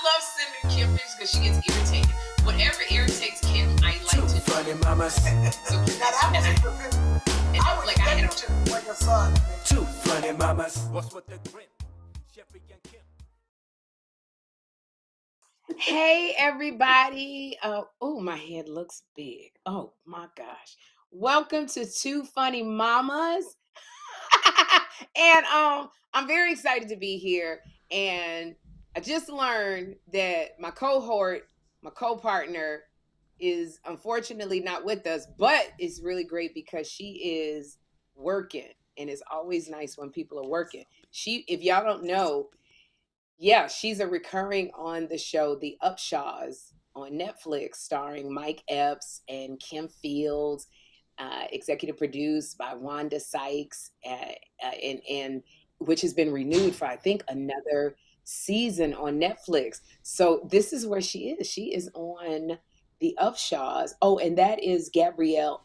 love sending Kym pictures because she gets irritated. Whatever irritates Kym, I like to do. Funny mamas. So Now that was I was to when your son. Two funny mamas. What's with the grin? Sherri and Kym. Hey everybody. Oh, my head looks big. Oh my gosh. Welcome to Two Funny Mamas. And I'm very excited to be here. And I just learned that my cohort, my co-partner, is unfortunately not with us, but it's really great because she is working. And it's always nice when people are working. If y'all don't know, yeah, she's a recurring on the show, The Upshaws on Netflix, starring Mike Epps and Kim Fields, executive produced by Wanda Sykes, and which has been renewed for, I think, another season on Netflix. So this is where she is. She is on The Upshaws. Oh, and that is Gabrielle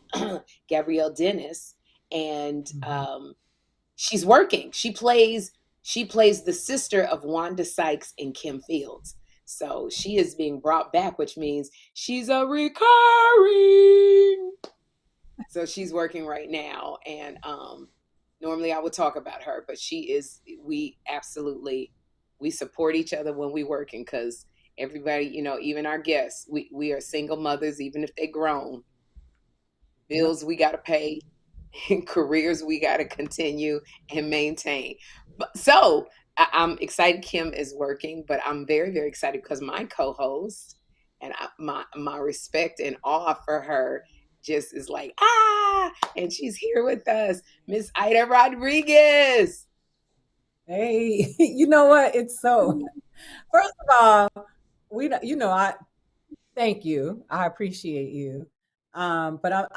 Dennis. And she's working. She plays the sister of Wanda Sykes and Kim Fields. So she is being brought back, which means she's a recurring. So she's working right now. And normally I would talk about her, but we support each other when we working, because everybody, even our guests, we are single mothers, even if they're grown. Bills we got to pay. And careers we got to continue and maintain. So I'm excited Kym is working, but I'm very, very excited because my co-host and my respect and awe for her just is like, and she's here with us, Miss Aida Rodriguez. Hey, you know what? It's so, first of all, I thank you. I appreciate you. But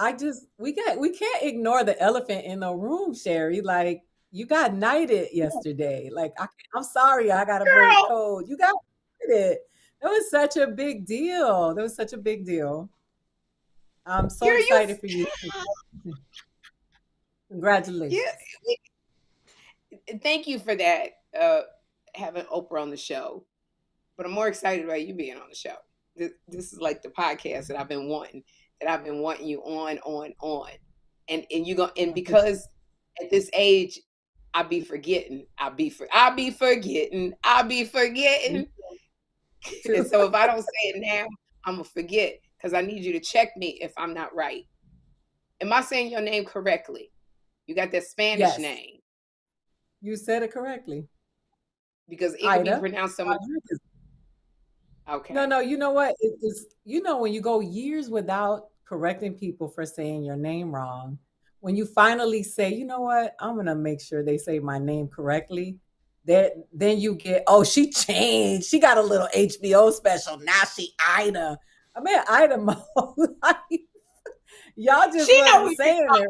we can't ignore the elephant in the room, Sherri. Like, you got knighted yesterday. Like, I'm sorry, I got to break code. You got knighted. That was such a big deal. I'm so excited for you. Congratulations. Yeah. Thank you for that, having Oprah on the show. But I'm more excited about you being on the show. This is like the podcast that I've been wanting you on. And you go, and because at this age, I'll be forgetting. And so if I don't say it now, I'm gonna forget, because I need you to check me if I'm not right. Am I saying your name correctly? You got that Spanish name. You said it correctly. Because it can be pronounced so much. Okay. No, you know what? It's when you go years without correcting people for saying your name wrong, when you finally say, you know what, I'm gonna make sure they say my name correctly, then you get, she changed. She got a little HBO special. Now she Aida. I mean, Aida Mo. Y'all just wasn't saying it.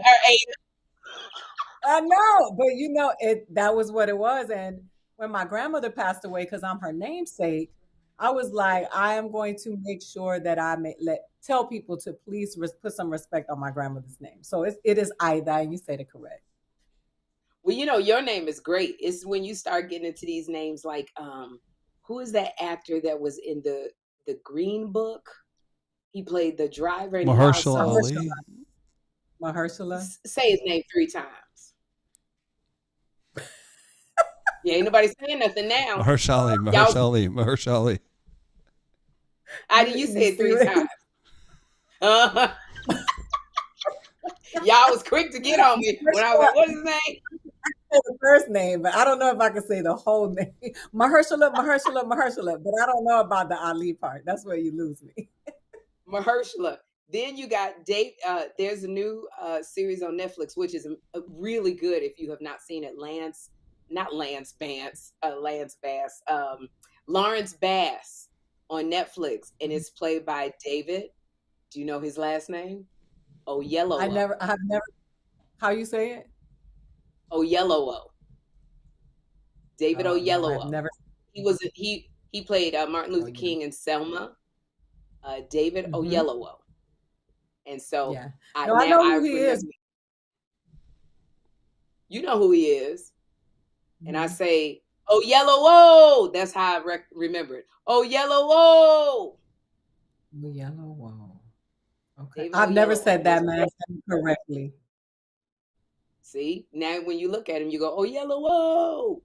I know, but that was what it was. And when my grandmother passed away, because I'm her namesake, I was like, I am going to make sure that I tell people to please put some respect on my grandmother's name. So it is Aida, and you said it correct. Well, your name is great. It's when you start getting into these names, like, who is that actor that was in the Green Book? He played the driver. Mahershala Ali. Mahershala. Say his name 3 times. Yeah, ain't nobody saying nothing now. Mahershala. Aida, you said 3 times. Y'all was quick to get on me when I was like, what's his name? The first name, but I don't know if I can say the whole name. Mahershala, but I don't know about the Ali part. That's where you lose me. Mahershala. Then you got Dave. There's a new series on Netflix, which is really good if you have not seen it. Lawrence Bass on Netflix, and it's played by David. Do you know his last name? Oyelowo. I've never. How you say it? Oyelowo. David Oyelowo. I've never. He played Martin Luther King in Selma. David Oyelowo. And so I know who he is. You know who he is. And I say, Oh, yellow, whoa. That's how I remember it. Oh, yellow, whoa. Yellow, whoa. Okay. David I've never Oyelowo. said that man's name correctly. See, now when you look at him, you go, oh, yellow, whoa.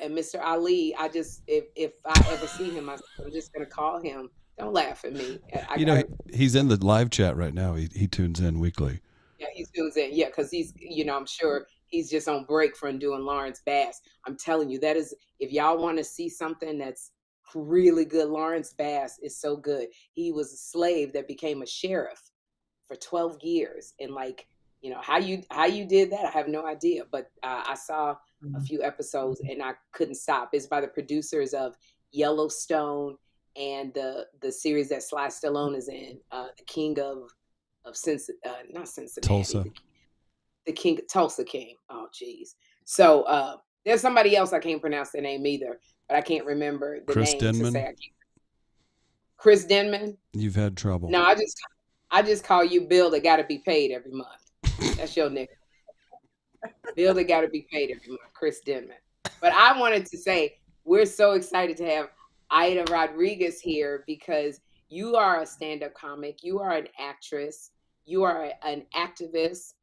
And Mr. Ali, I just, if I ever see him, I'm just going to call him. Don't laugh at me. He's in the live chat right now. He tunes in weekly. Yeah, he tunes in. Yeah, because he's, I'm sure he's just on break from doing Lawrence Bass. I'm telling you, that is, if y'all want to see something that's really good, Lawrence Bass is so good. He was a slave that became a sheriff for 12 years. And how you did that, I have no idea. But I saw a few episodes and I couldn't stop. It's by the producers of Yellowstone and the series that Sly Stallone is in, the King of not Cincinnati, Tulsa. The King, Tulsa King. Oh, geez. So there's somebody else I can't pronounce their name either, but I can't remember the Chris name Denman? to say. Chris Denman. You've had trouble. No, I just call you Bill that got to be paid every month. That's your nigga. Bill that got to be paid every month. Chris Denman. But I wanted to say we're so excited to have Aida Rodriguez here because you are a stand-up comic. You are an actress. You are an activist,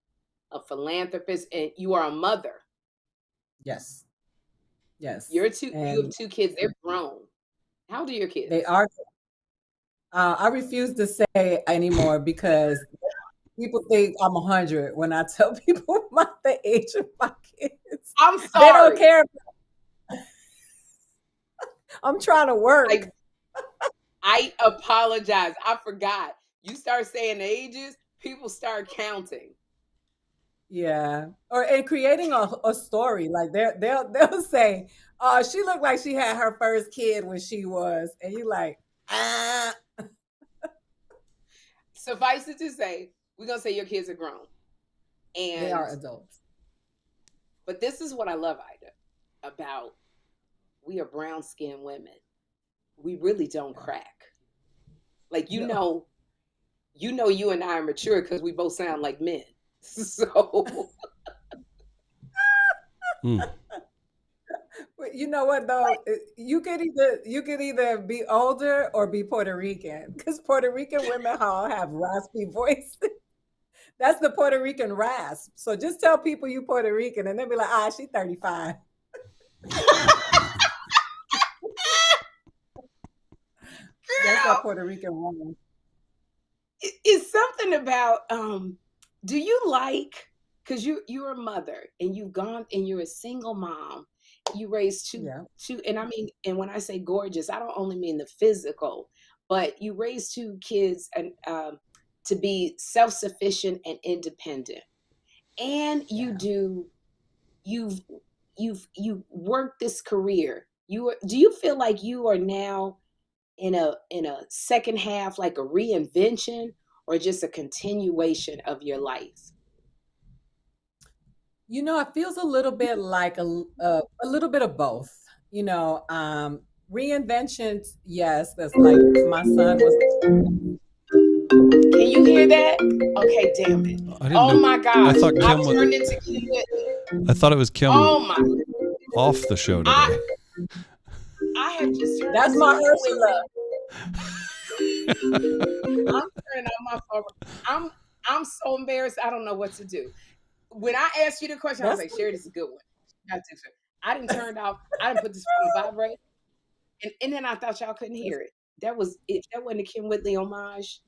a philanthropist, and you are a mother. Yes. Yes. You have two kids. They're grown. How old are your kids? They are. I refuse to say anymore because people think I'm 100 when I tell people the age of my kids. I'm sorry. They don't care. I'm trying to work. I apologize. I forgot. You start saying ages, people start counting. Yeah. And creating a story. Like they'll say, oh, she looked like she had her first kid when she was. And you like, ah. Suffice it to say, we're going to say your kids are grown. And they are adults. But this is what I love, Aida, about we are brown-skinned women. We really don't crack. Like, you know you and I are mature because we both sound like men. So you know what though? You could either be older or be Puerto Rican because Puerto Rican women all have raspy voices. That's the Puerto Rican rasp. So just tell people you Puerto Rican and they'll be like, she's 35. That's that Puerto Rican woman. It's something about do you like, because you're a mother and you've gone and you're a single mom, you raised two, and I mean, and when I say gorgeous, I don't only mean the physical, but you raised two kids and to be self-sufficient and independent. And you've worked this career. Do you feel like you are now in a second half, like a reinvention or just a continuation of your life? It feels a little bit like a little bit of both. Reinventions, yes. That's like my son was. Can you hear that? Okay, damn it. Oh my God. I thought Kym turned into Kym Whitley. I thought it was Kym off the show today. I have just turned. That's my Ursula. I'm turning on my phone. I'm so embarrassed. I don't know what to do. When I asked you the question, I was like, Sherri, this is a good one. I didn't turn it off. I didn't put this on vibrate. And then I thought y'all couldn't hear it. If that wasn't a Kym Whitley homage,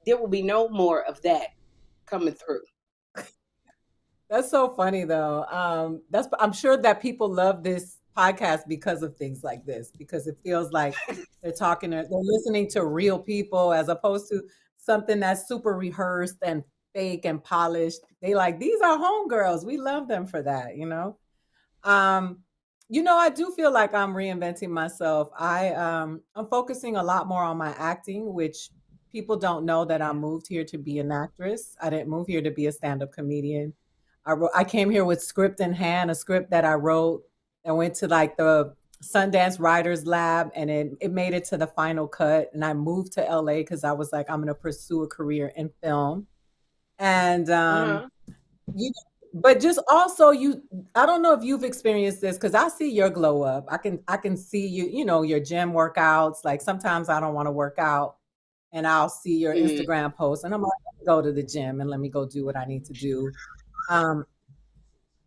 there will be no more of that coming through. That's so funny though. I'm sure that people love this podcast because of things like this, because it feels like they're listening to real people as opposed to something that's super rehearsed and fake and polished. They like, these are homegirls. We love them for that, I do feel like I'm reinventing myself. I'm focusing a lot more on my acting, which people don't know that I moved here to be an actress. I didn't move here to be a stand-up comedian. I came here with script in hand, a script that I wrote and went to like the Sundance Writers Lab, and it made it to the final cut. And I moved to LA because I was like, I'm going to pursue a career in film. And But just also I don't know if you've experienced this because I see your glow up. I can see you, your gym workouts. Like sometimes I don't want to work out and I'll see your Mhm. Instagram post and I'm like, let me go to the gym and let me go do what I need to do. Um,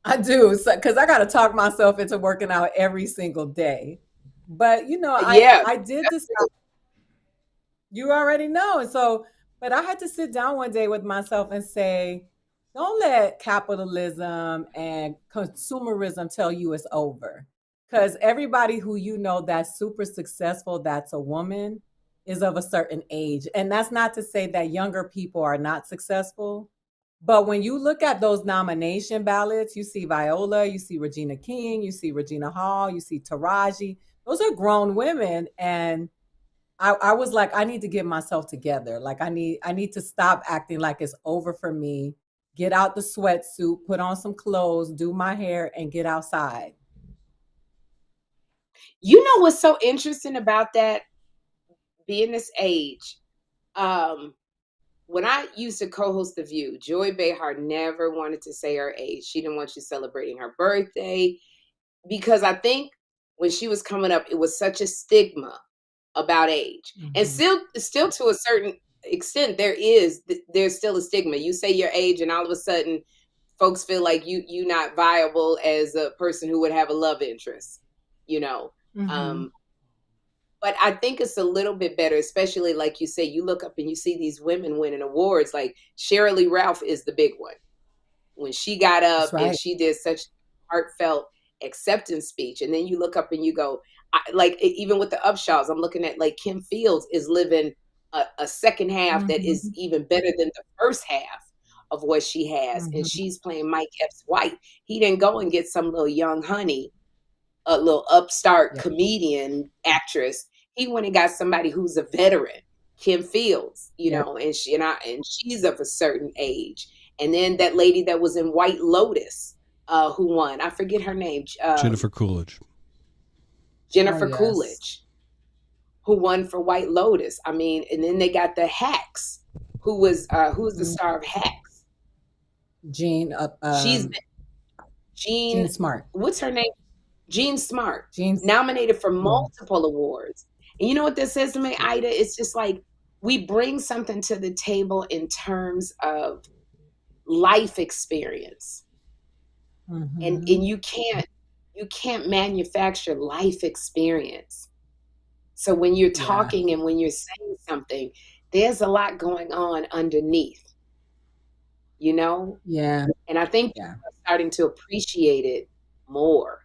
I do, because I got to talk myself into working out every single day. But Yeah. I did this. You already know. And so, but I had to sit down one day with myself and say, don't let capitalism and consumerism tell you it's over. Because everybody who that's super successful, that's a woman, is of a certain age. And that's not to say that younger people are not successful. But when you look at those nomination ballots, you see Viola, you see Regina King, you see Regina Hall, you see Taraji. Those are grown women. And I was like, I need to get myself together. Like I need to stop acting like it's over for me. Get out the sweatsuit, put on some clothes, do my hair, and get outside. You know what's so interesting about that, being this age? Um, when I used to co-host The View, Joy Behar never wanted to say her age. She didn't want you celebrating her birthday because I think when she was coming up, it was such a stigma about age. And Mhm. still to a certain extent, there's still a stigma. You say your age and all of a sudden folks feel like you not viable as a person who would have a love interest, you know. Mhm. Um, but I think it's a little bit better, especially like you say, you look up and you see these women winning awards. Like Shirley Ralph is the big one. When she got That's up and right. she did such heartfelt acceptance speech, and then you look up and you go, even with the Upshaws, I'm looking at like Kym Fields is living a second half that is Mhm. even better than the first half of what she has, and Mhm. she's playing Mike Epps White. He didn't go and get some little young honey, a little upstart Yeah. comedian actress. He went and got somebody who's a veteran, Kym Fields, Yeah. and she's of a certain age. And then that lady that was in White Lotus, who won, I forget her name, Jennifer Coolidge. Oh Jennifer yes. Coolidge, who won for White Lotus. I mean, and then they got the Hacks, who's the Mhm. star of Hacks. Jean She's Jean, Jean Smart. what's her name? Jean Smart, Jean nominated for Yeah. multiple awards. And you know what this says to me, Ida? It's just like we bring something to the table in terms of life experience. And Mhm. you can't manufacture life experience. So when you're Yeah. talking and when you're saying something, there's a lot going on underneath, you know? Yeah. And I think Yeah. people are starting to appreciate it more.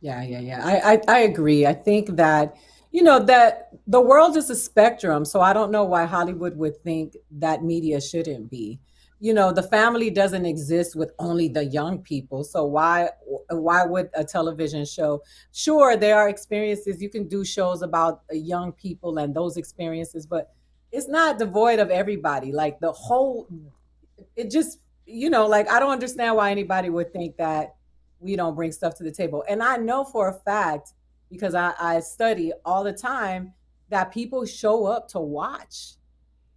Yeah, yeah, yeah. I agree. I think that, that the world is a spectrum. So I don't know why Hollywood would think that media shouldn't be. The family doesn't exist with only the young people. So why would a television show? Sure, there are experiences. You can do shows about young people and those experiences, but it's not devoid of everybody. Like the whole it just like I don't understand why anybody would think that we don't bring stuff to the table. And I know for a fact, because I study all the time, that people show up to watch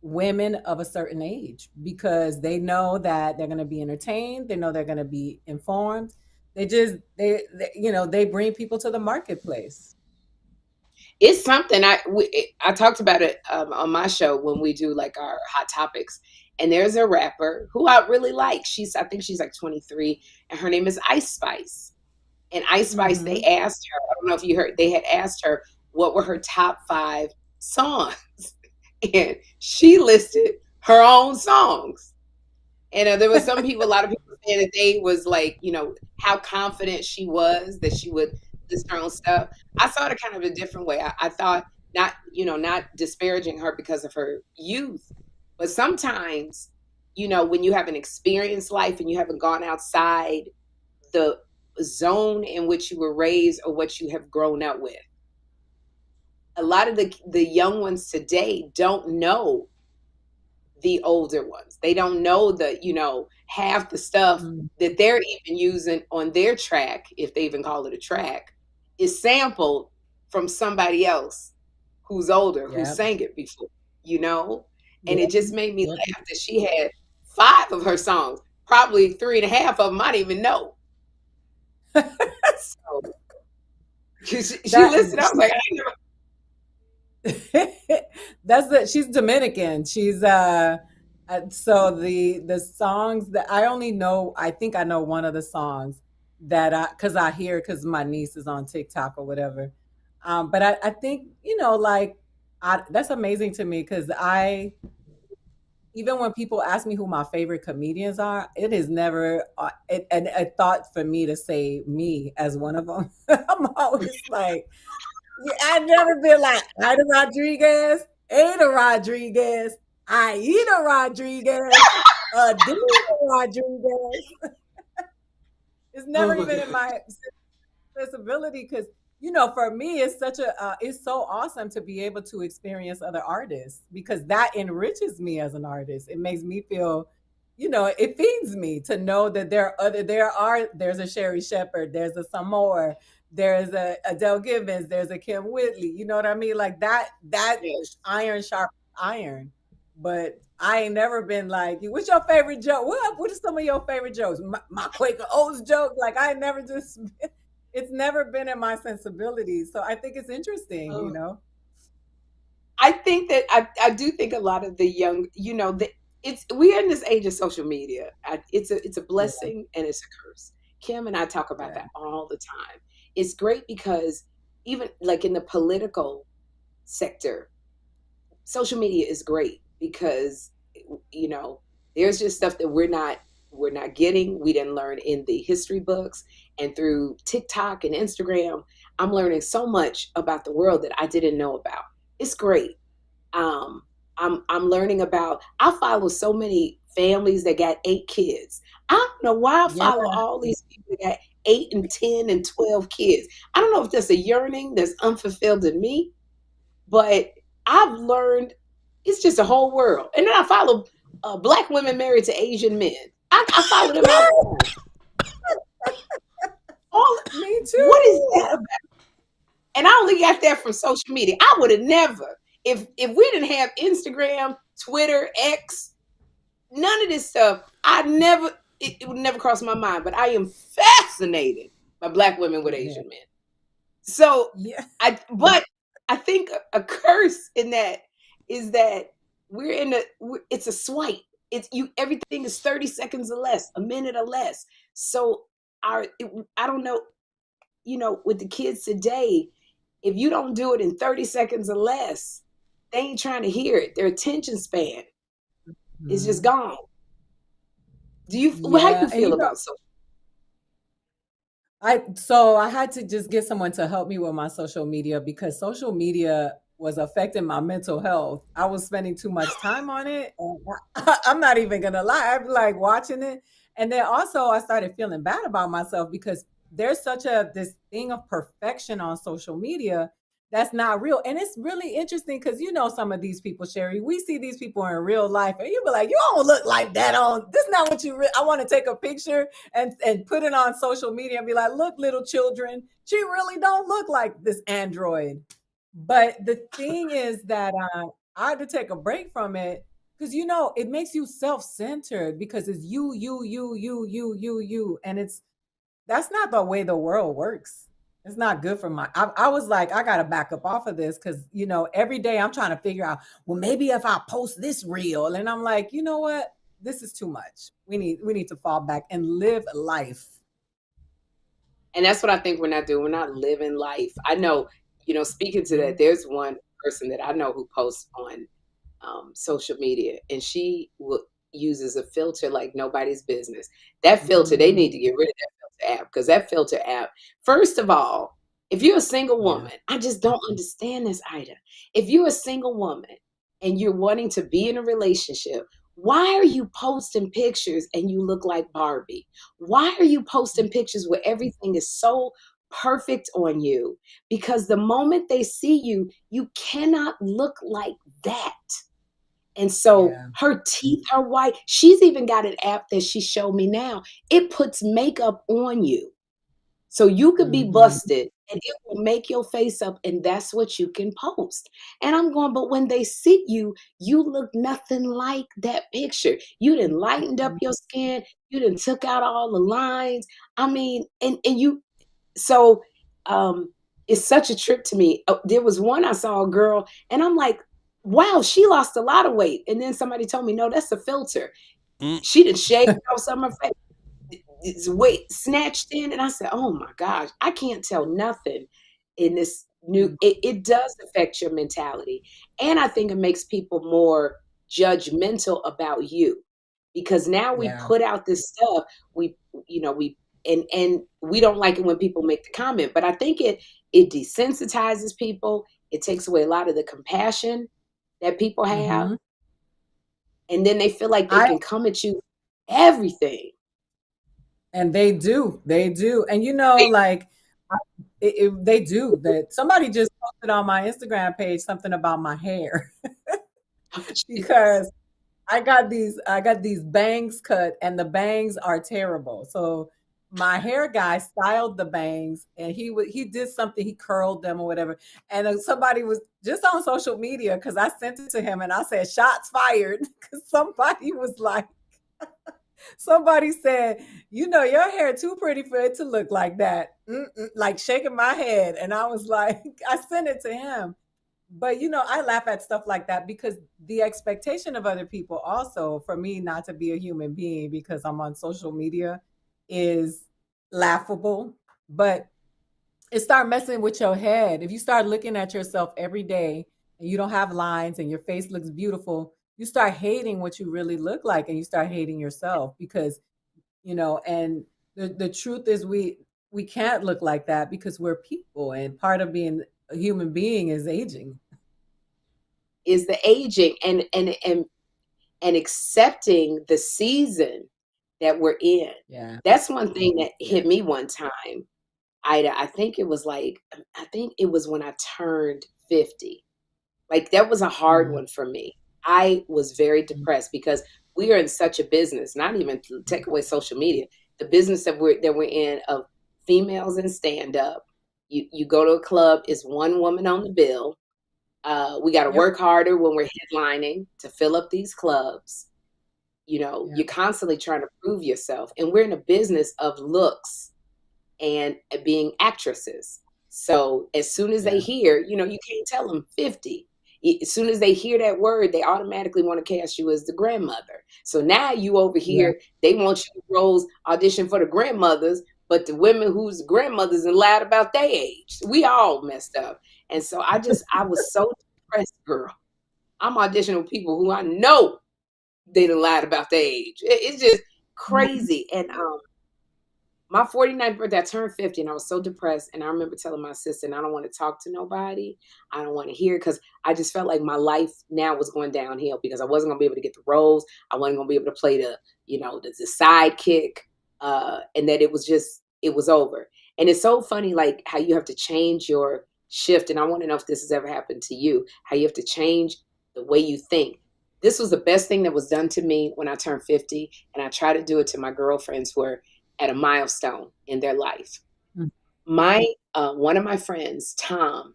women of a certain age because they know that they're going to be entertained, they know they're going to be informed. They bring people to the marketplace. It's something I talked about it on my show when we do like our hot topics. And there's a rapper who I really like. I think she's like 23, and her name is Ice Spice. And Ice Spice, they Hmm. asked her, I don't know if you heard, they had asked her what were her top 5 songs, and she listed her own songs. And there was a lot of people saying that they was like, how confident she was that she would list her own stuff. I saw it kind of a different way. I thought not disparaging her because of her youth, but sometimes, when you have an experienced life and you haven't gone outside the zone in which you were raised or what you have grown up with, a lot of the young ones today don't know the older ones. They don't know half the stuff Mm. that they're even using on their track, if they even call it a track, is sampled from somebody else who's older, who Yep. sang it before, you know? And Yep. it just made me Yep. laugh that she had 5 of her songs. probably 3.5 of them I didn't even know. So she listened. I was like, I ain't never. She's Dominican. She's so the songs that I only know, I think I know one of the songs that I hear because my niece is on TikTok or whatever. But I think, like that's amazing to me because even when people ask me who my favorite comedians are, it is never a thought for me to say me as one of them. I'm always like, I've never been like Aida Rodriguez, Aida Rodriguez, Dina Rodriguez. It's never even in my accessibility because for me it's so awesome to be able to experience other artists because that enriches me as an artist. It makes me feel, it feeds me to know that there's a Sherri Shepherd, there's a Samoa, there's a Adele Givens, there's a Kym Whitley. You know what I mean? Like that Yes. iron sharp iron. But I ain't never been like, what's your favorite joke? What are some of your favorite jokes? My Quaker Oats joke. Like I never just it's never been in my sensibilities. So I think it's interesting. I think that I do think a lot of the young, we're in this age of social media. It's a Yeah, blessing and it's a curse. Kym and I talk about yeah, that all the time. It's great because even like in the political sector, social media is great because you know there's just stuff that we're not getting. We didn't learn in the history books, and through TikTok and Instagram, I'm learning so much about the world that I didn't know about. It's great. um, I'm learning about. I follow so many families that got 8 kids. I don't know why I yeah, follow all these people that got 8 and 10 and 12 kids. I don't know if there's a yearning that's unfulfilled in me, but I've learned it's just a whole world. And then I follow black women married to Asian men. I follow them all the time. All me what is that too. about? And I only got that from social media. I would have never, if we didn't have Instagram, Twitter, X, none of this stuff. It would never cross my mind. But I am fascinated by black women with Yeah, Asian men. So yeah, but I think a curse in that is that it's a swipe. Everything is 30 seconds or less, a minute or less. So I don't know, with the kids today, if you don't do it in 30 seconds or less, they ain't trying to hear it. Their attention span is just mhm. gone. How Yeah. you And feel about social? I had to just get someone to help me with my social media because social media was affecting my mental health. I was spending too much time on it. And I'm not even gonna lie. I'd be like watching it. And then also I started feeling bad about myself because there's such this thing of perfection on social media that's not real. And it's really interesting because some of these people, Sherri, we see these people in real life, and you be like, you don't look like that on this. Is not what I want to take a picture and put it on social media and be like, look, little children, she really don't look like this android. But the thing is that I had to take a break from it because it makes you self-centered because it's you, and that's not the way the world works. It's not good for I was like, I gotta back up off of this because every day I'm trying to figure out, well, maybe if I post this reel, and I'm like, you know what? This is too much. We need to fall back and live life. And that's what I think we're not doing. We're not living life. I know, speaking to that, Mhm. there's one person that I know who posts on social media, and uses a filter like nobody's business. That filter, they need Mhm. to get rid of that filter app because that filter app, first of all, if you're a single Yeah. woman, I just don't understand this, Ida. If you're a single woman and you're wanting to be in a relationship, why are you posting pictures and you look like Barbie? Why are you posting pictures where everything is so perfect on you? Because the moment they see you, you cannot look like that. And so Yeah. her teeth are white. She's even got an app that she showed me now. It puts makeup on you. So you could be Mhm. busted and it will make your face up, and that's what you can post. And I'm going, but when they see you, you look nothing like that picture. You done lightened up your skin, you done took out all the lines. I mean, and you so it's such a trip to me. There was one I saw a girl, and I'm like, wow, she lost a lot of weight. And then somebody told me, no, that's a filter. Mm. She done shaved off some of her face, it's weight snatched in, and I said, "Oh my gosh, I can't tell nothing in this new." Mhm. It does affect your mentality, and I think it makes people more judgmental about you because now we Yeah. put out this stuff. We, you know, we and we don't like it when people make the comment, but I think it desensitizes people. It takes away a lot of the compassion that people have, Mhm. and then they feel like they I can come at you everything. And they do. They do. And like they do that. Somebody just posted on my Instagram page something about my hair Oh, Jesus. because I got these bangs cut and the bangs are terrible. So my hair guy styled the bangs and he did something, he curled them or whatever. And then somebody was just on social media because I sent it to him and I said shots fired because somebody said, your hair too pretty for it to look like that. Like shaking my head. And I was like, I sent it to him. But I laugh at stuff like that because the expectation of other people also for me not to be a human being because I'm on social media is laughable. But it start messing with your head. If you start looking at yourself every day and you don't have lines and your face looks beautiful, you start hating what you really look like and you start hating yourself because and the truth is we can't look like that because we're people and part of being a human being is aging. Is the aging and accepting the season that we're in. Yeah. That's one thing that Yeah. hit me one time, Ida. I think it was when I turned 50. Like that was a hard Mhm. one for me. I was very depressed because we are in such a business, not even to take away social media, the business that we're in of females in stand up. You go to a club, it's one woman on the bill. We got to Yep. work harder when we're headlining to fill up these clubs. Yep. You're constantly trying to prove yourself. And we're in a business of looks and being actresses. So as soon as they Yeah. hear, you can't tell them 50. As soon as they hear that word, they automatically want to cast you as the grandmother. So now you over Yeah. here, they want you to roles audition for the grandmothers, but the women whose grandmothers and lied about their age. We all messed up. And so I was so depressed, girl. I'm auditioning with people who I know they done lied about their age. It's just Mhm. crazy. And my 49th birthday, I turned 50 and I was so depressed. And I remember telling my assistant, I don't want to talk to nobody. I don't want to hear because I just felt like my life now was going downhill because I wasn't going to be able to get the roles. I wasn't going to be able to play the sidekick. And that it was over. And it's so funny, like how you have to change your shift. And I want to know if this has ever happened to you, how you have to change the way you think. This was the best thing that was done to me when I turned 50. And I try to do it to my girlfriends who are at a milestone in their life. Mhm. My One of my friends, Tom,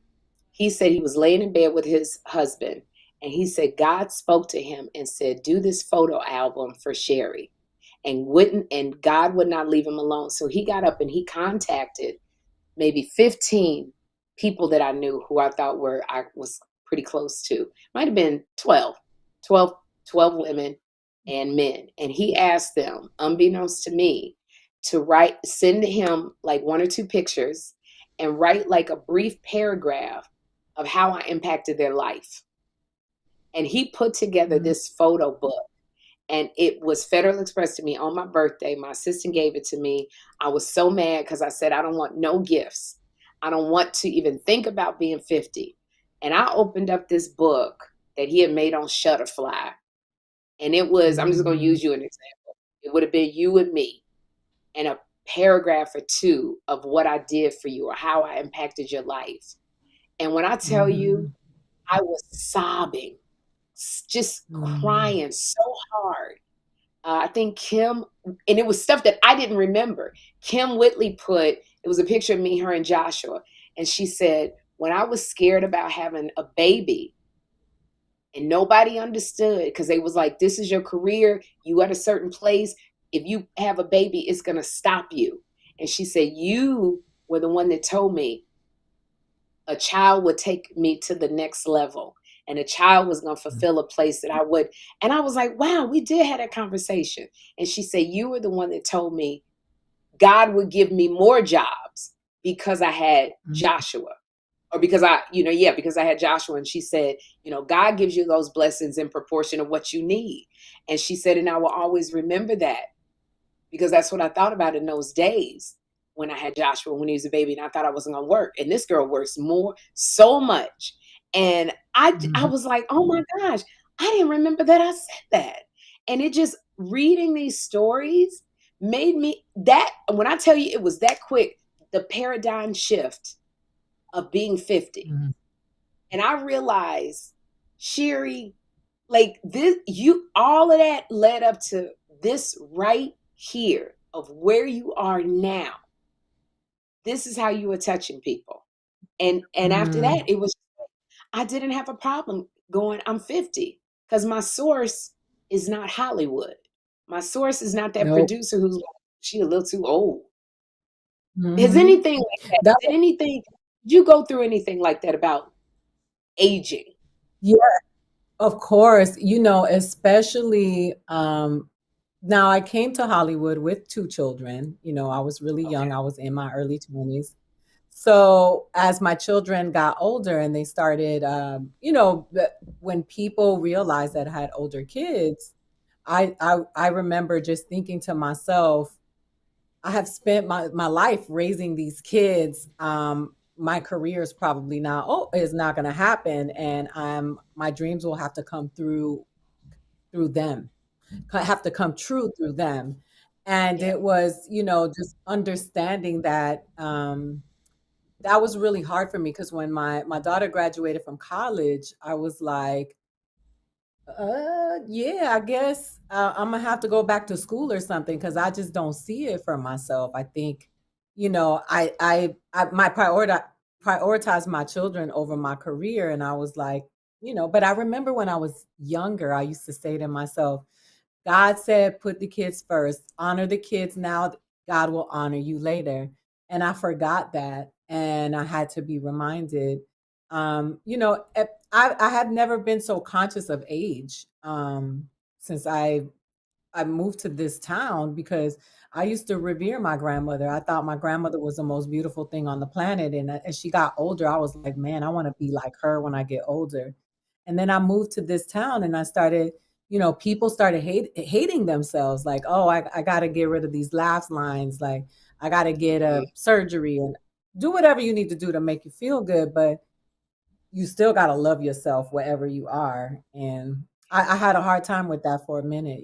he said he was laying in bed with his husband, and he said God spoke to him and said, "Do this photo album for Sherri," and God would not leave him alone. So he got up and he contacted maybe 15 people that I knew who I was pretty close to. Might have been 12, 12 women and men. And he asked them, unbeknownst to me, to send him like one or two pictures and write like a brief paragraph of how I impacted their life. And he put together Mhm. this photo book, and it was Federal Express to me on my birthday. My assistant gave it to me. I was so mad because I said, I don't want no gifts. I don't want to even think about being 50. And I opened up this book that he had made on Shutterfly. And it was, I'm just going to Mhm. use you an example. It would have been you and me and a paragraph or two of what I did for you or how I impacted your life. And when I tell you, Mhm. I was sobbing, just Mhm. crying so hard. I think Kym, and it was stuff that I didn't remember. Kym Whitley put, it was a picture of me, her, and Joshua. And she said, when I was scared about having a baby and nobody understood, because they was like, this is your career, you at a certain place. If you have a baby, it's going to stop you. And she said, you were the one that told me a child would take me to the next level, and a child was going to fulfill a place that I would. And I was like, wow, we did have that conversation. And she said, you were the one that told me God would give me more jobs because I had Joshua, or because because I had Joshua. And she said, God gives you those blessings in proportion of what you need. And she said, and I will always remember that, because that's what I thought about in those days when I had Joshua, when he was a baby, and I thought I wasn't going to work. And this girl works so much. And I was like, oh my gosh, I didn't remember that I said that. And it just, reading these stories made me, that, when I tell you it was that quick, the paradigm shift of being 50. And I realized, Sherri, like this, all of that led up to this right here of where you are now. This is how you were touching people. And after that, it was, I didn't have a problem going, I'm 50, because my source is not Hollywood. My source is not that producer who's like, she a little too old. Is anything like that? Did you go through anything like that about aging? Yeah, of course. Especially now I came to Hollywood with 2 children. I was really young. I was in my early 20s. So as my children got older and they started, when people realized that I had older kids, I remember just thinking to myself, I have spent my life raising these kids. My career is probably is not going to happen, and my dreams will have to come through them, have to come true through them. And it was, just understanding that that was really hard for me, because when my daughter graduated from college, I was like, yeah, I guess I'm gonna have to go back to school or something, because I just don't see it for myself. I think, I prioritize my children over my career, and I was like, but I remember when I was younger, I used to say to myself, God said, put the kids first, honor the kids now, God will honor you later. And I forgot that. And I had to be reminded. I have never been so conscious of age since I moved to this town, because I used to revere my grandmother. I thought my grandmother was the most beautiful thing on the planet. And as she got older, I was like, man, I want to be like her when I get older. And then I moved to this town and I started, people started hating themselves. Like, oh, I got to get rid of these laugh lines. Like, I got to get a surgery and do whatever you need to do to make you feel good. But you still got to love yourself wherever you are. And I had a hard time with that for a minute.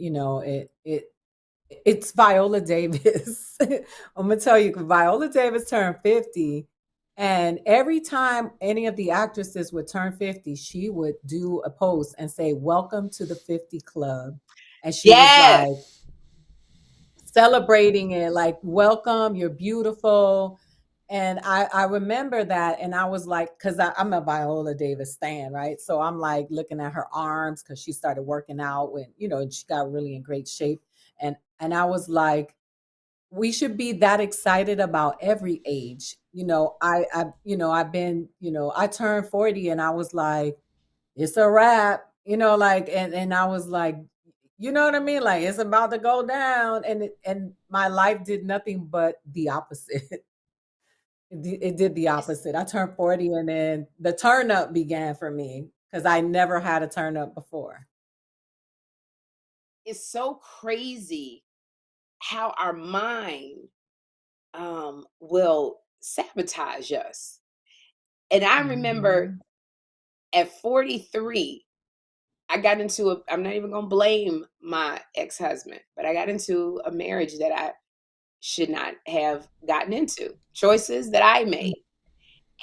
It's Viola Davis. I'm gonna tell you, Viola Davis turned 50, and every time any of the actresses would turn 50, she would do a post and say, "Welcome to the 50 Club," and she was Yes. like celebrating it, like, "Welcome, you're beautiful." And I remember that, and I was like, because I'm a Viola Davis stan, right? So I'm like looking at her arms, because she started working out when, and she got really in great shape. And I was like, we should be that excited about every age. I've been, I turned 40 and I was like, it's a wrap, like, and I was like, you know what I mean? Like, it's about to go down. And my life did nothing but the opposite. It did the opposite. I turned 40 and then the turn up began for me, because I never had a turn up before. It's so crazy how our mind will sabotage us. And I remember Mhm. at 43, I got into I'm not even going to blame my ex-husband, but I got into a marriage that I should not have gotten into, choices that I made.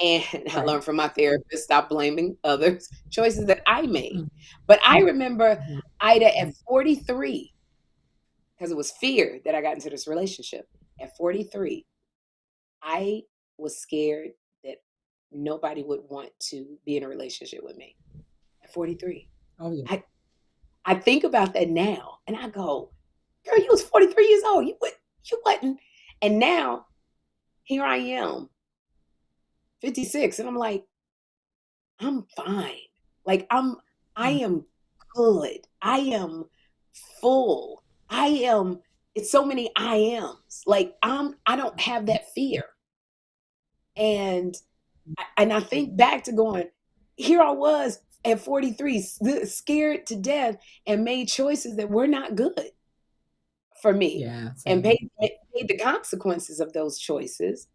And I Right. learned from my therapist, stop blaming others, choices that I made. Mhm. But I remember Mhm. Ida at 43, because it was fear that I got into this relationship. At 43, I was scared that nobody would want to be in a relationship with me at 43. Oh yeah. I think about that now and I go, girl, you was 43 years old. You wasn't. And now here I am, 56, and I'm like, I'm fine. Like I Mm. am good. I am full. It's so many I ams. Like I don't have that fear. And I think back to going, here I was at 43, scared to death and made choices that were not good for me Yeah. and Same. paid the consequences of those choices,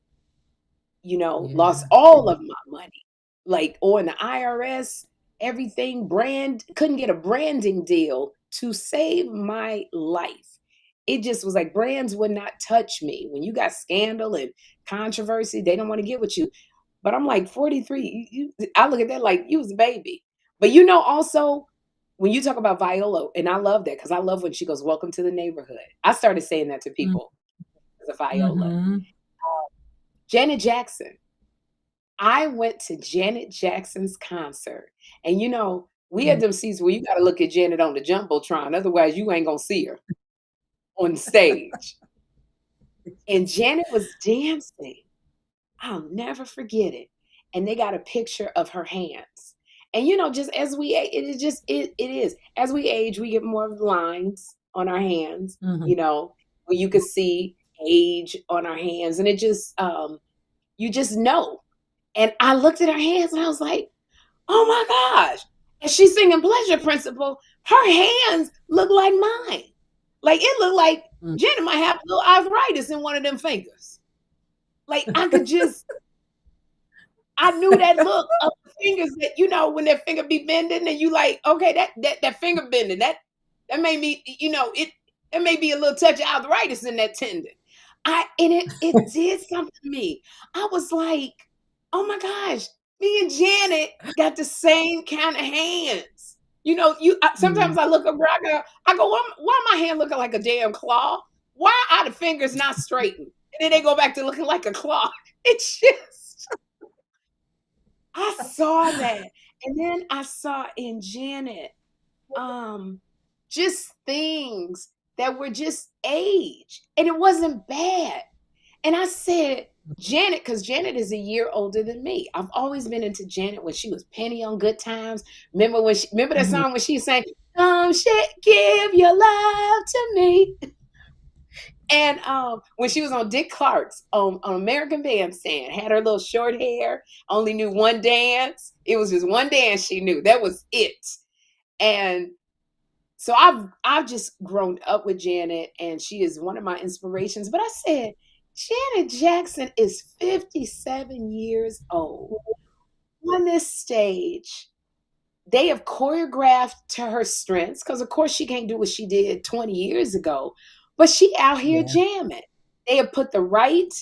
lost Yeah. all of my money, like on the IRS, everything couldn't get a branding deal to save my life. It just was like brands would not touch me. When you got scandal and controversy, they don't want to get with you. But I'm like 43. I look at that like you was a baby. But also when you talk about Viola, and I love that because I love when she goes, "Welcome to the neighborhood." I started saying that to people as a Viola. Mm-hmm. Janet Jackson. I went to Janet Jackson's concert, and we had them seats where you got to look at Janet on the jumbotron, otherwise you ain't gonna see her on stage. And Janet was dancing. I'll never forget it. And they got a picture of her hands. And just as we age, it is. As we age, we get more lines on our hands, Mm-hmm. where you could see age on our hands. And it just you just know. And I looked at her hands and I was like, oh my gosh. And she's singing Pleasure Principle. Her hands look like mine. Like it looked like Janet might have a little arthritis in one of them fingers. Like I knew that look of the fingers that, when that finger be bending and you like, okay, that finger bending, that made me, it may be a little touch of arthritis in that tendon. And it did something to me. I was like, oh my gosh, me and Janet got the same kind of hands. Sometimes I look over, I go, why my hand looking like a damn claw? Why are the fingers not straightened? And then they go back to looking like a claw. It's just, I saw that. And then I saw in Janet, just things that were just age. And it wasn't bad. And I said, Janet, because Janet is a year older than me. I've always been into Janet when she was Penny on Good Times. Remember that song when she sang, "Come give your love to me." And when she was on Dick Clark's on American Bandstand, had her little short hair, only knew one dance. It was just one dance she knew. That was it. And so I've just grown up with Janet, and she is one of my inspirations. But I said, Janet Jackson is 57 years old on this stage. They have choreographed to her strengths because, of course, she can't do what she did 20 years ago, but she out here jamming. They have put the right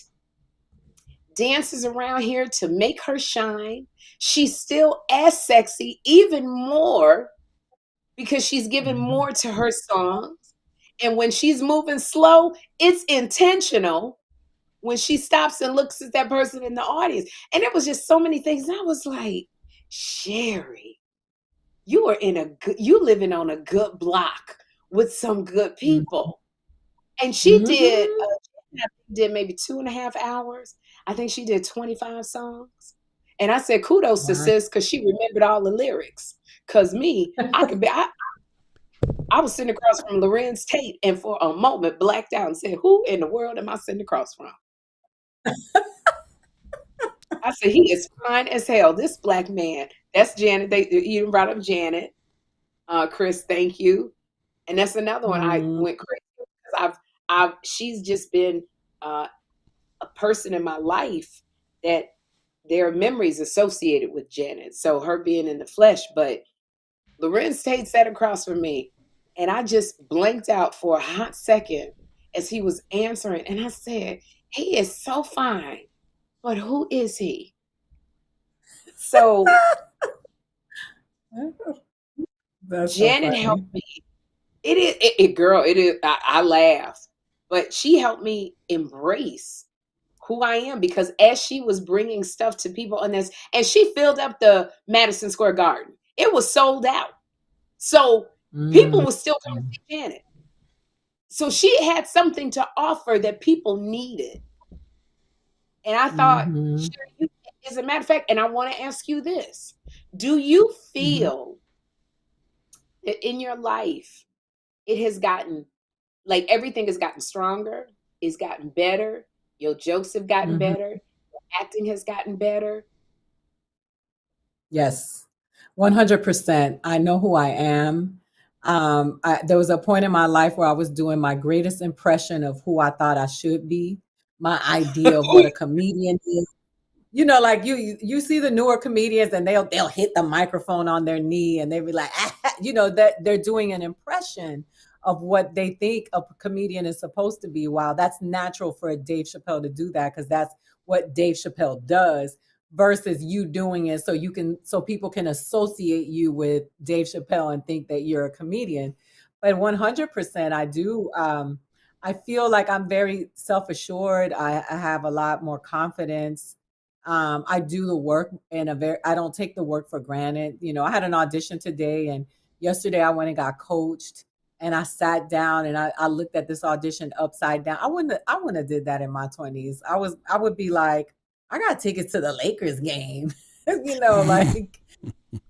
dancers around here to make her shine. She's still as sexy, even more, because she's given more to her songs. And when she's moving slow, it's intentional. When she stops and looks at that person in the audience. And it was just so many things. And I was like, Sherri, you living on a good block with some good people. And she did maybe 2.5 hours. I think she did 25 songs. And I said, kudos to sis, because she remembered all the lyrics. Because me, I was sitting across from Lorenz Tate and for a moment blacked out and said, who in the world am I sitting across from? I said, he is fine as hell. This black man. That's Janet. You brought up Janet. Chris, thank you. And that's another one I went crazy because she's just been a person in my life that there are memories associated with Janet. So her being in the flesh, but Lorenz Tate sat across from me and I just blanked out for a hot second as he was answering. And I said, he is so fine. But who is he? So That's Janet helped me. It is. I laugh, but she helped me embrace who I am, because as she was bringing stuff to people on this, and she filled up the Madison Square Garden. It was sold out. So people Mm, were still coming to see Janet. So she had something to offer that people needed. And I thought, mhm, Sherri, as a matter of fact, and I want to ask you this. Do you mhm, feel that in your life it has gotten, like, everything has gotten stronger, it's gotten better, your jokes have gotten mhm. better, your acting has gotten better? Yes, 100%. I know who I am. There was a point in my life where I was doing my greatest impression of who I thought I should be, my idea of what a comedian is. You know, like you see the newer comedians and they'll hit the microphone on their knee and they be like, you know, that they're doing an impression of what they think a comedian is supposed to be. Wow, that's natural for a Dave Chappelle to do that because that's what Dave Chappelle does versus you doing it so people can associate you with Dave Chappelle and think that you're a comedian. But 100% I do I feel like I'm very self-assured. I have a lot more confidence. I do the work I don't take the work for granted. You know, I had an audition today and yesterday I went and got coached and I sat down and I looked at this audition upside down. I wouldn't have did that in my 20s. I would be like, I got tickets to the Lakers game. You know, like,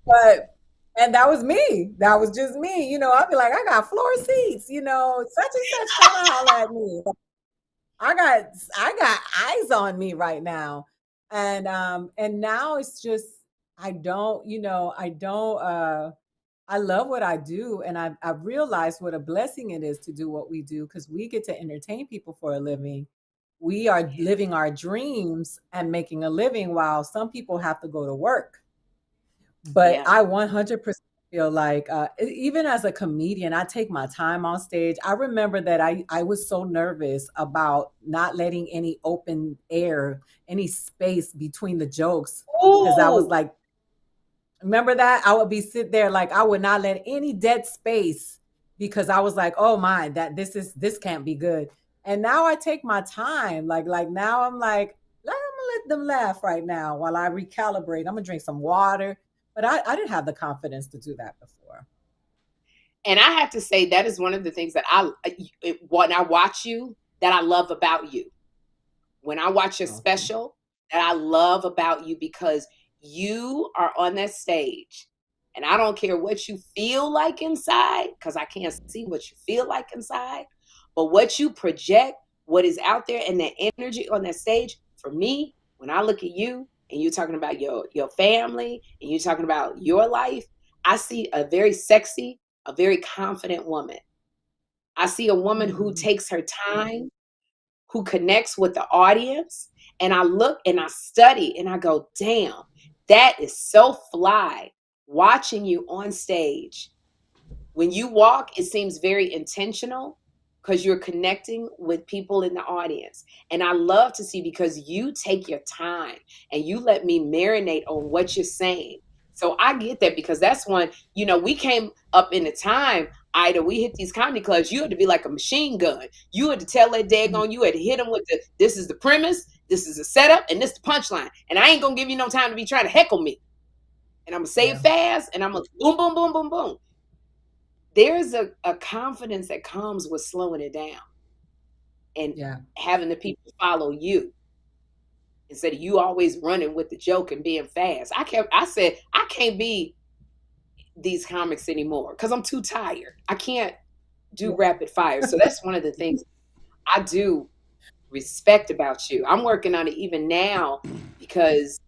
but and that was me. That was just me. You know, I'd be like, I got floor seats, you know, such and such trying to holler at me. I got eyes on me right now. And now it's just I don't, you know, I love what I do and I've realized what a blessing it is to do what we do because we get to entertain people for a living. We are living our dreams and making a living while some people have to go to work. But Yeah. I 100% feel like, even as a comedian, I take my time on stage. I remember that I was so nervous about not letting any open air, any space between the jokes, because I was Oh, like, remember that? I would be sit there like I would not let any dead space because I was like, oh my, this can't be good. And now I take my time. Like now I'm like, I'm gonna let them laugh right now while I recalibrate. I'm gonna drink some water. But I didn't have the confidence to do that before. and I have to say that is one of the things that when I watch you, that I love about you. When I watch your Oh, special, that I love about you, because you are on that stage and I don't care what you feel like inside, because I can't see what you feel like inside, but what you project, what is out there, and that energy on that stage, for me, when I look at you and you're talking about your family and you're talking about your life, I see a very sexy, a very confident woman. I see a woman who mm, takes her time, who connects with the audience. And I look and I study and I go, damn, that is so fly, watching you on stage. When you walk, it seems very intentional because you're connecting with people in the audience. And I love to see, because you take your time and you let me marinate on what you're saying. So I get that, because that's one, we came up in the time, Ida, we hit these comedy clubs. You had to be like a machine gun. You had to tell that mm, daggone, you had to hit them with this is the premise, this is the setup, and this is the punchline. And I ain't going to give you no time to be trying to heckle me. And I'm going to say it yeah, fast, and I'm going to boom, boom, boom, boom, boom. There's a confidence that comes with slowing it down and yeah. having the people follow you instead of you always running with the joke and being fast. I said I can't be these comics anymore because I'm too tired. I can't do rapid fire. So that's one of the things I do respect about you. I'm working on it even now, because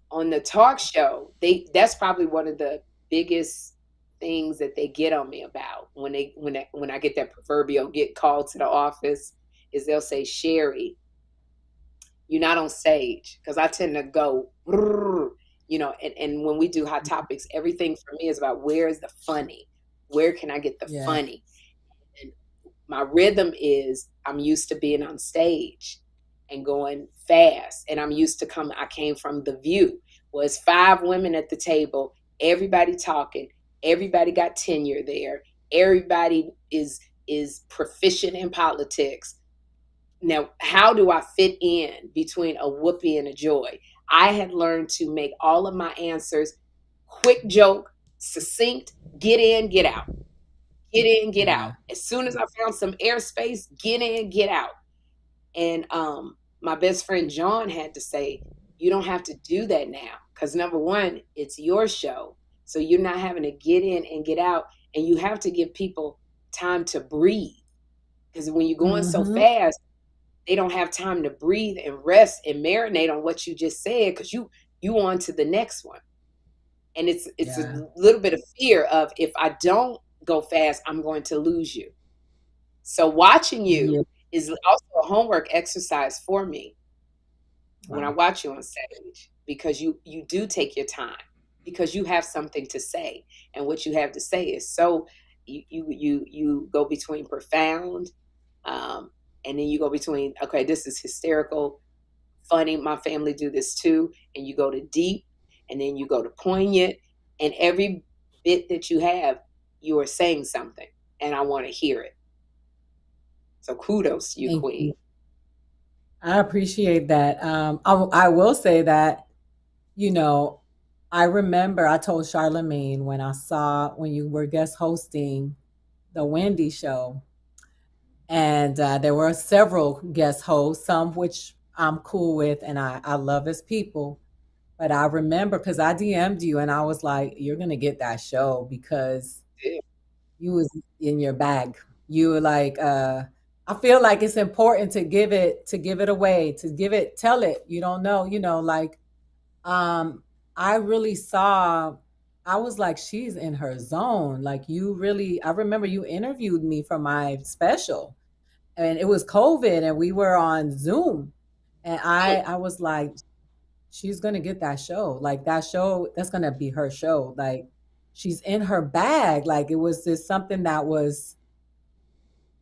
on the talk show, that's probably one of the biggest things that they get on me about when I get that proverbial get called to the office, is they'll say, Sherri, you're not on stage, because I tend to go, and when we do hot topics, everything for me is about where is the funny, where can I get the Yeah. funny, and my rhythm is I'm used to being on stage and going fast, and I'm used to I came from The View, was 5 women at the table, everybody talking, everybody got tenure there, everybody is proficient in politics. Now, how do I fit in between a Whoopi and a Joy? I had learned to make all of my answers quick joke, succinct, get in, get out. Get in, get out. Yeah. As soon as I found some airspace, get in, get out. And my best friend John had to say, you don't have to do that now. Because number one, it's your show. So you're not having to get in and get out. And you have to give people time to breathe. Because when you're going so fast, they don't have time to breathe and rest and marinate on what you just said, because you on to the next one. And it's a little bit of fear of, if I don't go fast, I'm going to lose you. So watching you is also a homework exercise for me when I watch you on stage, because you do take your time, because you have something to say, and what you have to say is so you go between profound, and then you go between, okay, this is hysterical, funny, my family do this too, and you go to deep, and then you go to poignant, and every bit that you have, you are saying something, and I want to hear it. So kudos to you, Queen. You. I appreciate that. I will say that, I remember I told Charlemagne when you were guest hosting the Wendy Show, and there were several guest hosts, some which I'm cool with and I love as people. But I remember, because I DM'd you and I was like, you're going to get that show, because you was in your bag. You were like, I feel like it's important to give it away, tell it. You don't know, I really saw, I was like, she's in her zone. Like, I remember you interviewed me for my special, and it was COVID and we were on Zoom. And I was like, she's going to get that show. Like, that show, that's going to be her show. Like, she's in her bag. Like, it was just something that was,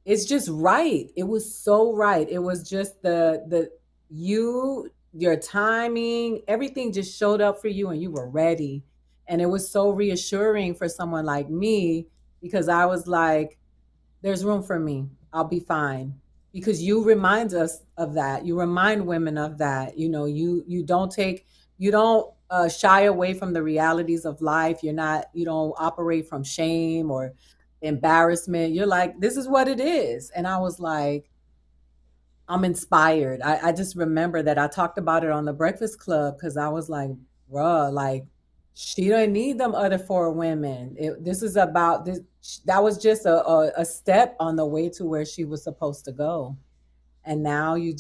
it's just right. It was so right. It was just your timing, everything just showed up for you and you were ready. And it was so reassuring for someone like me, because I was like, there's room for me. I'll be fine. Because you remind us of that. You remind women of that. You don't shy away from the realities of life. You don't operate from shame or embarrassment. You're like, this is what it is. And I was like, I'm inspired. I just remember that I talked about it on the Breakfast Club, because I was like, bruh, like, she don't need them other 4 women. This is about this. That was just a step on the way to where she was supposed to go. And now you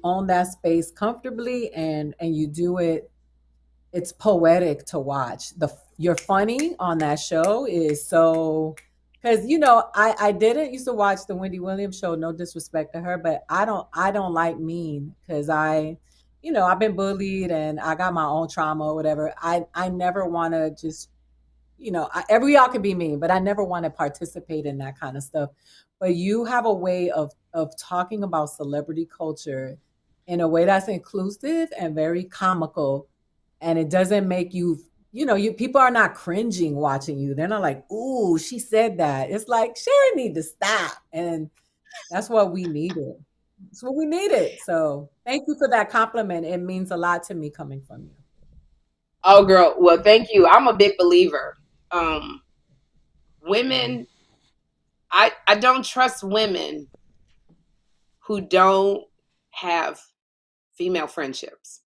own that space comfortably, and you do it. It's poetic to watch. You're funny on that show is so, because I didn't used to watch the Wendy Williams show. No disrespect to her, but I don't like mean, because I've been bullied and I got my own trauma or whatever. I never want to just, every y'all can be mean, but I never want to participate in that kind of stuff. But you have a way of talking about celebrity culture in a way that's inclusive and very comical, and it doesn't make you. People are not cringing watching you. They're not like, ooh, she said that. It's like, Sherri need to stop. And that's what we needed. That's what we needed. So thank you for that compliment. It means a lot to me coming from you. Oh, girl. Well, thank you. I'm a big believer. Women, I don't trust women who don't have female friendships.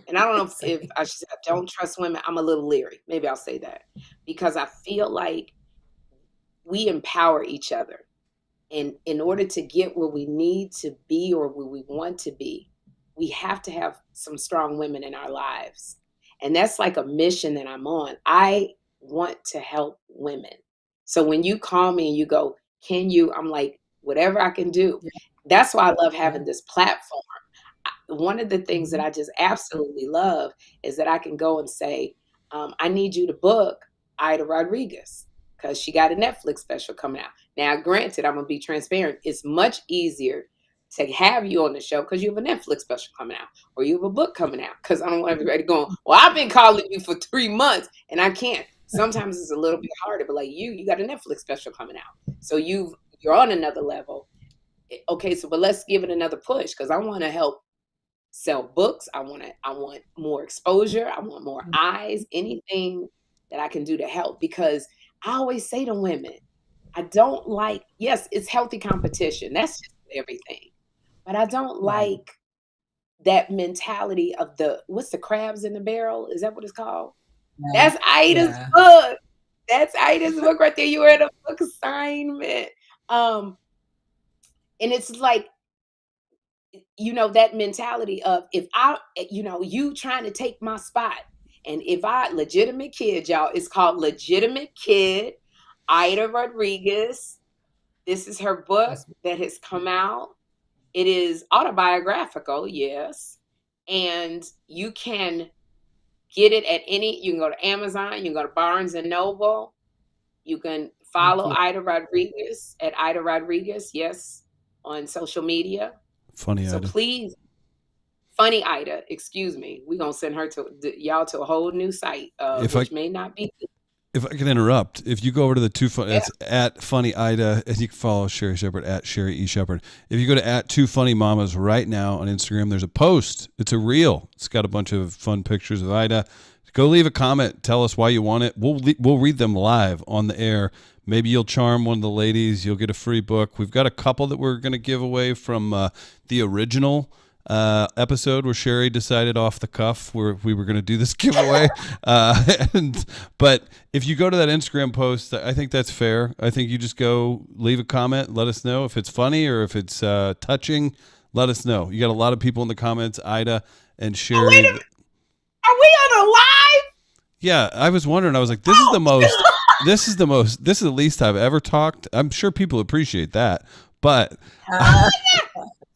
And I don't know if I should say I don't trust women. I'm a little leery. Maybe I'll say that, because I feel like we empower each other. And in order to get where we need to be or where we want to be, we have to have some strong women in our lives. And that's like a mission that I'm on. I want to help women. So when you call me and you go, can you? I'm like, whatever I can do. Yeah. That's why I love having this platform. One of the things that I just absolutely love is that I can go and say, I need you to book Aida Rodriguez, because she got a Netflix special coming out. Now, granted, I'm going to be transparent. It's much easier to have you on the show because you have a Netflix special coming out, or you have a book coming out, because I don't want everybody going, well, I've been calling you for 3 months and I can't. Sometimes it's a little bit harder, but like you got a Netflix special coming out. So you're on another level. Okay, so but let's give it another push because I want to help sell books. I want more exposure. I want more eyes, anything that I can do to help because I always say to women, I don't like, yes, it's healthy competition. That's just everything. But I don't Right. like that mentality of what's the crabs in the barrel? Is that what it's called? Yeah. That's Aida's Yeah. book. That's Aida's book right there. You were at a book assignment. Um, and it's like, that mentality of if you trying to take my spot. And if I legitimate kid, y'all, it's called Legitimate Kid, Aida Rodriguez. This is her book That's that has come out. It is autobiographical, yes. And you can get it you can go to Amazon, you can go to Barnes and Noble. You can thank follow you. Aida Rodriguez at Aida Rodriguez, yes, on social media. Funny So Ida. please, Funny Ida, excuse me. We're gonna send her y'all to a whole new site, If I which may not be. if I can interrupt, if you go over to the Yeah. it's at Funny Ida, and you can follow Sherri Shepherd at Sherri E Shepherd. If you go to at Two Funny Mamas right now on Instagram, there's a post. It's a reel. It's got a bunch of fun pictures of Ida. Go leave a comment. Tell us why you want it. We'll read them live on the air. Maybe you'll charm one of the ladies. You'll get a free book. We've got a couple that we're going to give away from the original episode where Sherri decided off the cuff where we were going to do this giveaway. But if you go to that Instagram post, I think that's fair. I think you just go leave a comment. Let us know if it's funny or if it's touching. Let us know. You got a lot of people in the comments, Ida and Sherri. Wait a minute. Are we on a live? Yeah, I was wondering. I was like, this is the most. This is the least I've ever talked. I'm sure people appreciate that, but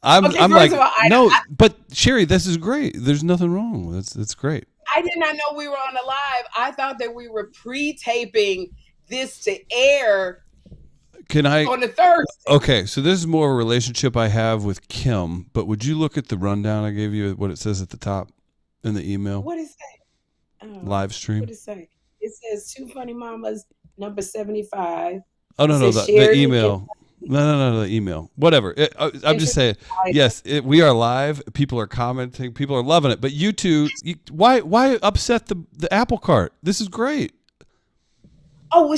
I'm Okay, I'm first like, of all, no, but Sherri, this is great. There's nothing wrong. It's great. I did not know we were on a live. I thought that we were pre-taping this to air Can I? on the Thursday. Okay, so this is more of a relationship I have with Kym. But would you look at the rundown I gave you? What it says at the top in the email What is that? live What stream? does it say? It says Two Funny Mamas, number 75. Oh no, It no, says the Sherri email. No, the email. Whatever. I'm just saying. Yes, we are live. People are commenting. People are loving it. But you two, why upset the apple cart? This is great. Oh,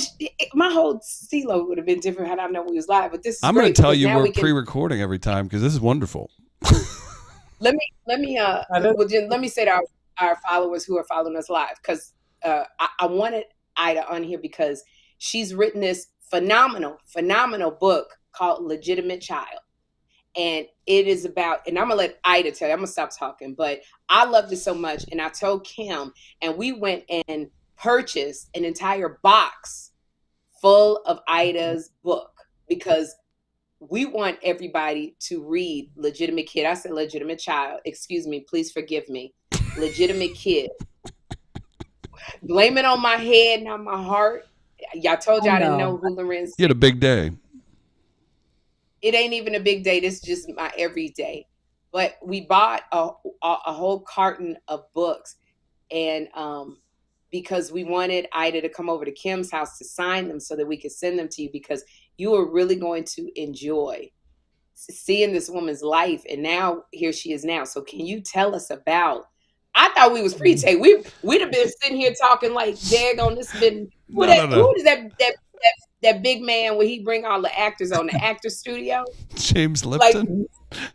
my whole CeeLo would have been different had I known we was live. But this is I'm great going to tell because you now we're we can. pre-recording every time because this is wonderful. Let me well, Jen, let me say to our followers who are following us live because I wanted Aida on here because she's written this phenomenal book called Legitimate Child. And it is about, and I'm gonna let Aida tell you, I'm gonna stop talking, but I loved it so much. And I told Kym, and we went and purchased an entire box full of Aida's book because we want everybody to read Legitimate Kid. I said Legitimate Child. Excuse me, please forgive me. Legitimate Kid. Blame it on my head, not my heart. Y'all told you I didn't know who Lorenz. You had a big day. It ain't even a big day. This is just my everyday. But we bought a whole carton of books, and because we wanted Aida to come over to Kym's house to sign them so that we could send them to you because you are really going to enjoy seeing this woman's life. And now here she is now. So can you tell us about? I thought we was pre-tape. We'd have been sitting here talking like daggone this been who is that big man where he bring all the actors on the actor studio? James Lipton. Like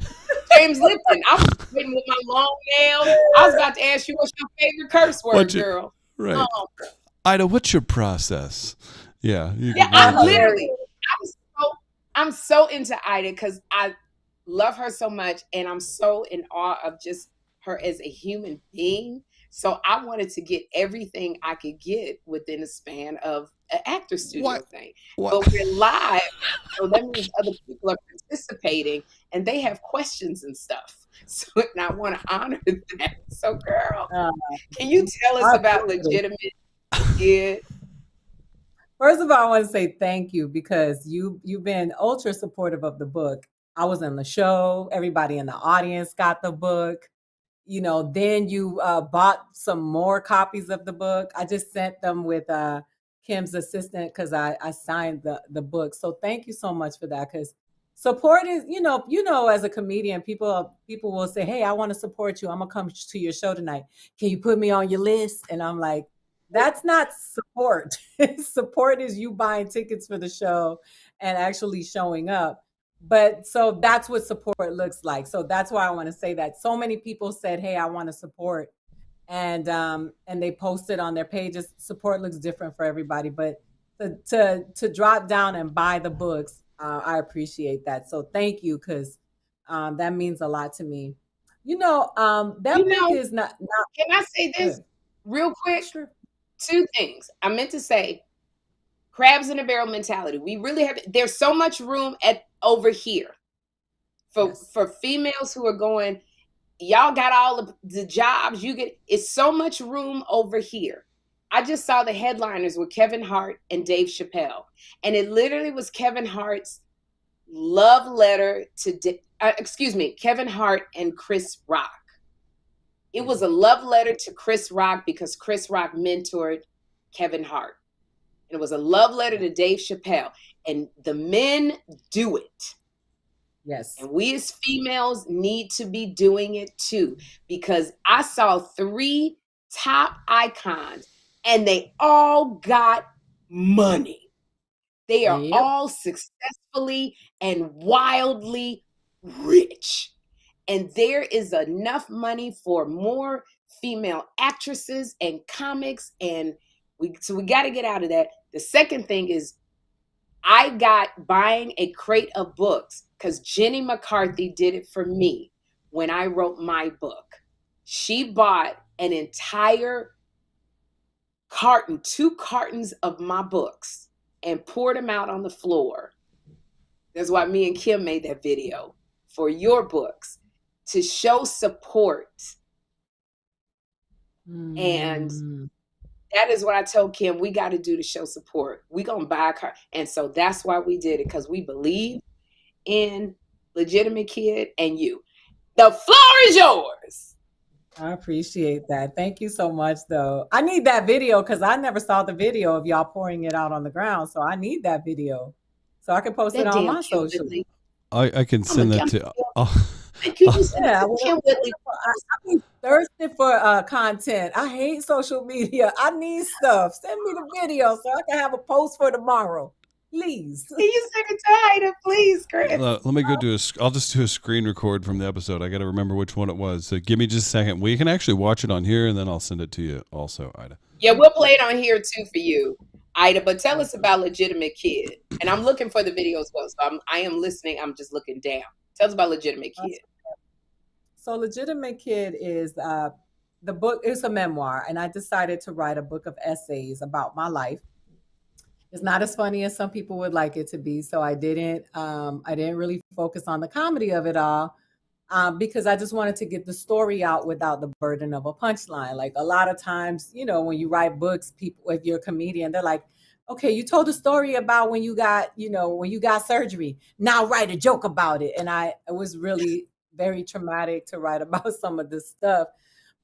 James Lipton. I was waiting with my long nail. I was about to ask you what's your favorite curse word, girl. Right. Aida, what's your process? Yeah. I'm so into Aida because I love her so much and I'm so in awe of just her as a human being. So I wanted to get everything I could get within a span of an actor studio thing. But we're live, so that means other people are participating and they have questions and stuff. So and I want to honor that. So girl, can you tell us about Legitimate Kid? First of all, I want to say thank you because you've been ultra supportive of the book. I was in the show. Everybody in the audience got the book. Then you bought some more copies of the book. I just sent them with Kym's assistant because I signed the book. So thank you so much for that because support is, as a comedian, people will say, hey, I want to support you. I'm gonna come to your show tonight. Can you put me on your list? And I'm like, that's not support. Support is you buying tickets for the show and actually showing up. But so that's what support looks like. So that's why I want to say that. So many people said, hey, I want to support. And they posted on their pages. Support looks different for everybody, but to drop down and buy the books, I appreciate that. So thank you, because that means a lot to me. That book is not. Can I say this real quick? Sure. Two things. I meant to say, crabs in a barrel mentality. We really have. There's so much room over here for females who are going. Y'all got all of the jobs you get. It's so much room over here. I just saw the headliners with Kevin Hart and Dave Chappelle. And it literally was Kevin Hart's love letter to, Kevin Hart and Chris Rock. It was a love letter to Chris Rock because Chris Rock mentored Kevin Hart. And it was a love letter to Dave Chappelle. And the men do it. Yes. And we as females need to be doing it too, because I saw 3 top icons and they all got money. They are all successfully and wildly rich. And there is enough money for more female actresses and comics. And we got to get out of that. The second thing is, I got buying a crate of books because Jenny McCarthy did it for me when I wrote my book. She bought an entire carton, 2 cartons of my books, and poured them out on the floor. That's why me and Kym made that video for your books, to show support. And that is what I told Kym we got to do to show support. We going to buy a car. And so that's why we did it, because we believe in Legitimate Kid and you. The floor is yours. I appreciate that. Thank you so much, though. I need that video because I never saw the video of y'all pouring it out on the ground. So I need that video so I can post it on my social. I can send that to. Kym Whitley. I'm thirsty for content. I hate social media. I need stuff. Send me the video so I can have a post for tomorrow. Please. Can you send it to Ida, please, Chris? Let me go I'll just do a screen record from the episode. I got to remember which one it was. So give me just a second. We can actually watch it on here, and then I'll send it to you also, Ida. Yeah, we'll play it on here too for you, Ida. But tell us about Legitimate Kid. And I'm looking for the video as well. So I am listening. I'm just looking down. Tell us about Legitimate Kid. So Legitimate Kid is the book is a memoir, and I decided to write a book of essays about my life. It's not as funny as some people would like it to be, so I didn't really focus on the comedy of it all, because I just wanted to get the story out without the burden of a punchline. Like a lot of times, when you write books, people, if you're a comedian, they're like, okay, you told a story about when you got surgery. Now write a joke about it. And it was really very traumatic to write about some of this stuff.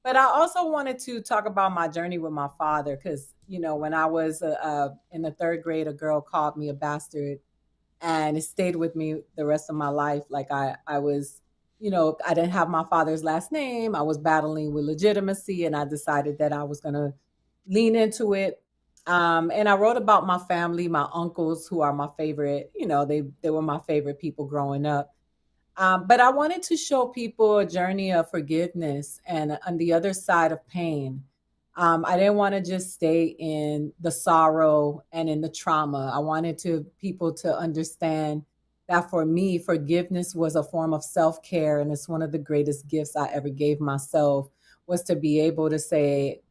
But I also wanted to talk about my journey with my father, because, when I was in the 3rd grade, a girl called me a bastard, and it stayed with me the rest of my life. Like I was, I didn't have my father's last name. I was battling with legitimacy, and I decided that I was going to lean into it. And I wrote about my family, my uncles, who are my favorite, they were my favorite people growing up. But I wanted to show people a journey of forgiveness and on the other side of pain. I didn't want to just stay in the sorrow and in the trauma. I wanted people to understand that for me, forgiveness was a form of self-care. And it's one of the greatest gifts I ever gave myself, was to be able to say,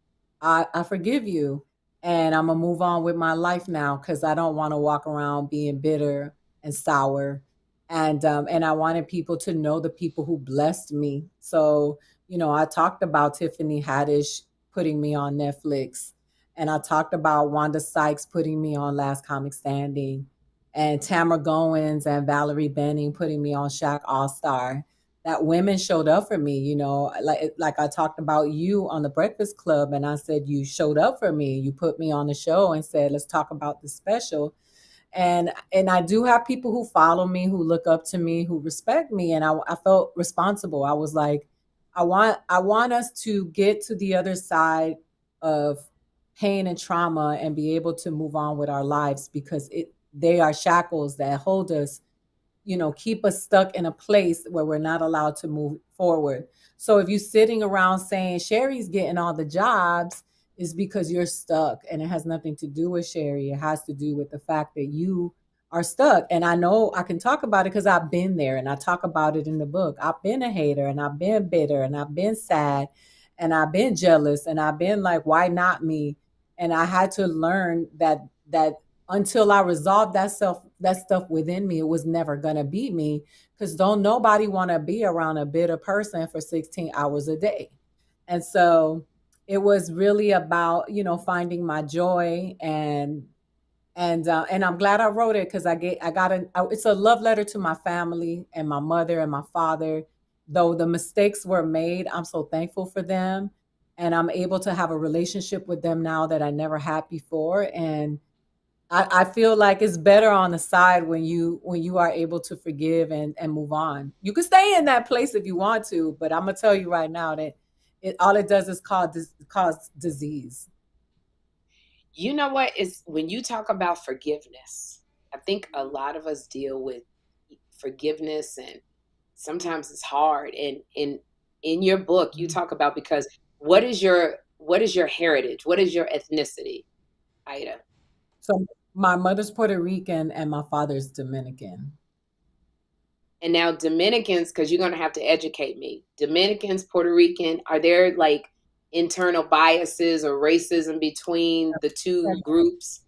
I forgive you. And I'm going to move on with my life now, because I don't want to walk around being bitter and sour. And I wanted people to know the people who blessed me. So, I talked about Tiffany Haddish putting me on Netflix. And I talked about Wanda Sykes putting me on Last Comic Standing. And Tamara Goins and Valerie Benning putting me on Shaq All-Star. That women showed up for me, like I talked about you on the Breakfast Club. And I said, you showed up for me. You put me on the show and said, let's talk about the special. And I do have people who follow me, who look up to me, who respect me, and I felt responsible. I was like, I want us to get to the other side of pain and trauma and be able to move on with our lives, because they are shackles that hold us, keep us stuck in a place where we're not allowed to move forward. So if you're sitting around saying Sherri's getting all the jobs, is because you're stuck, and it has nothing to do with Sherri. It has to do with the fact that you are stuck. And I know I can talk about it because I've been there, and I talk about it in the book. I've been a hater, and I've been bitter, and I've been sad, and I've been jealous, and I've been like, why not me? And I had to learn that until I resolved that stuff within me, it was never gonna be me. Because don't nobody want to be around a bitter person for 16 hours a day. And so it was really about, finding my joy. And I'm glad I wrote it, because it's a love letter to my family and my mother and my father. Though the mistakes were made, I'm so thankful for them, and I'm able to have a relationship with them now that I never had before. And I feel like it's better on the side when you are able to forgive and move on. You can stay in that place if you want to, but I'm gonna tell you right now that all it does is cause disease. You know what? Is when you talk about forgiveness, I think a lot of us deal with forgiveness, and sometimes it's hard. And in your book, you talk about, because what is your heritage? What is your ethnicity, Aida? So my mother's Puerto Rican and my father's Dominican. And now Dominicans, because you're going to have to educate me. Dominicans, Puerto Rican, are there like internal biases or racism between the two groups?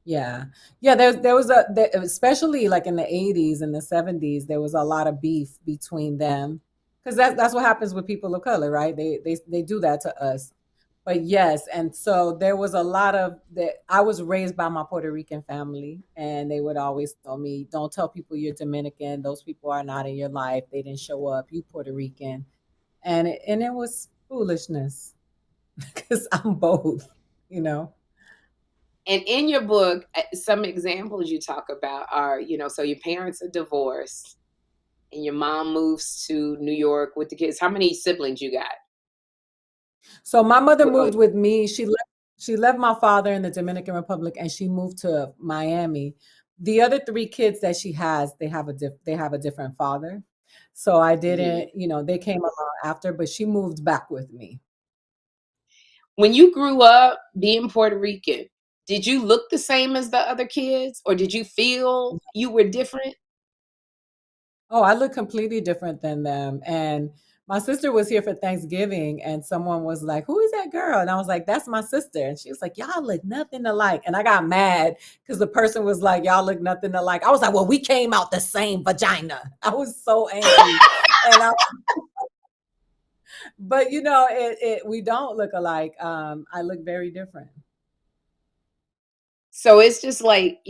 Yeah. Yeah, there was especially like in the 80s and the 70s, there was a lot of beef between them, because that's what happens with people of color, right? They do that to us. But yes, and so there was a lot of that. I was raised by my Puerto Rican family, and they would always tell me, "Don't tell people you're Dominican. Those people are not in your life. They didn't show up. You Puerto Rican." And it was foolishness, because I'm both, you know. And in your book, some examples you talk about are, so your parents are divorced and your mom moves to New York with the kids. How many siblings you got? So my mother Oh, moved with me. She left my father in the Dominican Republic, and she moved to Miami. The other three kids that she has, they have a different father. So I mhm. didn't, they came along after, but she moved back with me. When you grew up being Puerto Rican, did you look the same as the other kids, or did you feel you were different? Oh, I look completely different than them. And my sister was here for Thanksgiving, and someone was like, "Who is that girl?" And I was like, "That's my sister." And she was like, "Y'all look nothing alike." And I got mad because the person was like, "Y'all look nothing alike." I was like, "Well, we came out the same vagina." I was so angry. And but we don't look alike. I look very different. So it's just like,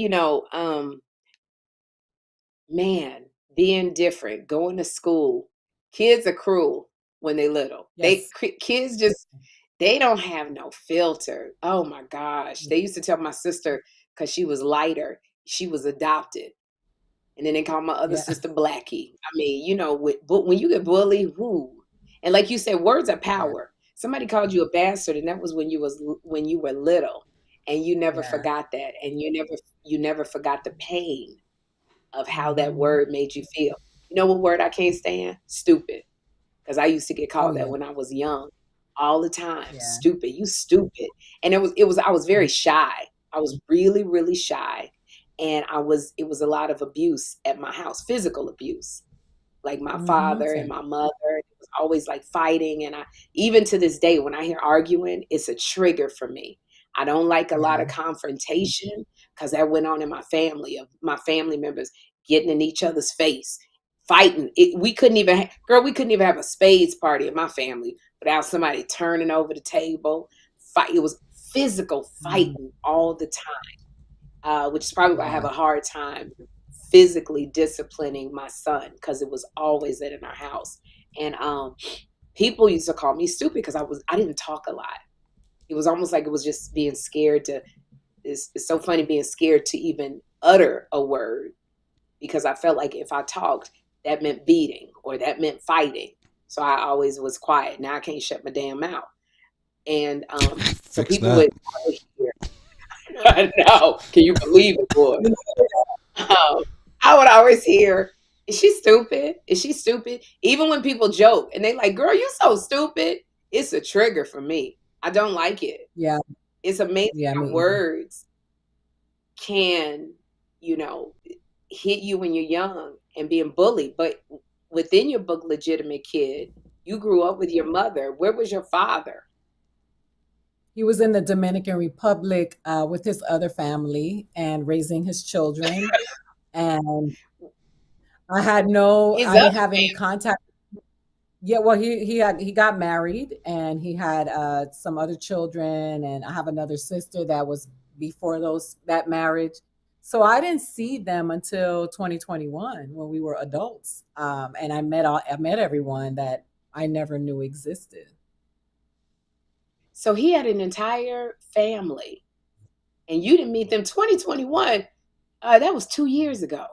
man, being different, going to school. Kids are cruel when they little. Yes. Kids just, they don't have no filter. Oh my gosh. Yeah. They used to tell my sister, because she was lighter, she was adopted. And then they call my other Yeah. sister Blackie. I mean, but when you get bullied, whoo. And like you said, words are Yeah. power. Somebody called you a bastard, and that was when you were little, and you never Yeah. forgot that, and you never forgot the pain of how that Mhm. word made you feel. You know what word I can't stand? Stupid. Because I used to get Oh called that yeah. when I was young, all the time. Yeah. Stupid, you stupid. And I was very Mhm. shy. I was really, really shy. And it was a lot of abuse at my house, physical abuse. Like my Mhm. father and Same. my mother, it was always like fighting. And even to this day, when I hear arguing, it's a trigger for me. I don't like a lot Yeah. of confrontation, because that went on in my family, of my family members getting in each other's face, fighting. We couldn't even have a spades party in my family without somebody turning over the table. Fight. It was physical Mm. fighting all the time, which is probably why I have Yeah. a hard time physically disciplining my son, because it was always that in our house. And people used to call me stupid because I didn't talk a lot. It was almost like it was just being scared to it's so funny being scared to even utter a word because I felt like if I talked, that meant beating or that meant fighting. So I always was quiet. Now I can't shut my damn mouth. And so Fix people that. would always hear, I know. Can you believe it, boy? I would always hear, is she stupid? Is she stupid? Even when people joke and they like, girl, you so stupid. It's a trigger for me. I don't like it. Yeah. It's amazing Yeah, how me either. words can, hit you when you're young and being bullied. But within your book, Legitimate Kid, you grew up with your mother. Where was your father? He was in the Dominican Republic with his other family and raising his children. And I didn't have any contact. Yeah, well, he got married and he had some other children, and I have another sister that was before that marriage. So I didn't see them until 2021 when we were adults, and I met everyone that I never knew existed. So he had an entire family, and you didn't meet them 2021. That was 2 years ago.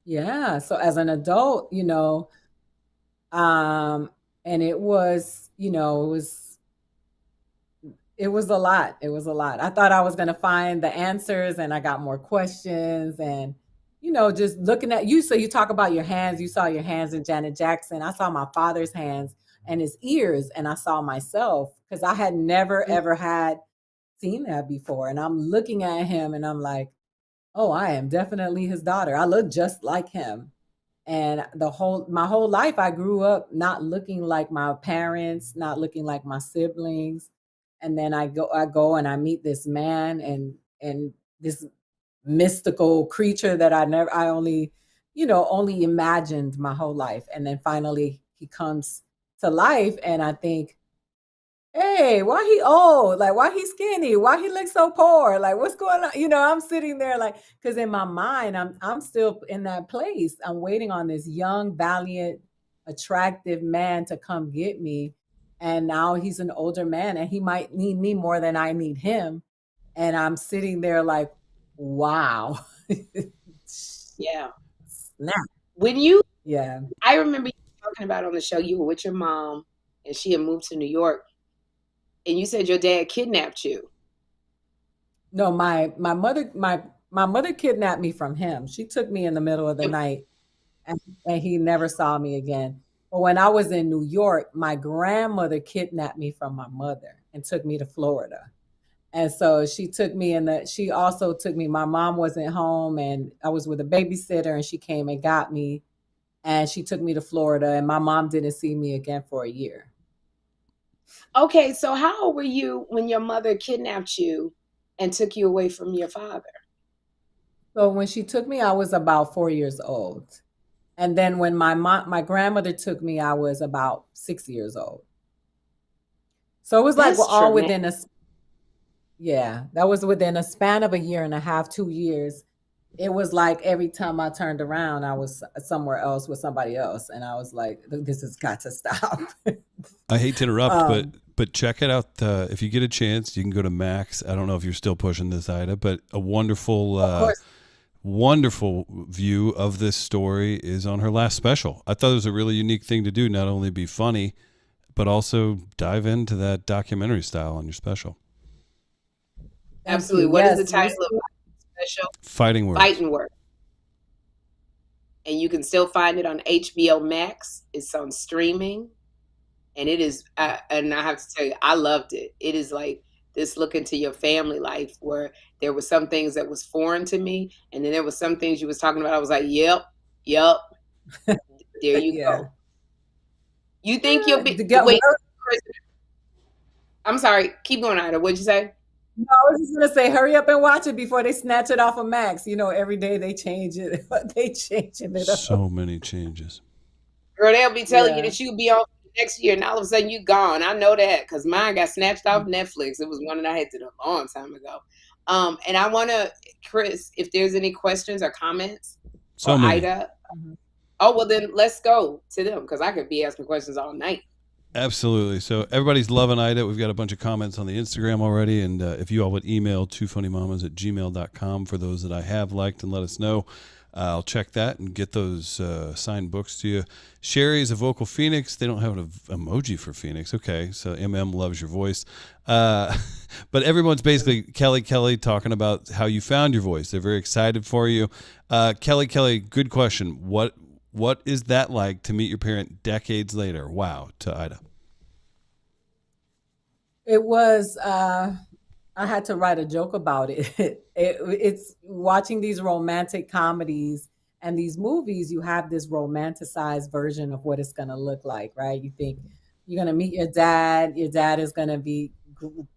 Yeah. So as an adult, and it was, it was a lot. It was a lot. I thought I was going to find the answers, and I got more questions. And, just looking at you. So you talk about your hands. You saw your hands in Janet Jackson. I saw my father's hands and his ears, and I saw myself because I had never, ever had seen that before. And I'm looking at him and I'm like, oh, I am definitely his daughter. I look just like him. And my whole life, I grew up not looking like my parents, not looking like my siblings. And then I go and I meet this man and this mystical creature that I only imagined my whole life. And then finally he comes to life, and I think, hey, why he old? Like, why he skinny? Why he look so poor? Like, what's going on? I'm sitting there like, because in my mind, I'm still in that place. I'm waiting on this young, valiant, attractive man to come get me. And now he's an older man, and he might need me more than I need him. And I'm sitting there like, wow. Yeah. Snap. I remember you talking about on the show, you were with your mom and she had moved to New York, and you said your dad kidnapped you. No, my mother kidnapped me from him. She took me in the middle of the night, and he never saw me again. But when I was in New York, my grandmother kidnapped me from my mother and took me to Florida. And so she also took me, my mom wasn't home, and I was with a babysitter, and she came and got me, and she took me to Florida, and my mom didn't see me again for a year. Okay, so how old were you when your mother kidnapped you and took you away from your father? So when she took me, I was about 4 years old. And then when my grandmother took me, I was about 6 years old. So it was like That's all traumatic. within that was within a span of a year and a half, 2 years. It was like every time I turned around, I was somewhere else with somebody else. And I was like, this has got to stop. I hate to interrupt, but check it out. If you get a chance, you can go to Max. I don't know if you're still pushing this, Ida, but a wonderful view of this story is on her last special. I thought it was a really unique thing to do, not only be funny, but also dive into that documentary style on your special. Absolutely. What is the title of the special? Fighting Words. Fighting Words. And you can still find it on HBO Max. It's on streaming. And it is, and I have to tell you, I loved it. It is like this look into your family life where there were some things that was foreign to me. And then there was some things you was talking about. I was like, yep. There you go. You think you'll be, wait, I'm sorry. Keep going, Ida. What'd you say? No, I was just going to say, hurry up and watch it before they snatch it off of Max. Every day they change it. They changing it up. So many changes. Girl, they'll be telling you that you'll be on next year, and all of a sudden you gone. I know that because mine got snatched off Netflix. It was one that I had to do a long time ago. And I want to, Chris, if there's any questions or comments for Ida. Oh, well, then let's go to them because I could be asking questions all night. Absolutely. So everybody's loving Ida. We've got a bunch of comments on the Instagram already. And if you all would email twofunnymamas@gmail.com for those that I have liked and let us know, I'll check that and get those signed books to you. Sherri is a vocal phoenix. They don't have an emoji for phoenix. Okay, so MM loves your voice. But everyone's basically Kelly talking about how you found your voice. They're very excited for you. Kelly, good question. What is that like to meet your parent decades later? Wow, to Ida. It was I had to write a joke about it. It's watching these romantic comedies and these movies, you have this romanticized version of what it's going to look like, right? You think you're going to meet your dad is going to be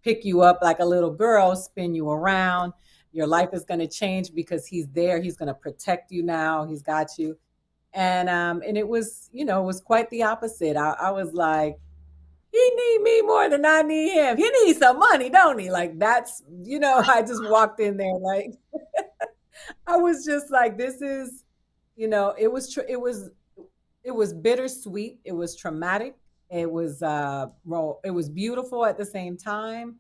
pick you up like a little girl, spin you around. Your life is going to change because he's there. He's going to protect you now. He's got you. And it was, it was quite the opposite. I was like, he need me more than I need him. He needs some money, don't he? Like that's, I just walked in there like I was just like, this is, it was bittersweet. It was traumatic. It was beautiful at the same time.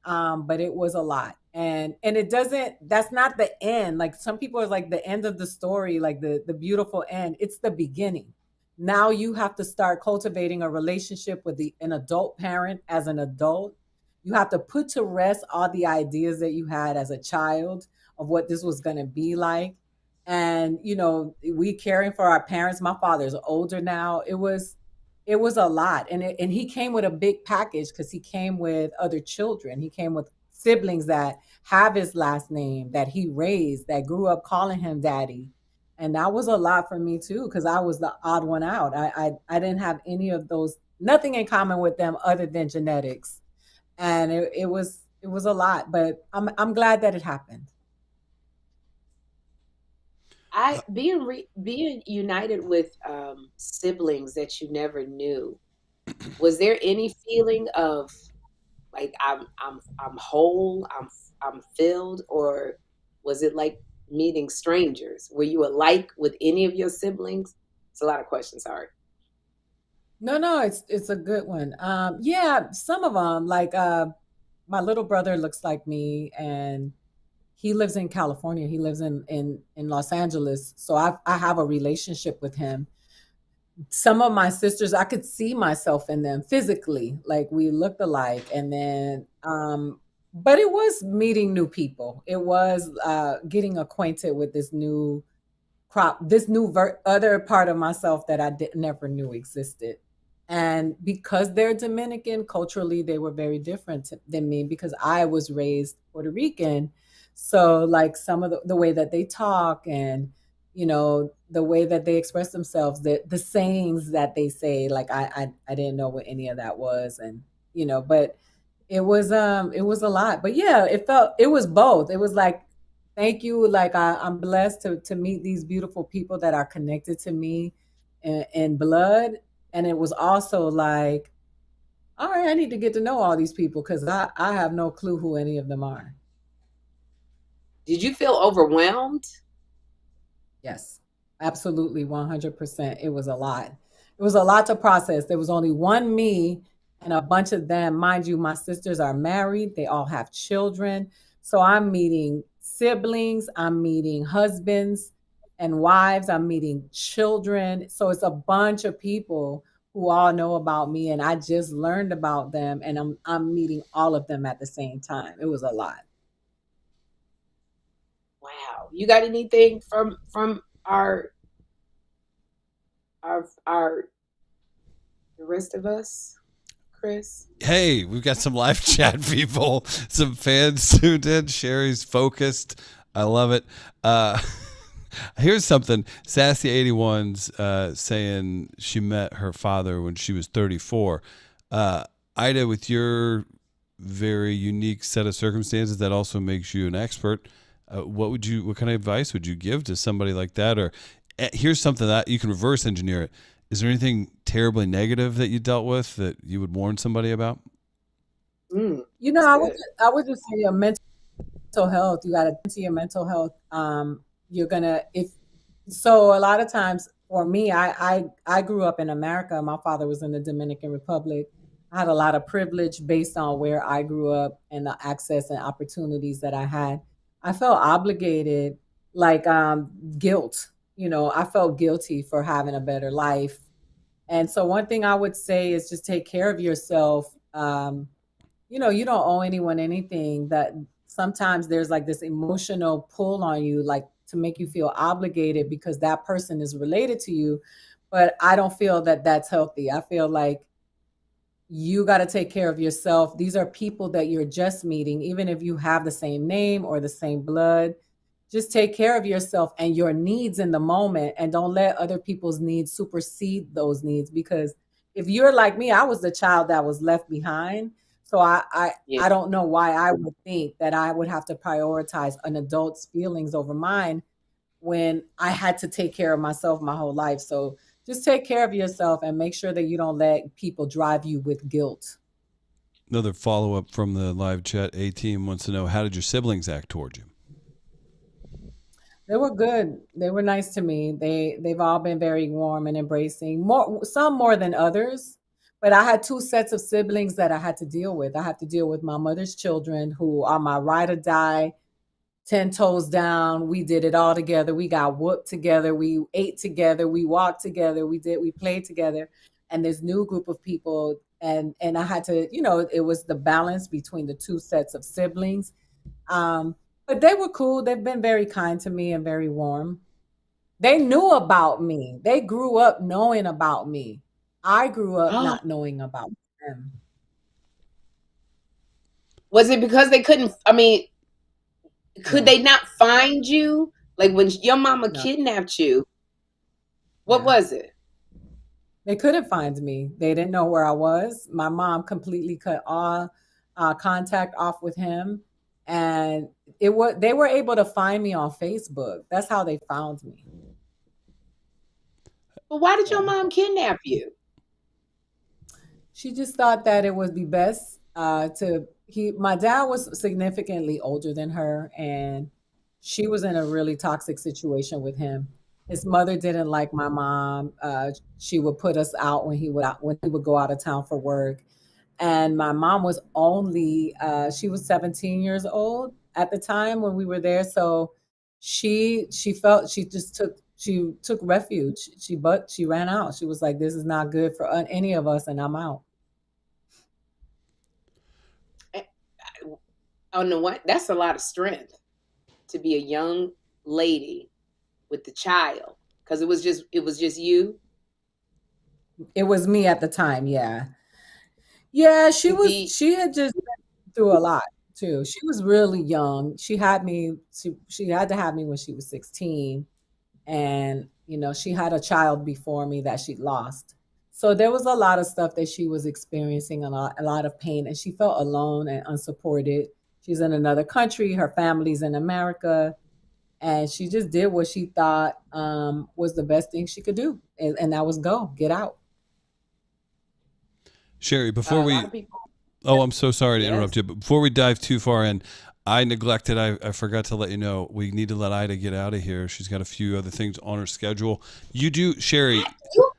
But it was a lot. And that's not the end. Like some people are like the end of the story, like the beautiful end. It's the beginning. Now you have to start cultivating a relationship with an adult parent as an adult. You have to put to rest all the ideas that you had as a child of what this was going to be like. And, we caring for our parents. My father's older now. It was a lot. And he came with a big package because he came with other children. He came with siblings that have his last name, that he raised, that grew up calling him daddy. And that was a lot for me too, because I was the odd one out. I didn't have any of those, nothing in common with them other than genetics. And it was a lot, but I'm glad that it happened. Being united with siblings that you never knew, was there any feeling of like I'm whole, I'm filled, or was it like meeting strangers? Were you alike with any of your siblings? It's a lot of questions. Sorry. No, it's a good one. Yeah, some of them, like my little brother looks like me, and he lives in California. He lives in Los Angeles, so I have a relationship with him. Some of my sisters, I could see myself in them physically, like we looked alike. And then but it was meeting new people. It was getting acquainted with this new other part of myself that never knew existed. And because they're Dominican, culturally they were very different than me because I was raised Puerto Rican. So like some of the way that they talk, and the way that they express themselves, the sayings that they say, like I didn't know what any of that was. And but it was a lot. But yeah, it was both. It was like, thank you, like I'm blessed to meet these beautiful people that are connected to me in blood. And it was also like, all right, I need to get to know all these people because I have no clue who any of them are. Did you feel overwhelmed? Yes, absolutely, 100%. It was a lot. It was a lot to process. There was only one me and a bunch of them. Mind you, my sisters are married. They all have children. So I'm meeting siblings, I'm meeting husbands and wives, I'm meeting children. So it's a bunch of people who all know about me, and I just learned about them, and I'm meeting all of them at the same time. It was a lot. Wow. You got anything from our the rest of us, Chris? Hey, we've got some live chat people, some fans tuned in. Sherri's focused. I love it. Here's something. Sassy81's saying she met her father when she was 34. Ida, with your very unique set of circumstances, that also makes you an expert. What kind of advice would you give to somebody like that? Or here's something that you can reverse engineer it. Is there anything terribly negative that you dealt with that you would warn somebody about? I would just say your mental health. You got to tend to your mental health. You're gonna if so. A lot of times, for me, I grew up in America. My father was in the Dominican Republic. I had a lot of privilege based on where I grew up and the access and opportunities that I had. I felt obligated, like guilt. I felt guilty for having a better life. And so one thing I would say is just take care of yourself. You don't owe anyone anything. That sometimes there's like this emotional pull on you, like to make you feel obligated because that person is related to you. But I don't feel that that's healthy. I feel like you got to take care of yourself. These are people that you're just meeting, even if you have the same name or the same blood. Just take care of yourself and your needs in the moment, and don't let other people's needs supersede those needs. Because if you're like me, I was the child that was left behind. So Yeah. I don't know why I would think that I would have to prioritize an adult's feelings over mine when I had to take care of myself my whole life. So just take care of yourself and make sure that you don't let people drive you with guilt. Another follow up from the live chat. A team wants to know, how did your siblings act towards you? They were good. They were nice to me. They've all been very warm and embracing. Some more than others. But I had two sets of siblings that I had to deal with. I had to deal with my mother's children, who are my ride or die, 10 toes down. We did it all together. We got whooped together. We ate together. We walked together. We played together. And this new group of people, and I had to, it was the balance between the two sets of siblings. But they were cool. They've been very kind to me and very warm. They knew about me. They grew up knowing about me. I grew up Oh, not knowing about them. was it because they couldn't? I mean, could No, they not find you? Like when your mama no, kidnapped you, what yeah. was it? They couldn't find me. They didn't know where I was. My mom completely cut all contact off with him, and they were able to find me on Facebook. That's how they found me. But why did your Yeah. mom kidnap you? She just thought that it would be best to he my dad was significantly older than her, and she was in a really toxic situation with him. His mother didn't like my mom. She would put us out when he would go out of town for work. And my mom was only she was 17 years old at the time when we were there. So she felt she took refuge. She ran out. She was like, "This is not good for any of us," and I'm out. Eh, Oh no, what? That's a lot of strength to be a young lady with the child, because it was just you. It was me at the time, yeah. Yeah, To be she had just been through a lot too. She was really young. She had to have me when she was 16, and she had a child before me that she lost. So there was a lot of stuff that she was experiencing, a lot of pain, and she felt alone and unsupported. She's in another country, her family's in America, and she just did what she thought was the best thing she could do, and that was get out. Sherri, before a lot we, of people. oh, I'm so sorry to Yes. interrupt you, but before we dive too far in, I forgot to let you know, we need to let Ida get out of here. She's got a few other things on her schedule. You do, Sherri, You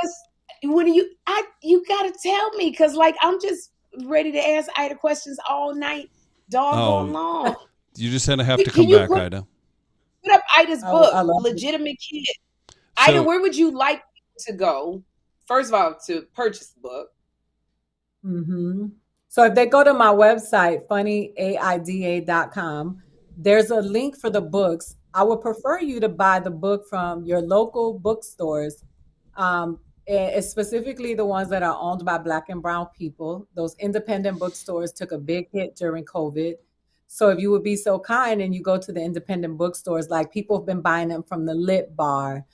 just you gotta tell me, because like I'm just ready to ask Ida questions all night, doggone oh, long. you just have to Can come you back, Ida. put up Ida's I book, love it. Legitimate Kid? Ida, So, where would you like to go? First of all, to purchase the book. Hmm. So if they go to my website, funnyaida.com, there's a link for the books. I would prefer you to buy the book from your local bookstores, specifically the ones that are owned by Black and Brown people. Those independent bookstores took a big hit during COVID. So if you would be so kind and you go to the independent bookstores, like people have been buying them from the Lit Bar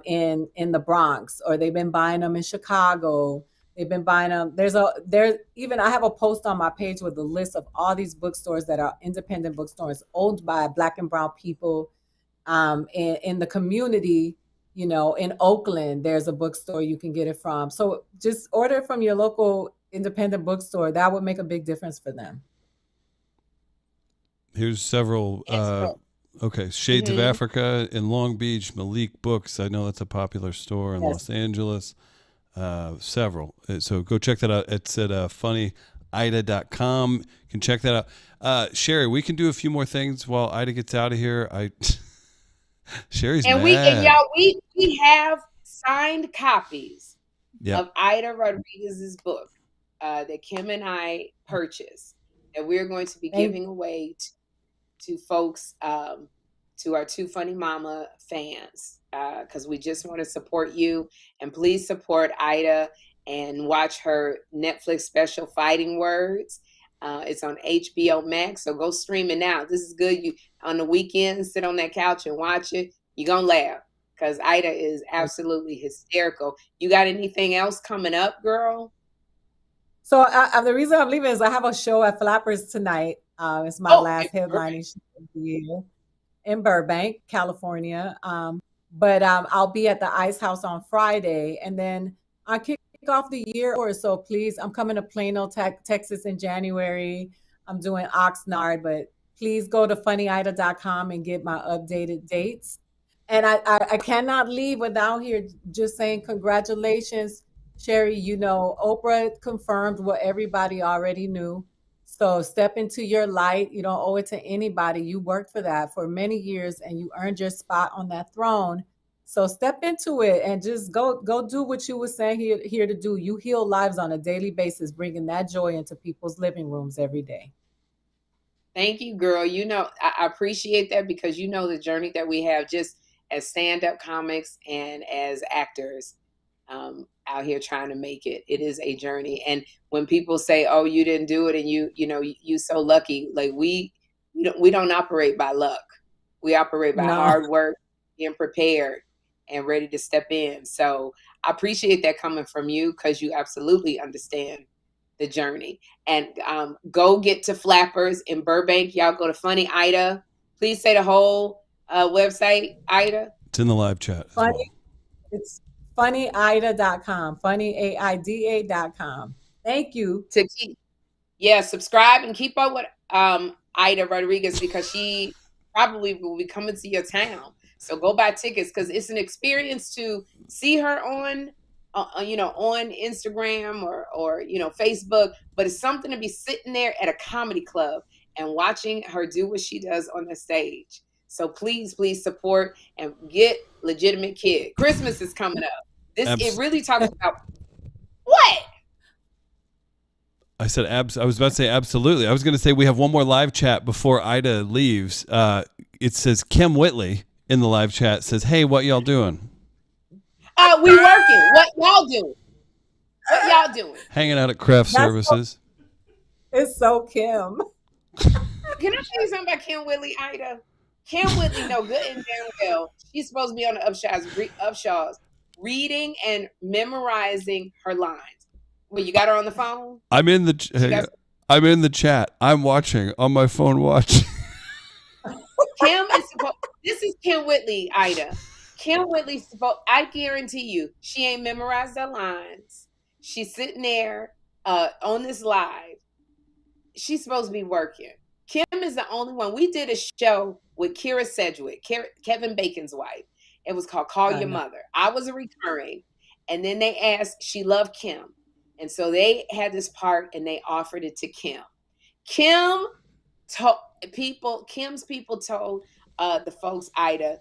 in the Bronx, or they've been buying them in Chicago. They've been buying them. There's even I have a post on my page with a list of all these bookstores that are independent bookstores owned by Black and Brown people in the community. In Oakland, there's a bookstore you can get it from. So just order it from your local independent bookstore. That would make a big difference for them. here's several Yes. Okay, Shades of Africa in Long Beach, Malik Books. I know that's a popular store in Los Angeles. Several. So go check that out. It's at funnyaida.com. You can check that out. Sherri, we can do a few more things while Aida gets out of here. Sherri's and mad. we have signed copies of Aida Rodriguez's book that Kym and I purchased, and we're going to be giving away to folks, to our Too Funny Mama fans, because we just want to support you. And please support Aida and watch her Netflix special, Fighting Words. It's on HBO Max, so go stream it now. This is good. You on the weekend, sit on that couch and watch it. You're going to laugh because Aida is absolutely hysterical. You got anything else coming up, girl? So the reason I'm leaving is I have a show at Flappers tonight. It's my last headlining show of the year in Burbank, California. But I'll be at the Ice House on Friday, and then I kick off the year or so. Please, I'm coming to Plano, Texas in January. I'm doing Oxnard, but please go to funnyaida.com and get my updated dates. And I cannot leave without here just saying congratulations, Sherri. You know, Oprah confirmed what everybody already knew. So step into your light. You don't owe it to anybody. You worked for that for many years and you earned your spot on that throne. So step into it and just go do what you were saying here to do. You heal lives on a daily basis, bringing that joy into people's living rooms every day. Thank you, girl. You know, I appreciate that because you know the journey that we have just as stand-up comics and as actors out here trying to make it. It is a journey. And when people say, oh, you didn't do it and you so lucky, like we don't operate by luck. We operate by hard work, being prepared and ready to step in. So I appreciate that coming from you because you absolutely understand the journey. And go get to Flappers in Burbank. Y'all go to Funny Aida. Please say the whole website, Aida. It's in the live chat. It's funnyaida.com, funnyaida.com. Thank you. Subscribe and keep up with Aida Rodriguez because she probably will be coming to your town. So go buy tickets because it's an experience to see her on Instagram or Facebook, but it's something to be sitting there at a comedy club and watching her do what she does on the stage. So please support and get Legitimate Kid. Christmas is coming up. It really talks about what? I said I was about to say absolutely. I was going to say we have one more live chat before Aida leaves. It says Kym Whitley in the live chat says, "Hey, what y'all doing?" We working. What y'all doing? What y'all doing? Hanging out at craft services. It's so Kym. Can I tell you something about Kym Whitley, Aida? Kym Whitley know good and damn well she's supposed to be on the Upshaws, reading and memorizing her lines. Well, you got her on the phone? I'm in the chat. I'm watching on my phone watching. This is Kym Whitley, Aida. Kym Whitley, I guarantee you, she ain't memorized her lines. She's sitting there on this live. She's supposed to be working. Kym is the only one. We did a show with Kira Sedgwick, Kevin Bacon's wife. It was called Call Your Mother. I was a recurring. And then they asked, she loved Kym. And so they had this part and they offered it to Kym. Kym's people told the folks, Aida,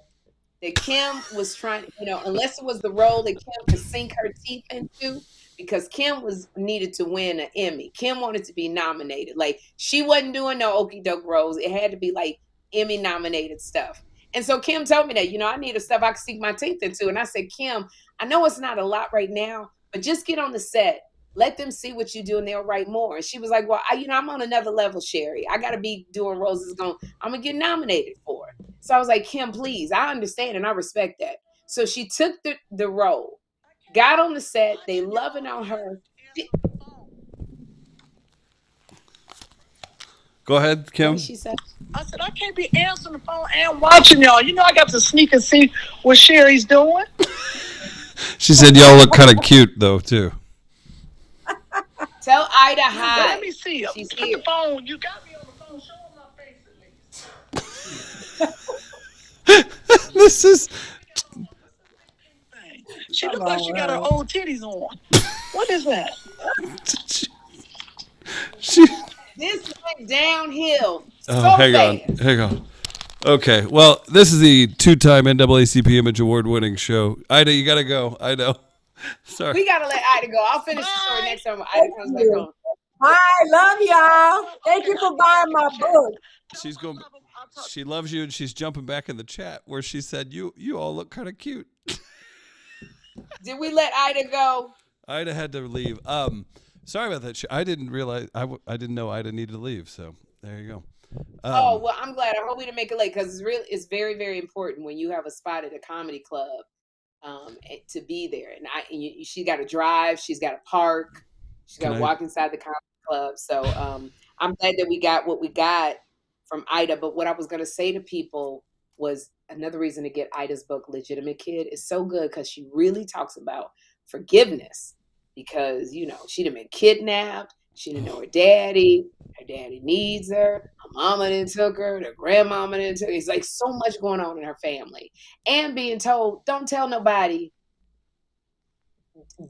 that Kym was trying, unless it was the role that Kym could sink her teeth into, because Kym needed to win an Emmy. Kym wanted to be nominated. Like, she wasn't doing no okie doke roles. It had to be like Emmy nominated stuff. And so Kym told me that, I needed stuff I could sink my teeth into. And I said, Kym, I know it's not a lot right now, but just get on the set. Let them see what you do and they'll write more. And she was like, well, I'm on another level, Sherri. I got to be doing roles I'm going to get nominated for. So I was like, Kym, please, I understand and I respect that. So she took the role, got on the set. They loving on her. Go ahead, Kym. What she said? I said, I can't be answering the phone and watching y'all. I got to sneak and see what Sherri's doing. She said y'all look kind of cute, though, too. Tell Aida hi. Let me see. She's here. The phone. You got me on the phone. Show her my face at least. This is She looks like she got her old titties on. What is that? she. This went downhill so Hang on. Okay, well, this is the 2-time NAACP Image Award winning show. Ida, you gotta go. I know. Sorry. We gotta let Ida go. I'll finish the story next time Ida comes back on. Bye, love y'all. Thank you for buying my book. She's going. She loves you, and she's jumping back in the chat where she said, "You all look kind of cute." Did we let Ida go? Ida had to leave. Sorry about that. I didn't realize. I didn't know Ida needed to leave. So there you go. Oh well, I'm glad. I hope we didn't make it late because it's very, very important when you have a spot at a comedy club, to be there. And she got to drive. She's got to park. She's got to walk inside the comedy club. So I'm glad that we got what we got from Ida. But what I was going to say to people was another reason to get Ida's book, Legitimate Kid, is so good because she really talks about forgiveness. Because, she done been kidnapped. She didn't know her daddy. Her daddy needs her. Her mama didn't took her. Her grandmama didn't took her. It's like so much going on in her family. And being told, don't tell nobody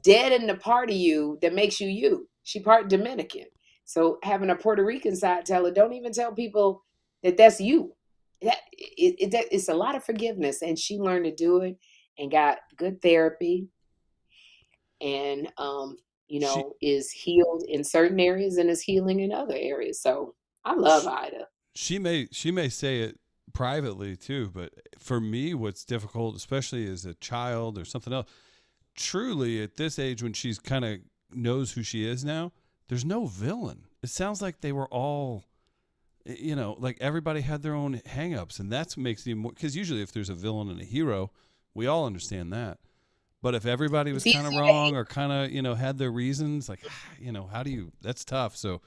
dead in the part of you that makes you you. She part Dominican. So having a Puerto Rican side tell her, don't even tell people that that's you. It's a lot of forgiveness. And she learned to do it and got good therapy. And, is healed in certain areas and is healing in other areas. So I love Ida. She may say it privately too, but for me, what's difficult, especially as a child or something else, truly at this age when she's kind of knows who she is now, there's no villain. It sounds like they were all, like everybody had their own hangups, and that's what makes it more, because usually if there's a villain and a hero, we all understand that. But if everybody was kind of wrong or kind of, had their reasons, like, that's tough. So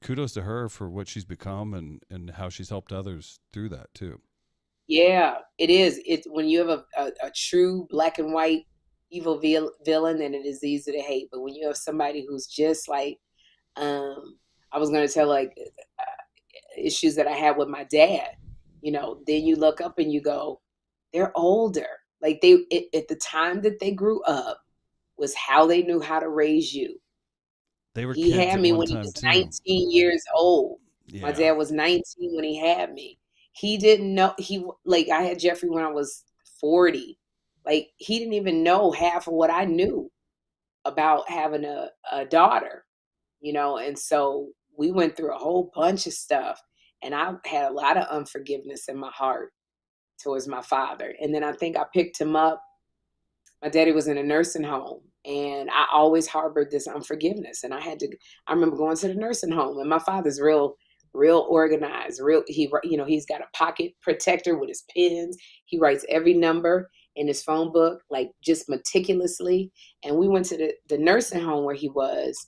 kudos to her for what she's become and how she's helped others through that too. Yeah, it is. It's when you have a true black and white evil villain, then it is easy to hate. But when you have somebody who's just like, I was going to tell issues that I had with my dad, then you look up and you go, they're older. Like at the time that they grew up was how they knew how to raise you. He had me when he was 19 years old. Yeah. My dad was 19 when he had me. He didn't know I had Jeffrey when I was 40. Like he didn't even know half of what I knew about having a daughter, and so we went through a whole bunch of stuff, and I had a lot of unforgiveness in my heart towards my father. And then I think I picked him up. My daddy was in a nursing home, and I always harbored this unforgiveness. And I remember going to the nursing home, and my father's real organized, he's got a pocket protector with his pens. He writes every number in his phone book, like just meticulously. And we went to the nursing home where he was,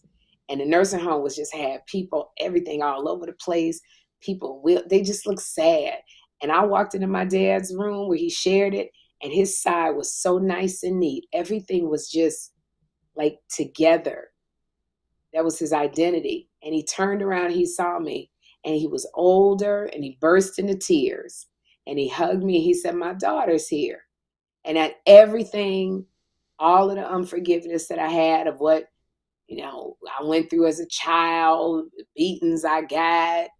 and the nursing home had people, everything all over the place. People, they just looked sad. And I walked into my dad's room where he shared it, and his side was so nice and neat. Everything was just like together. That was his identity. And he turned around, he saw me, and he was older, and he burst into tears. And he hugged me, and he said, my daughter's here. And at everything, all of the unforgiveness that I had of what, I went through as a child, the beatings I got,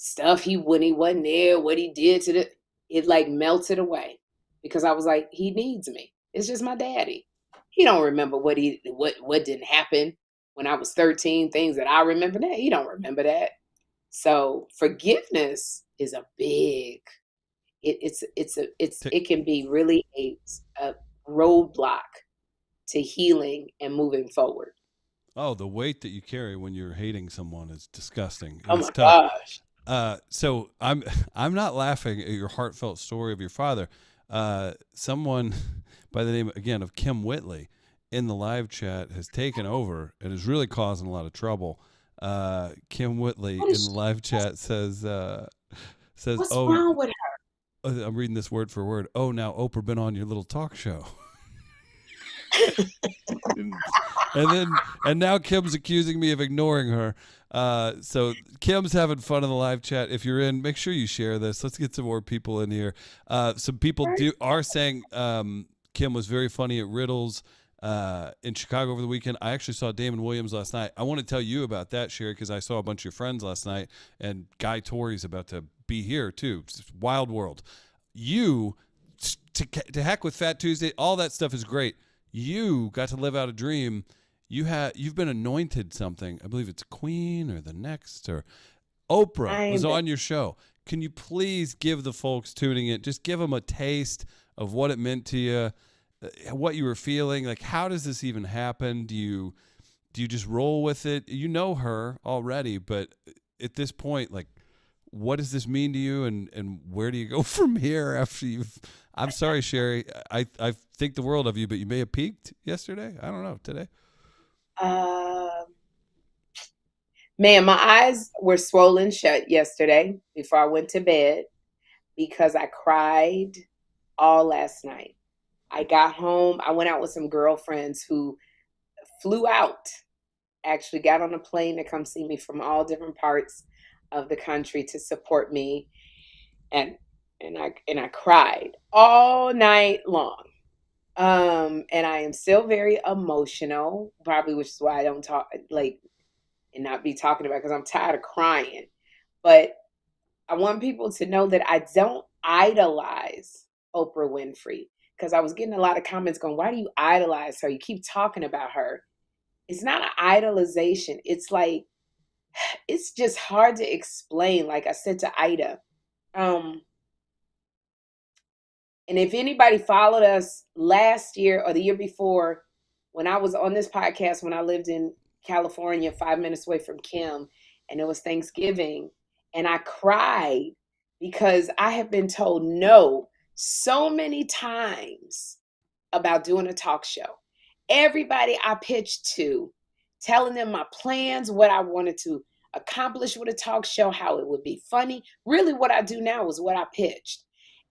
stuff when he wasn't there, what he did it like melted away, because I was like, he needs me. It's just my daddy. He don't remember what didn't happen when I was 13, things that I remember that. He don't remember that. So forgiveness is a big, it can be really a roadblock to healing and moving forward. Oh, the weight that you carry when you're hating someone is disgusting. Oh my gosh. So I'm not laughing at your heartfelt story of your father. Someone by the name again of Kym Whitley in the live chat has taken over and is really causing a lot of trouble. Kym Whitley in the live chat says, what's wrong with her? I'm reading this word for word. Oh, now Oprah been on your little talk show. and now Kim's accusing me of ignoring her. So Kim's having fun in the live chat. If you're in, make sure you share this. Let's get some more people in here. Some people are saying Kym was very funny at Riddles in Chicago over the weekend. I actually saw Damon Williams last night. I want to tell you about that, Sherri, because I saw a bunch of your friends last night, and Guy Torrey's about to be here too. It's wild world. You to heck with Fat Tuesday. All that stuff is great. You got to live out a dream. You've been anointed something. I believe it's Queen or the next or Oprah was on your show. Can you please give the folks tuning in, just give them a taste of what it meant to you, what you were feeling? Like, how does this even happen? Do you just roll with it? You know her already, but at this point, like, what does this mean to you, and where do you go from here after you've? I'm sorry, Sherri. I think the world of you, but you may have peaked yesterday. I don't know, today. Man, my eyes were swollen shut yesterday before I went to bed because I cried all last night. I got home. I went out with some girlfriends who flew out, actually got on a plane to come see me from all different parts of the country to support me. And I cried all night long. And I am still very emotional, probably, which is why I don't talk and not be talking about, because I'm tired of crying. But I want people to know that I don't idolize Oprah Winfrey, because I was getting a lot of comments going, why do you idolize her? You keep talking about her. It's not an idolization. It's like, it's just hard to explain. Like I said to Aida, and if anybody followed us last year or the year before, when I was on this podcast, when I lived in California, 5 minutes away from Kym, and it was Thanksgiving, and I cried because I have been told no so many times about doing a talk show. Everybody I pitched to, telling them my plans, what I wanted to accomplish with a talk show, how it would be funny. Really what I do now is what I pitched.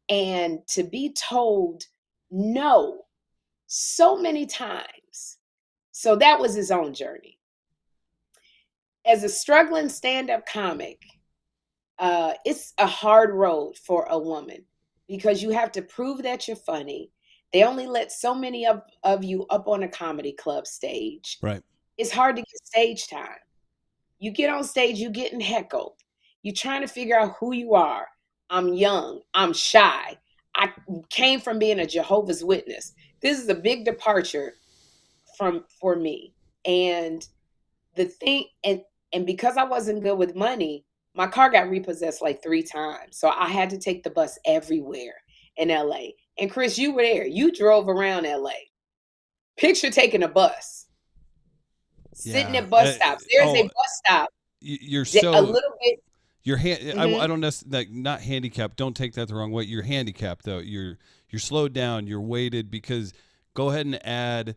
And to be told no so many times. So that was his own journey. As a struggling stand-up comic, it's a hard road for a woman because you have to prove that you're funny. They only let so many of you up on a comedy club stage. Right. It's hard to get stage time. You get on stage, you're getting heckled. You're trying to figure out who you are. I'm young. I'm shy. I came from being a Jehovah's Witness. This is a big departure for me. And the thing, and because I wasn't good with money, my car got repossessed like 3 times. So I had to take the bus everywhere in LA. And Chris, you were there. You drove around LA. Picture taking a bus. Sitting at bus stops. There's a bus stop. You're so a little bit. You're I don't necessarily, like, not handicapped. Don't take that the wrong way. You're handicapped though. You're slowed down. You're weighted, because go ahead and add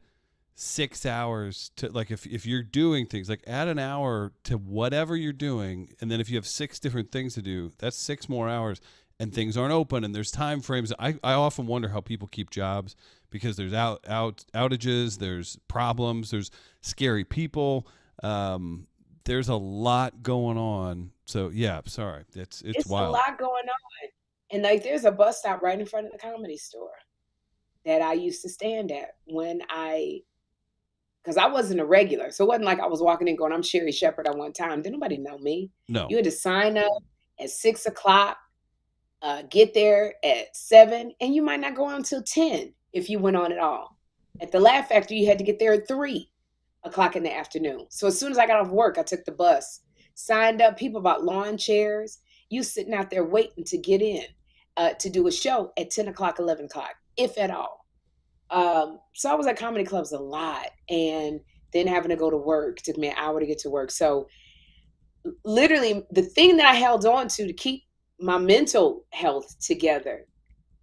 6 hours to, like, if you're doing things, like, add an hour to whatever you're doing, and then if you have 6 different things to do, that's 6 more hours, and things aren't open, and there's time frames. I often wonder how people keep jobs, because there's outages, there's problems, there's scary people. There's a lot going on. So yeah, sorry. It's wild. A lot going on. And like, there's a bus stop right in front of the Comedy Store that I used to stand at because I wasn't a regular. So it wasn't like I was walking in going, I'm Sherri Shepherd at one time. Didn't nobody know me. No. You had to sign up at 6 o'clock, get there at 7, and you might not go on until 10 if you went on at all. At the Laugh Factory, you had to get there at 3 o'clock in the afternoon. So as soon as I got off work, I took the bus, signed up. People bought lawn chairs. You sitting out there waiting to get in to do a show at 10 o'clock, 11 o'clock, if at all. So I was at comedy clubs a lot, and then having to go to work. It took me an hour to get to work. So literally the thing that I held on to keep my mental health together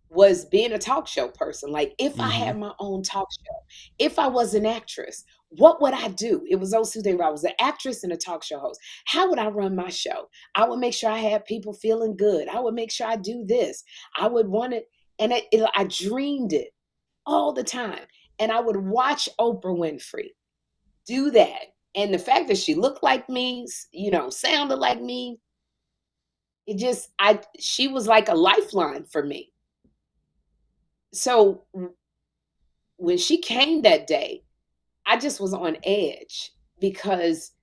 was being a talk show person. Like, if I had my own talk show, if I was an actress, what would I do? It was those two things. I was an actress and a talk show host. How would I run my show? I would make sure I had people feeling good. I would make sure I do this. I would want it. And I dreamed it all the time. And I would watch Oprah Winfrey do that And the fact that she looked like me, sounded like me, she was like a lifeline for me. So when she came that day, I just was on edge because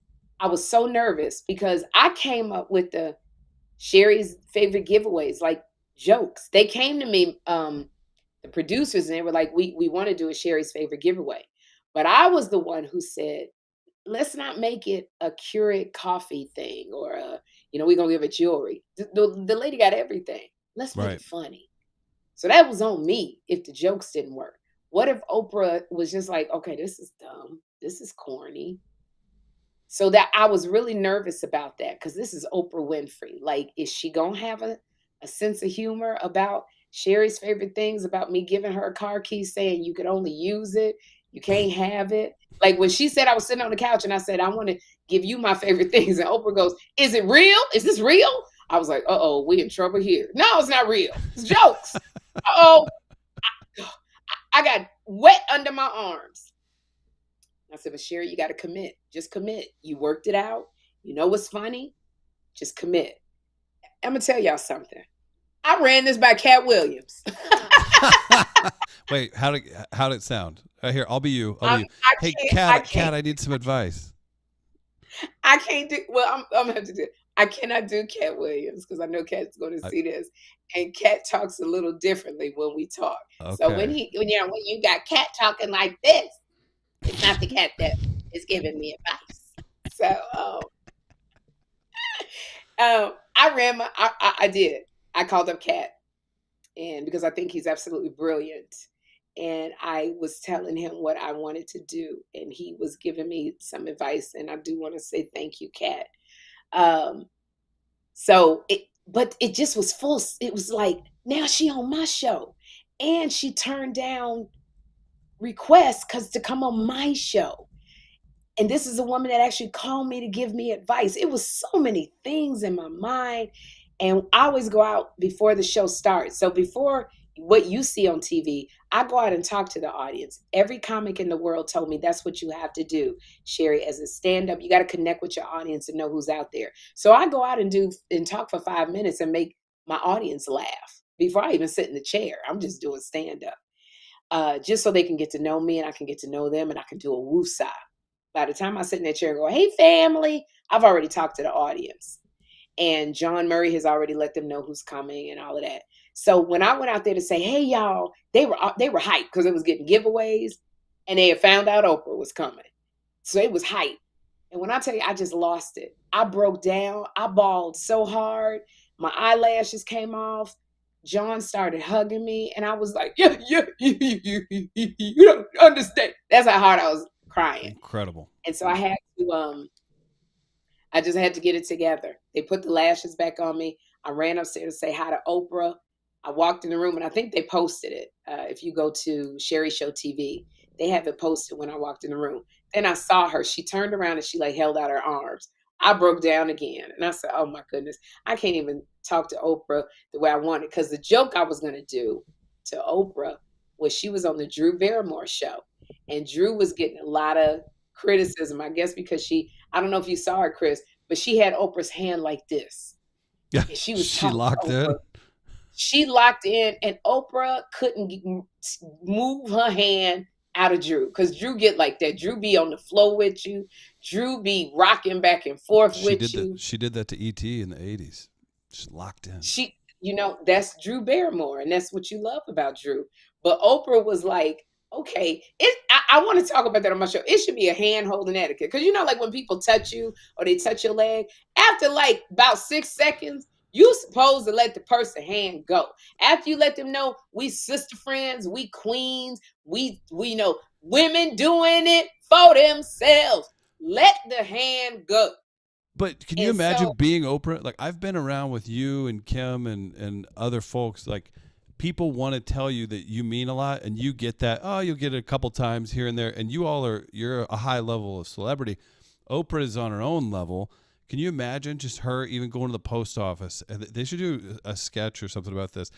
I was so nervous because I came up with the Sherri's favorite giveaways, like jokes. They came to me, the producers, and they were like, we want to do a Sherri's favorite giveaway. But I was the one who said, let's not make it a Keurig coffee thing or we're gonna give it jewelry. The lady got everything. Let's make Right. it funny. So that was on me if the jokes didn't work. What if Oprah was just like, okay, this is dumb, this is corny? So that I was really nervous about that because this is Oprah Winfrey. Like, is she gonna have a sense of humor about Sherri's favorite things, about me giving her a car key saying you could only use it, you can't have it? Like when she said, I was sitting on the couch and I said, I want to give you my favorite things. And Oprah goes, is it real? Is this real? I was like, uh-oh, we in trouble here. No, it's not real. It's jokes. Uh-oh. I got wet under my arms. I said, but Sherri, you got to commit. Just commit. You worked it out. You know what's funny? Just commit. I'm going to tell y'all something. I ran this by Cat Williams. Wait, how did it sound? Here, I'll be you. Hey, Cat, I need some advice. I can't do. Well, I'm gonna have to do. I cannot do Cat Williams because I know Cat's going to see this, and Cat talks a little differently when we talk. Okay. So when you got Cat talking like this, it's not the cat that is giving me advice. So I did. I called up Cat, and because I think he's absolutely brilliant. And I was telling him what I wanted to do, and he was giving me some advice. And I do want to say thank you, Cat. But it just was full. It was like, now she on my show, and she turned down requests to come on my show. And this is a woman that actually called me to give me advice. It was so many things in my mind, and I always go out before the show starts. So before what you see on TV, I go out and talk to the audience. Every comic in the world told me that's what you have to do, Sherri, as a stand-up. You got to connect with your audience and know who's out there. So I go out and talk for 5 minutes and make my audience laugh before I even sit in the chair. I'm just doing stand-up, just so they can get to know me and I can get to know them, and I can do a woosah. By the time I sit in that chair and go, hey, family, I've already talked to the audience. And John Murray has already let them know who's coming and all of that. So when I went out there to say, hey, y'all, they were hyped because it was getting giveaways, and they had found out Oprah was coming. So it was hype. And when I tell you, I just lost it. I broke down. I bawled so hard. My eyelashes came off. John started hugging me, and I was like, yeah, you don't understand. That's how hard I was crying. Incredible. And so I had to, I just had to get it together. They put the lashes back on me. I ran upstairs to say hi to Oprah. I walked in the room, and I think they posted it. If you go to Sherri Show TV, they have it posted when I walked in the room. Then I saw her. She turned around and she held out her arms. I broke down again. And I said, oh my goodness, I can't even talk to Oprah the way I wanted. Because the joke I was going to do to Oprah was she was on the Drew Barrymore show. And Drew was getting a lot of criticism, I guess, because I don't know if you saw her, Chris, but she had Oprah's hand like this. Yeah, and she locked in. She locked in, and Oprah couldn't move her hand out of Drew because Drew get like that. Drew be on the floor with you. Drew be rocking back and forth with you. She did that to E.T. in the 80s. She's locked in. That's Drew Barrymore, and that's what you love about Drew. But Oprah was like, okay, I want to talk about that on my show. It should be a hand holding etiquette. Because like when people touch you or they touch your leg, after like about 6 seconds, you supposed to let the person hand go. After you let them know we sister friends, we queens, we know women doing it for themselves. Let the hand go. But can you imagine being Oprah? Like, I've been around with you and Kym and other folks. Like, people want to tell you that you mean a lot, and you get that. Oh, you'll get it a couple times here and there, and you're a high level of celebrity. Oprah is on her own level. Can you imagine just her even going to the post office? And they should do a sketch or something about this.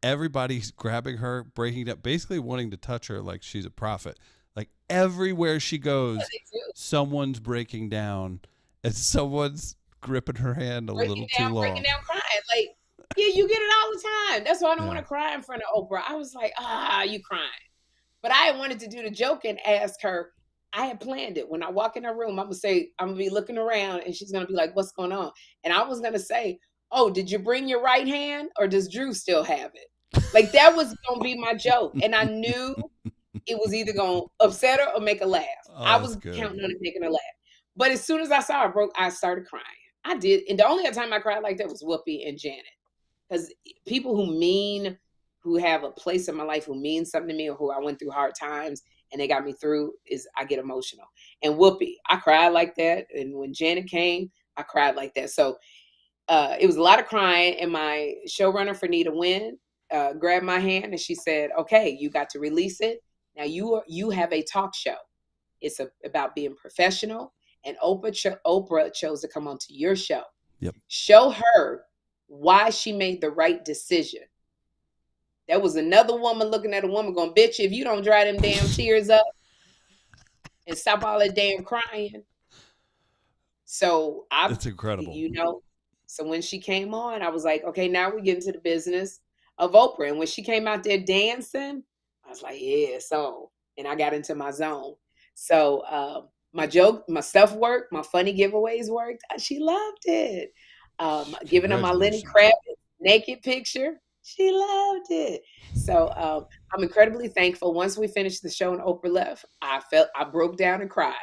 Everybody's grabbing her, breaking down, basically wanting to touch her like she's a prophet. Like everywhere she Yeah, goes, they do. someone's breaking down and someone's gripping her hand a little too long. Breaking down, crying. Like, yeah, you get it all the time. That's why I don't Yeah. want to cry in front of Oprah. I was like, you crying. But I wanted to do the joke and ask her. I had planned it. When I walk in her room, I'm gonna say, I'm gonna be looking around and she's gonna be like, what's going on? And I was gonna say, oh, did you bring your right hand or does Drew still have it? Like that was gonna be my joke. And I knew it was either gonna upset her or make her laugh. Oh, I that's was good. counting on it making her laugh. But as soon as I saw her I started crying. I did. And the only other time I cried like that was Whoopi and Janet. Because people who have a place in my life, who mean something to me, or who I went through hard times and they got me through, I get emotional. And Whoopi, I cried like that. And when Janet came, I cried like that. So it was a lot of crying. And my showrunner, Fernita Wynn, grabbed my hand and she said, okay, you got to release it. Now you have a talk show. It's about being professional. And Oprah chose to come onto your show. Yep. Show her why she made the right decision. There was another woman looking at a woman going, bitch, if you don't dry them damn tears up and stop all that damn crying. So That's incredible. So when she came on, I was like, okay, now we get into the business of Oprah. And when she came out there dancing, I was like, yeah, so. And I got into my zone. So my stuff worked. My funny giveaways worked. She loved it. Giving her my Lenny Kravitz naked picture. She loved it. So I'm incredibly thankful. Once we finished the show and Oprah left, I broke down and cried.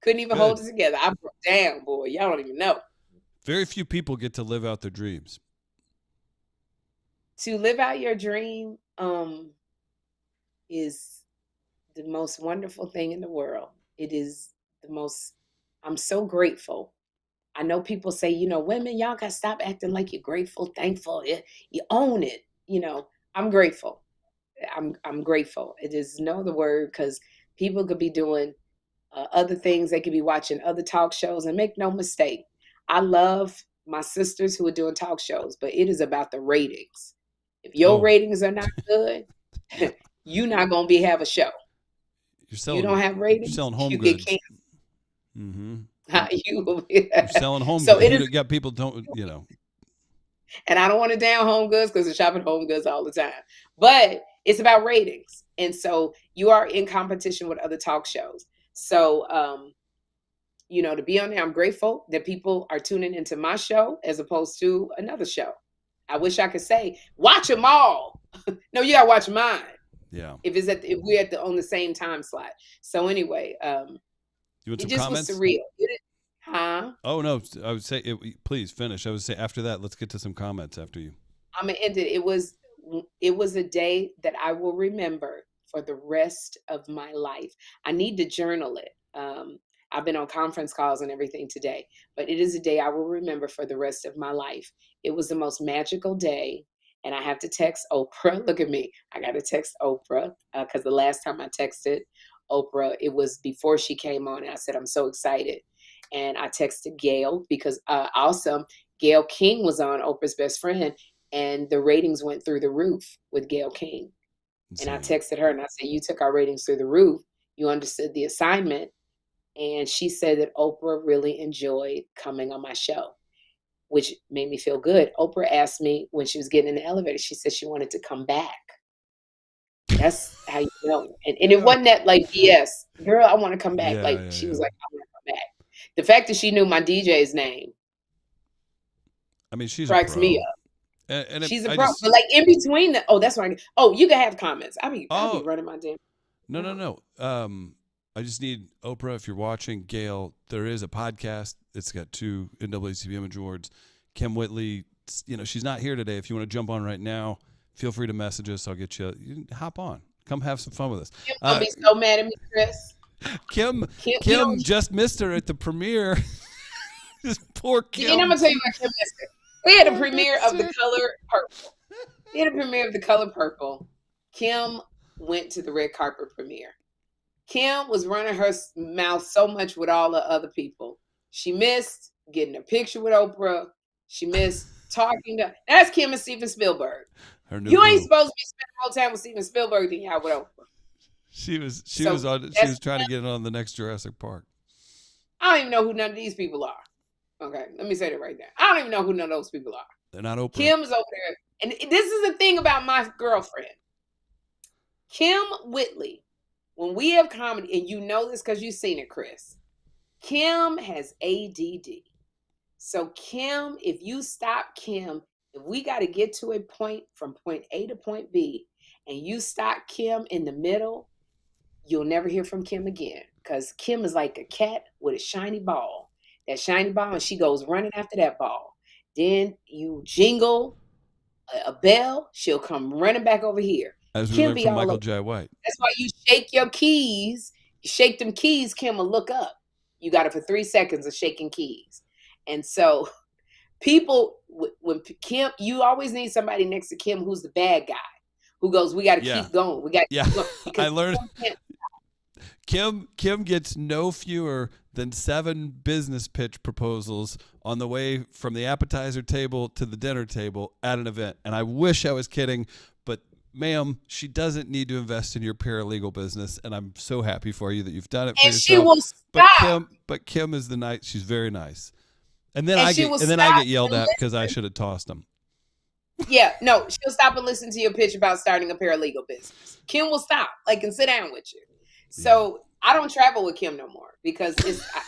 Couldn't even hold it together. I broke down, boy. Y'all don't even know. Very few people get to live out their dreams. To live out your dream is the most wonderful thing in the world. It is I'm so grateful. I know people say, women, y'all got to stop acting like you're grateful, thankful. You own it. I'm grateful. I'm grateful. It is no other word, because people could be doing other things. They could be watching other talk shows, and make no mistake, I love my sisters who are doing talk shows, but it is about the ratings. If your ratings are not good, you're not going to have a show. You don't have ratings, you're selling home you goods. get canceled. Mm-hmm. You're selling home so goods. You got people don't. And I don't want to down home goods because I shop at home goods all the time. But it's about ratings. And so you are in competition with other talk shows. So, to be on there, I'm grateful that people are tuning into my show as opposed to another show. I wish I could say, watch them all. No, you got to watch mine. Yeah. If we're on the same time slot. So anyway, you want it some just comments? was surreal. Huh? Oh, no. I would say, please finish. I would say after that, let's get to some comments after you. I'm going to end it. It was a day that I will remember for the rest of my life. I need to journal it. I've been on conference calls and everything today, but it is a day I will remember for the rest of my life. It was the most magical day. And I have to text Oprah. Look at me. I got to text Oprah because the last time I texted Oprah, it was before she came on. And I said, I'm so excited. And I texted Gail because Gail King was on Oprah's Best Friend, and the ratings went through the roof with Gail King. And I texted her and I said, you took our ratings through the roof. You understood the assignment. And she said that Oprah really enjoyed coming on my show, which made me feel good. Oprah asked me when she was getting in the elevator, she said she wanted to come back. That's how you know. And it wasn't that like, yes, girl, I want to come back. She was like, I want to come back. The fact that she knew my DJ's name, I mean, she's cracks a pro. me up. And she's a pro. But like in between that's why you can have comments. I'll be running my damn. No. I just need Oprah, if you're watching, Gail, there is a podcast. It's got 2 NAACP awards. Kym Whitley, she's not here today. If you want to jump on right now, feel free to message us. I'll get you. You can hop on. Come have some fun with us. Kym's gonna be so mad at me, Chris. Kym just missed her at the premiere. This poor Kym. I'm gonna tell you what Kym missed her. We had a premiere of The Color Purple. Kym went to the red carpet premiere. Kym was running her mouth so much with all the other people. She missed getting a picture with Oprah. She missed talking to. That's Kym and Steven Spielberg. You ain't supposed to be spending more time with Steven Spielberg than you have with Oprah. She was trying to get on the next Jurassic Park. I don't even know who none of these people are. Okay, let me say that right now. I don't even know who none of those people are. They're not Oprah. Kym's over there. And this is the thing about my girlfriend. Kym Whitley, when we have comedy, and you know this because you've seen it, Chris, Kym has ADD. So Kym, if you stop Kym, if we got to get to a point from point A to point B, and you stop Kym in the middle, you'll never hear from Kym again. Because Kym is like a cat with a shiny ball. That shiny ball, and she goes running after that ball. Then you jingle a bell, she'll come running back over here. As we learned from Michael J. White. That's why you shake your keys. You shake them keys, Kym will look up. You got it for 3 seconds of shaking keys. And so people, when Kym, you always need somebody next to Kym who's the bad guy, who goes, we got to keep going. We got to keep going. I learned Kym gets no fewer than 7 business pitch proposals on the way from the appetizer table to the dinner table at an event. And I wish I was kidding, but ma'am, she doesn't need to invest in your paralegal business. And I'm so happy for you that you've done it for yourself. She will stop. But Kym is she's very nice. And then I get yelled at because I should have tossed them. Yeah, no, she'll stop and listen to your pitch about starting a paralegal business. Kym will stop, and sit down with you. So I don't travel with Kym no more because I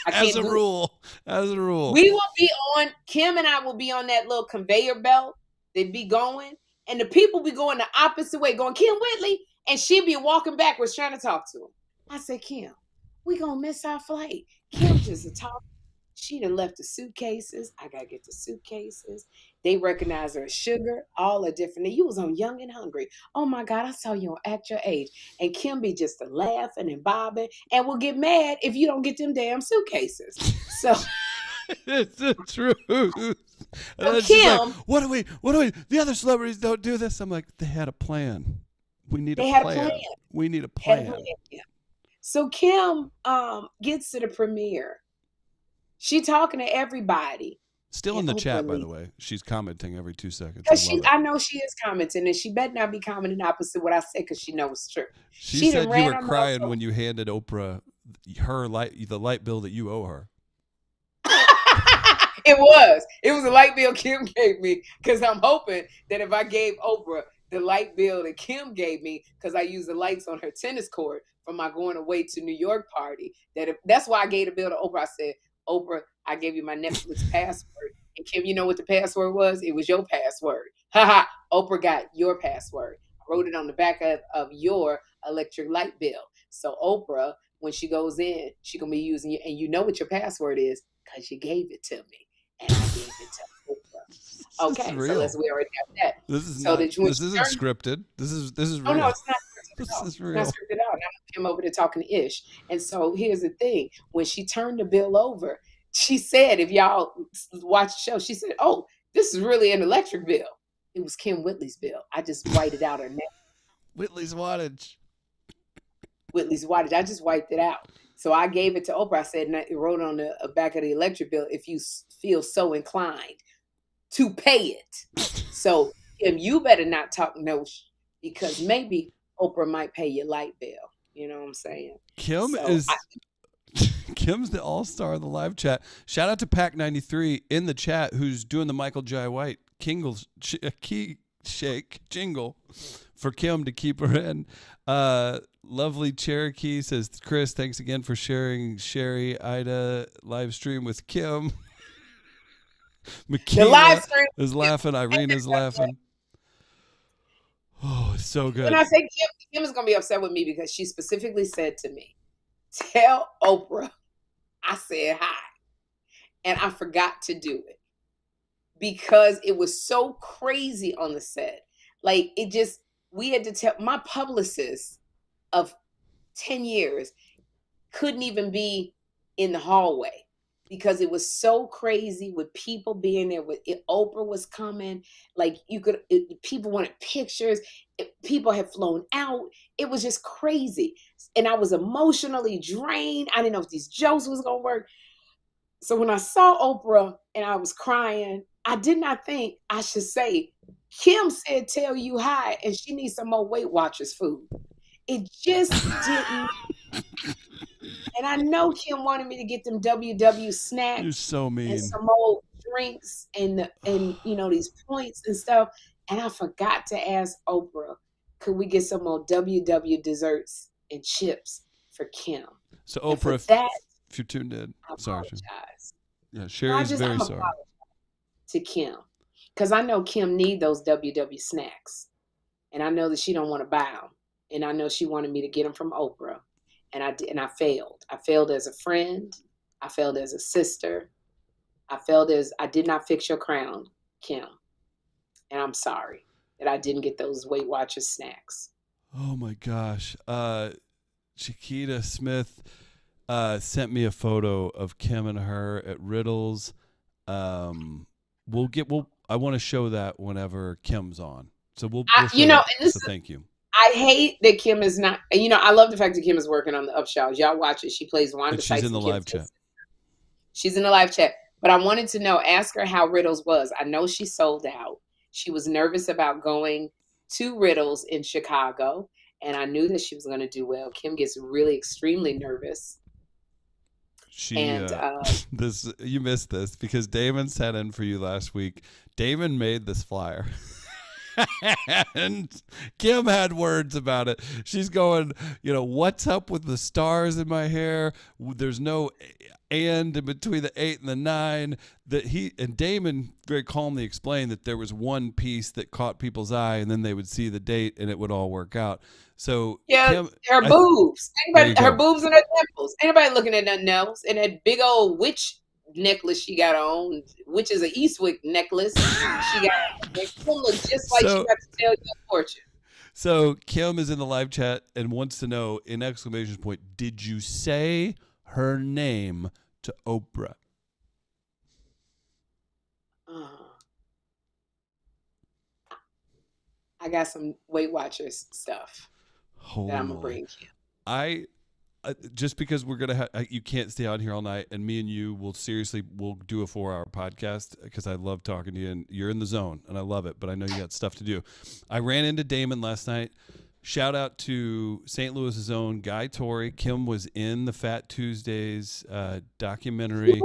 can't. As a rule, we will be on. Kym and I will be on that little conveyor belt. They'd be going, and the people be going the opposite way, going Kym Whitley, and she'd be walking backwards trying to talk to him. I said, Kym, we gonna miss our flight. Kym just a talk. She done left the suitcases. I gotta get the suitcases. They recognize her as Sugar, all are different. You was on Young and Hungry. Oh my God, I saw you on Act Your Age. And Kym be just a laughing and bobbing and will get mad if you don't get them damn suitcases. So it's the truth. So Kym, like, what do we? The other celebrities don't do this. I'm like, they had a plan. We need a plan. We need a plan. So Kym gets to the premiere. She talking to everybody. Still in the chat, by the way. She's commenting every 2 seconds. I know she is commenting, and she better not be commenting opposite what I said because she knows it's true. She said you were crying when you handed Oprah the light bill that you owe her. It was a light bill Kym gave me because I'm hoping that if I gave Oprah the light bill that Kym gave me because I used the lights on her tennis court for my going away to New York party, that's why I gave the bill to Oprah. I said, Oprah, I gave you my Netflix password. And Kym, you know what the password was? It was your password. Haha. Oprah got your password. I wrote it on the back of your electric light bill. So Oprah, when she goes in, she's going to be using it. And you know what your password is because you gave it to me. And I gave it to Oprah. Okay, so we already have that. This isn't scripted. This is real. Oh, no, it's not. This is real. Not scripted out. I'm over there talking to Ish. And so here's the thing. When she turned the bill over, she said, if y'all watch the show, she said, oh, this is really an electric bill. It was Kym Whitley's bill. I just whited out her name. Whitley's wattage. I just wiped it out. So I gave it to Oprah. I said, and it wrote on the back of the electric bill, if you feel so inclined to pay it. So Kym, you better not talk no because maybe Oprah might pay your light bill. You know what I'm saying? Kym's the all-star of the live chat. Shout out to Pack93 in the chat who's doing the Michael J. White key shake jingle for Kym to keep her in. Lovely Cherokee says, Chris, thanks again for sharing Sherri Ida live stream with Kym. Makina the live stream is laughing. Irene is laughing. Oh, it's so good. When I say Kym is going to be upset with me because she specifically said to me, tell Oprah I said hi. And I forgot to do it because it was so crazy on the set. We had to tell my publicist of 10 years couldn't even be in the hallway because it was so crazy with people being there. Oprah was coming, people wanted pictures. People had flown out. It was just crazy. And I was emotionally drained. I didn't know if these jokes was going to work. So when I saw Oprah and I was crying, I did not think I should say, Kym said, tell you hi, and she needs some more Weight Watchers food. It just didn't. And I know Kym wanted me to get them WW snacks. You're so mean. And some old drinks and these points and stuff. And I forgot to ask Oprah, could we get some more WW desserts and chips for Kym? So Oprah, if you're tuned in, I sorry. apologize. Yeah, Sherri's very sorry. To Kym, because I know Kym need those WW snacks, and I know that she don't want to buy them, and I know she wanted me to get them from Oprah, and I failed. I failed as a friend. I failed as a sister. I did not fix your crown, Kym, and I'm sorry that I didn't get those Weight Watchers snacks. Oh my gosh, Chiquita Smith sent me a photo of Kym and her at Riddles. I want to show that whenever Kym's on. So we'll so thank you. I hate that Kym is not. I love the fact that Kym is working on the Upshaws. Y'all watch it. She plays Wanda. She's in the live chat. She's in the live chat. But I wanted to know. Ask her how Riddles was. I know she sold out. She was nervous about going to Riddles in Chicago, and I knew that she was going to do well. Kym gets really extremely nervous. You missed this because Damon sat in for you last week. Damon made this flyer. And Kym had words about it. She's going, what's up with the stars in my hair? There's no and in between the 8 and the 9. And Damon very calmly explained that there was one piece that caught people's eye, and then they would see the date, and it would all work out. So Kym, her boobs. Her boobs and her nipples. Anybody looking at nothing else? And that big old witch necklace she got on, which is an Eastwick necklace. She got look just like she got to tell you a fortune. So Kym is in the live chat and wants to know, in exclamation point, did you say her name to Oprah? I got some Weight Watchers stuff that I'm gonna bring you. Just because we're gonna you can't stay on here all night, and me and you we'll do a 4-hour podcast because I love talking to you and you're in the zone and I love it, but I know you got stuff to do. I ran into Damon last night. Shout out to St. Louis's own Guy Torrey. Kym was in the Fat Tuesdays documentary.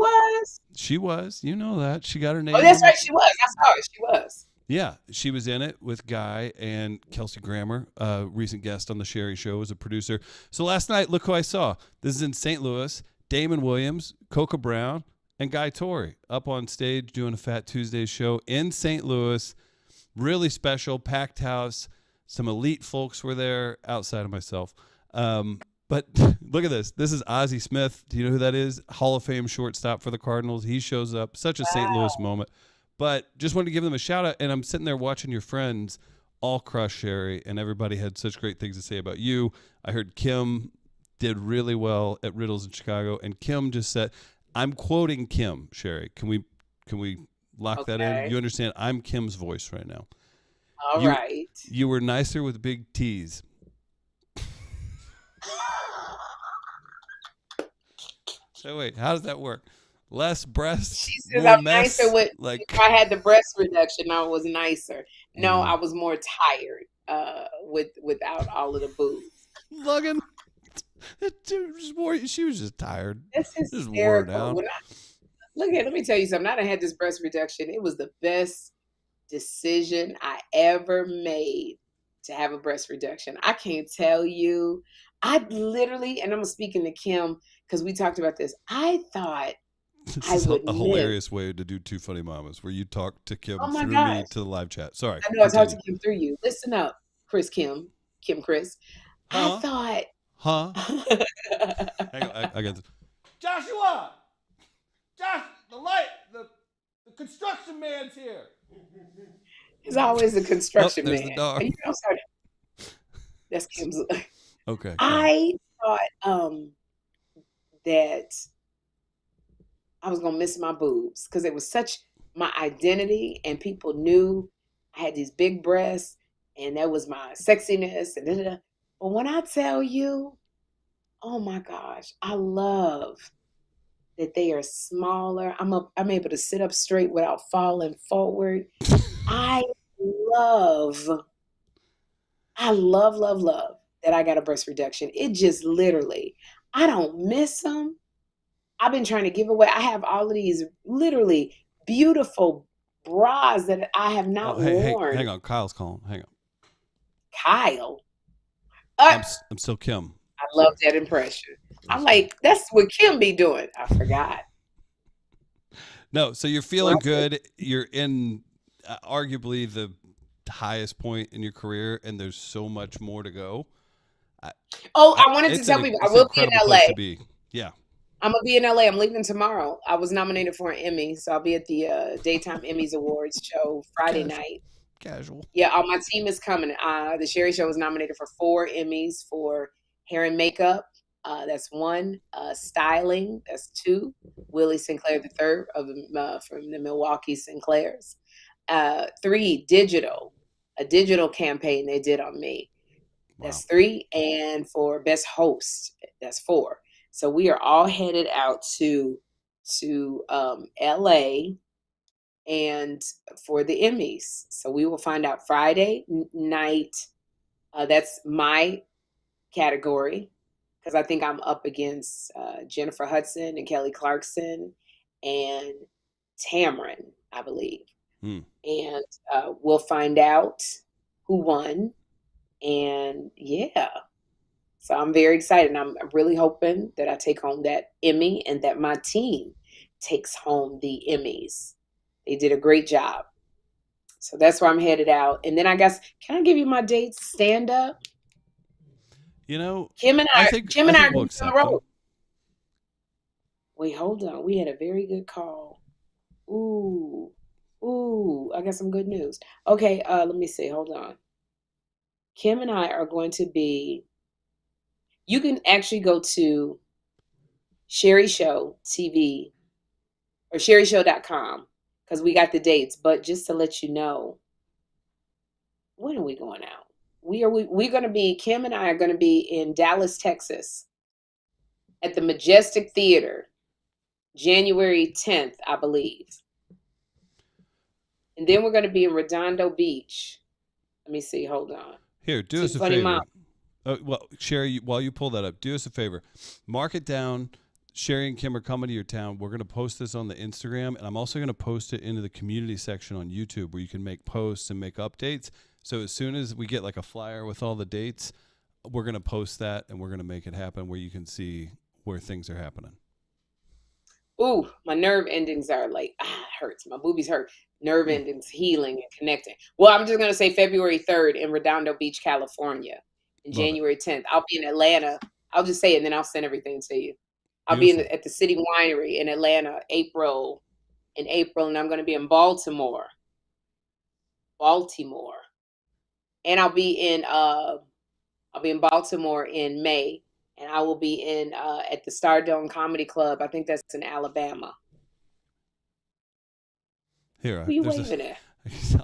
She was. You know that. She got her name. Oh, that's right. She was. I saw it. She was. Yeah, she was in it with Guy and Kelsey Grammer, recent guest on the Sherri Show as a producer. So last night, look who I saw. This is in St. Louis. Damon Williams, Coca Brown, and Guy Torrey up on stage doing a Fat Tuesdays show in St. Louis. Really special, packed house. Some elite folks were there outside of myself. But look at this. This is Ozzie Smith. Do you know who that is? Hall of Fame shortstop for the Cardinals. He shows up. Such a St. Louis moment. But just wanted to give them a shout out. And I'm sitting there watching your friends all crush Sherri, and everybody had such great things to say about you. I heard Kym did really well at Riddles in Chicago, and Kym just said, I'm quoting Kym, Sherri. Can we lock that in? You understand? I'm Kym's voice right now. All right. You were nicer with big T's. So wait, how does that work? Less breasts. She says I'm nicer with. Like if I had the breast reduction, I was nicer. No, I was more tired. Without all of the boobs. Logan, she was just tired. That's hysterical. Let me tell you something. I done had this breast reduction. It was the best decision I ever made to have a breast reduction. I can't tell you. I literally, and I'm speaking to Kym because we talked about this. I thought this is a hilarious way to do Two Funny Mamas, where you talk to Kym through me to the live chat. Sorry. I know I talked to Kym through you. Listen up, Kym Chris. Huh? I thought. Huh? I got this. Joshua! The construction man's here. There's always a construction there's man. The dog. That's Kym's. Okay. I thought that I was gonna miss my boobs because it was such my identity, and people knew I had these big breasts, and that was my sexiness. And da-da-da. But when I tell you, oh my gosh, I love that they are smaller. I'm able to sit up straight without falling forward. I love that I got a breast reduction. It just literally, I don't miss them. I've been trying to give away. I have all of these literally beautiful bras that I have not Hey, worn. hang on. Kyle's calling. Hang on. Kyle. I'm still Kym. I love that impression. I'm like, that's what Kym be doing. I forgot. No, so you're feeling good. You're in arguably the highest point in your career, and there's so much more to go. I wanted to tell people I will be in LA. To be. Yeah. I'm gonna be in LA. I'm leaving tomorrow. I was nominated for an Emmy, so I'll be at the Daytime Emmys Awards show Friday night. Casual. Yeah, all my team is coming. The Sherri Show was nominated for 4 Emmys for hair and makeup. That's 1. Styling. That's 2. Willie Sinclair III from the Milwaukee Sinclairs. 3. Digital. A digital campaign they did on me. That's 3. And for best host, that's 4. So we are all headed out to LA and for the Emmys. So we will find out Friday night. That's my category because I think I'm up against Jennifer Hudson and Kelly Clarkson and Tamron, I believe. And we'll find out who won. And yeah, so I'm very excited. And I'm really hoping that I take home that Emmy and that my team takes home the Emmys. They did a great job. So that's where I'm headed out. And then I guess, can I give you my dates? Stand up. You know, Kym and I are on the road. Wait, hold on. We had a very good call. Ooh, I got some good news. Okay, let me see. Hold on. Kym and I are going to be, you can actually go to Sherri Show TV or sherrishow.com because we got the dates. But just to let you know, when are we going out? We're going to be, Kym and I are going to be in Dallas, Texas at the Majestic Theater, January 10th, I believe. And then we're going to be in Redondo Beach. Let me see. Hold on. Here, do us a favor. Well, Sherri, while you pull that up, do us a favor. Mark it down. Sherri and Kym are coming to your town. We're going to post this on the Instagram, and I'm also going to post it into the community section on YouTube where you can make posts and make updates. So as soon as we get like a flyer with all the dates, we're going to post that, and we're going to make it happen where you can see where things are happening. Ooh, my nerve endings are like, it hurts. My boobies hurt. Nerve endings healing and connecting. Well, I'm just going to say February 3rd in Redondo Beach, California. And January 10th. I'll be in Atlanta. I'll just say it and then I'll send everything to you. I'll be at the City Winery in Atlanta, April, and I'm going to be in Baltimore. And I'll be in Baltimore in May, and I will be in at the Stardome Comedy Club. I think that's in Alabama. Here, who are you waving at?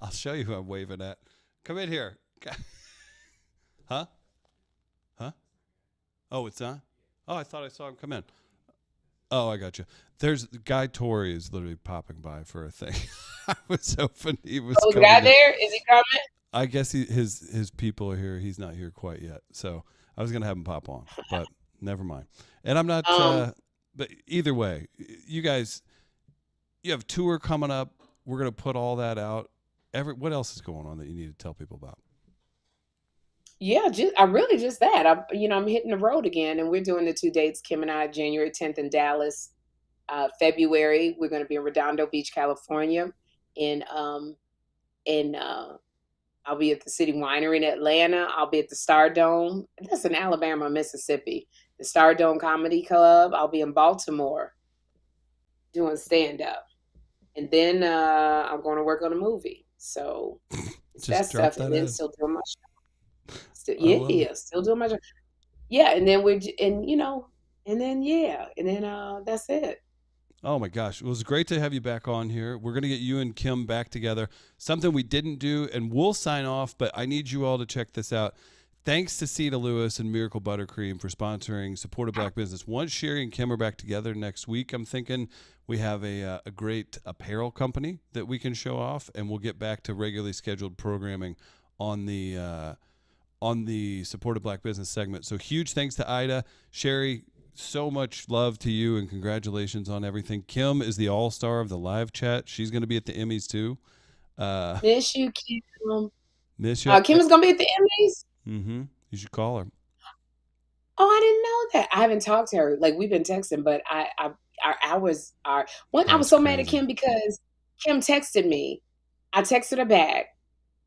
I'll show you who I'm waving at. Come in here. Huh? Oh, it's on? Oh, I thought I saw him come in. Oh, I got you. There's Guy Torrey is literally popping by for a thing. I was hoping he was. Oh, the guy there? Is he coming? I guess his people are here. He's not here quite yet. So I was gonna have him pop on, but never mind. And I'm not. But either way, you guys, you have tour coming up. We're gonna put all that out. What else is going on that you need to tell people about? Yeah, just that. I'm hitting the road again, and we're doing the 2 dates. Kym and I, January 10th in Dallas. February, we're going to be in Redondo Beach, California. I'll be at the City Winery in Atlanta. I'll be at the Stardome. That's in Alabama, Mississippi. The Stardome Comedy Club. I'll be in Baltimore doing stand-up. And then I'm going to work on a movie. So it's that stuff. And then still doing my show. Still doing my job. Yeah, and then that's it. Oh my gosh, it was great to have you back on here. We're gonna get you and Kym back together. Something we didn't do, and we'll sign off. But I need you all to check this out. Thanks to Cedar Lewis and Miracle Buttercream for sponsoring Support a Black Business. Once Sherri and Kym are back together next week, I'm thinking we have a great apparel company that we can show off, and we'll get back to regularly scheduled programming on the on the Supported Black Business segment. So huge thanks to Aida. Sherri, so much love to you and congratulations on everything. Kym is the all-star of the live chat. She's going to be at the Emmys too. Miss you, Kym. Miss you. Kym is going to be at the Emmys? Mm-hmm. You should call her. Oh, I didn't know that. I haven't talked to her. Like, we've been texting, but our hours are... I was so mad at Kym because Kym texted me. I texted her back.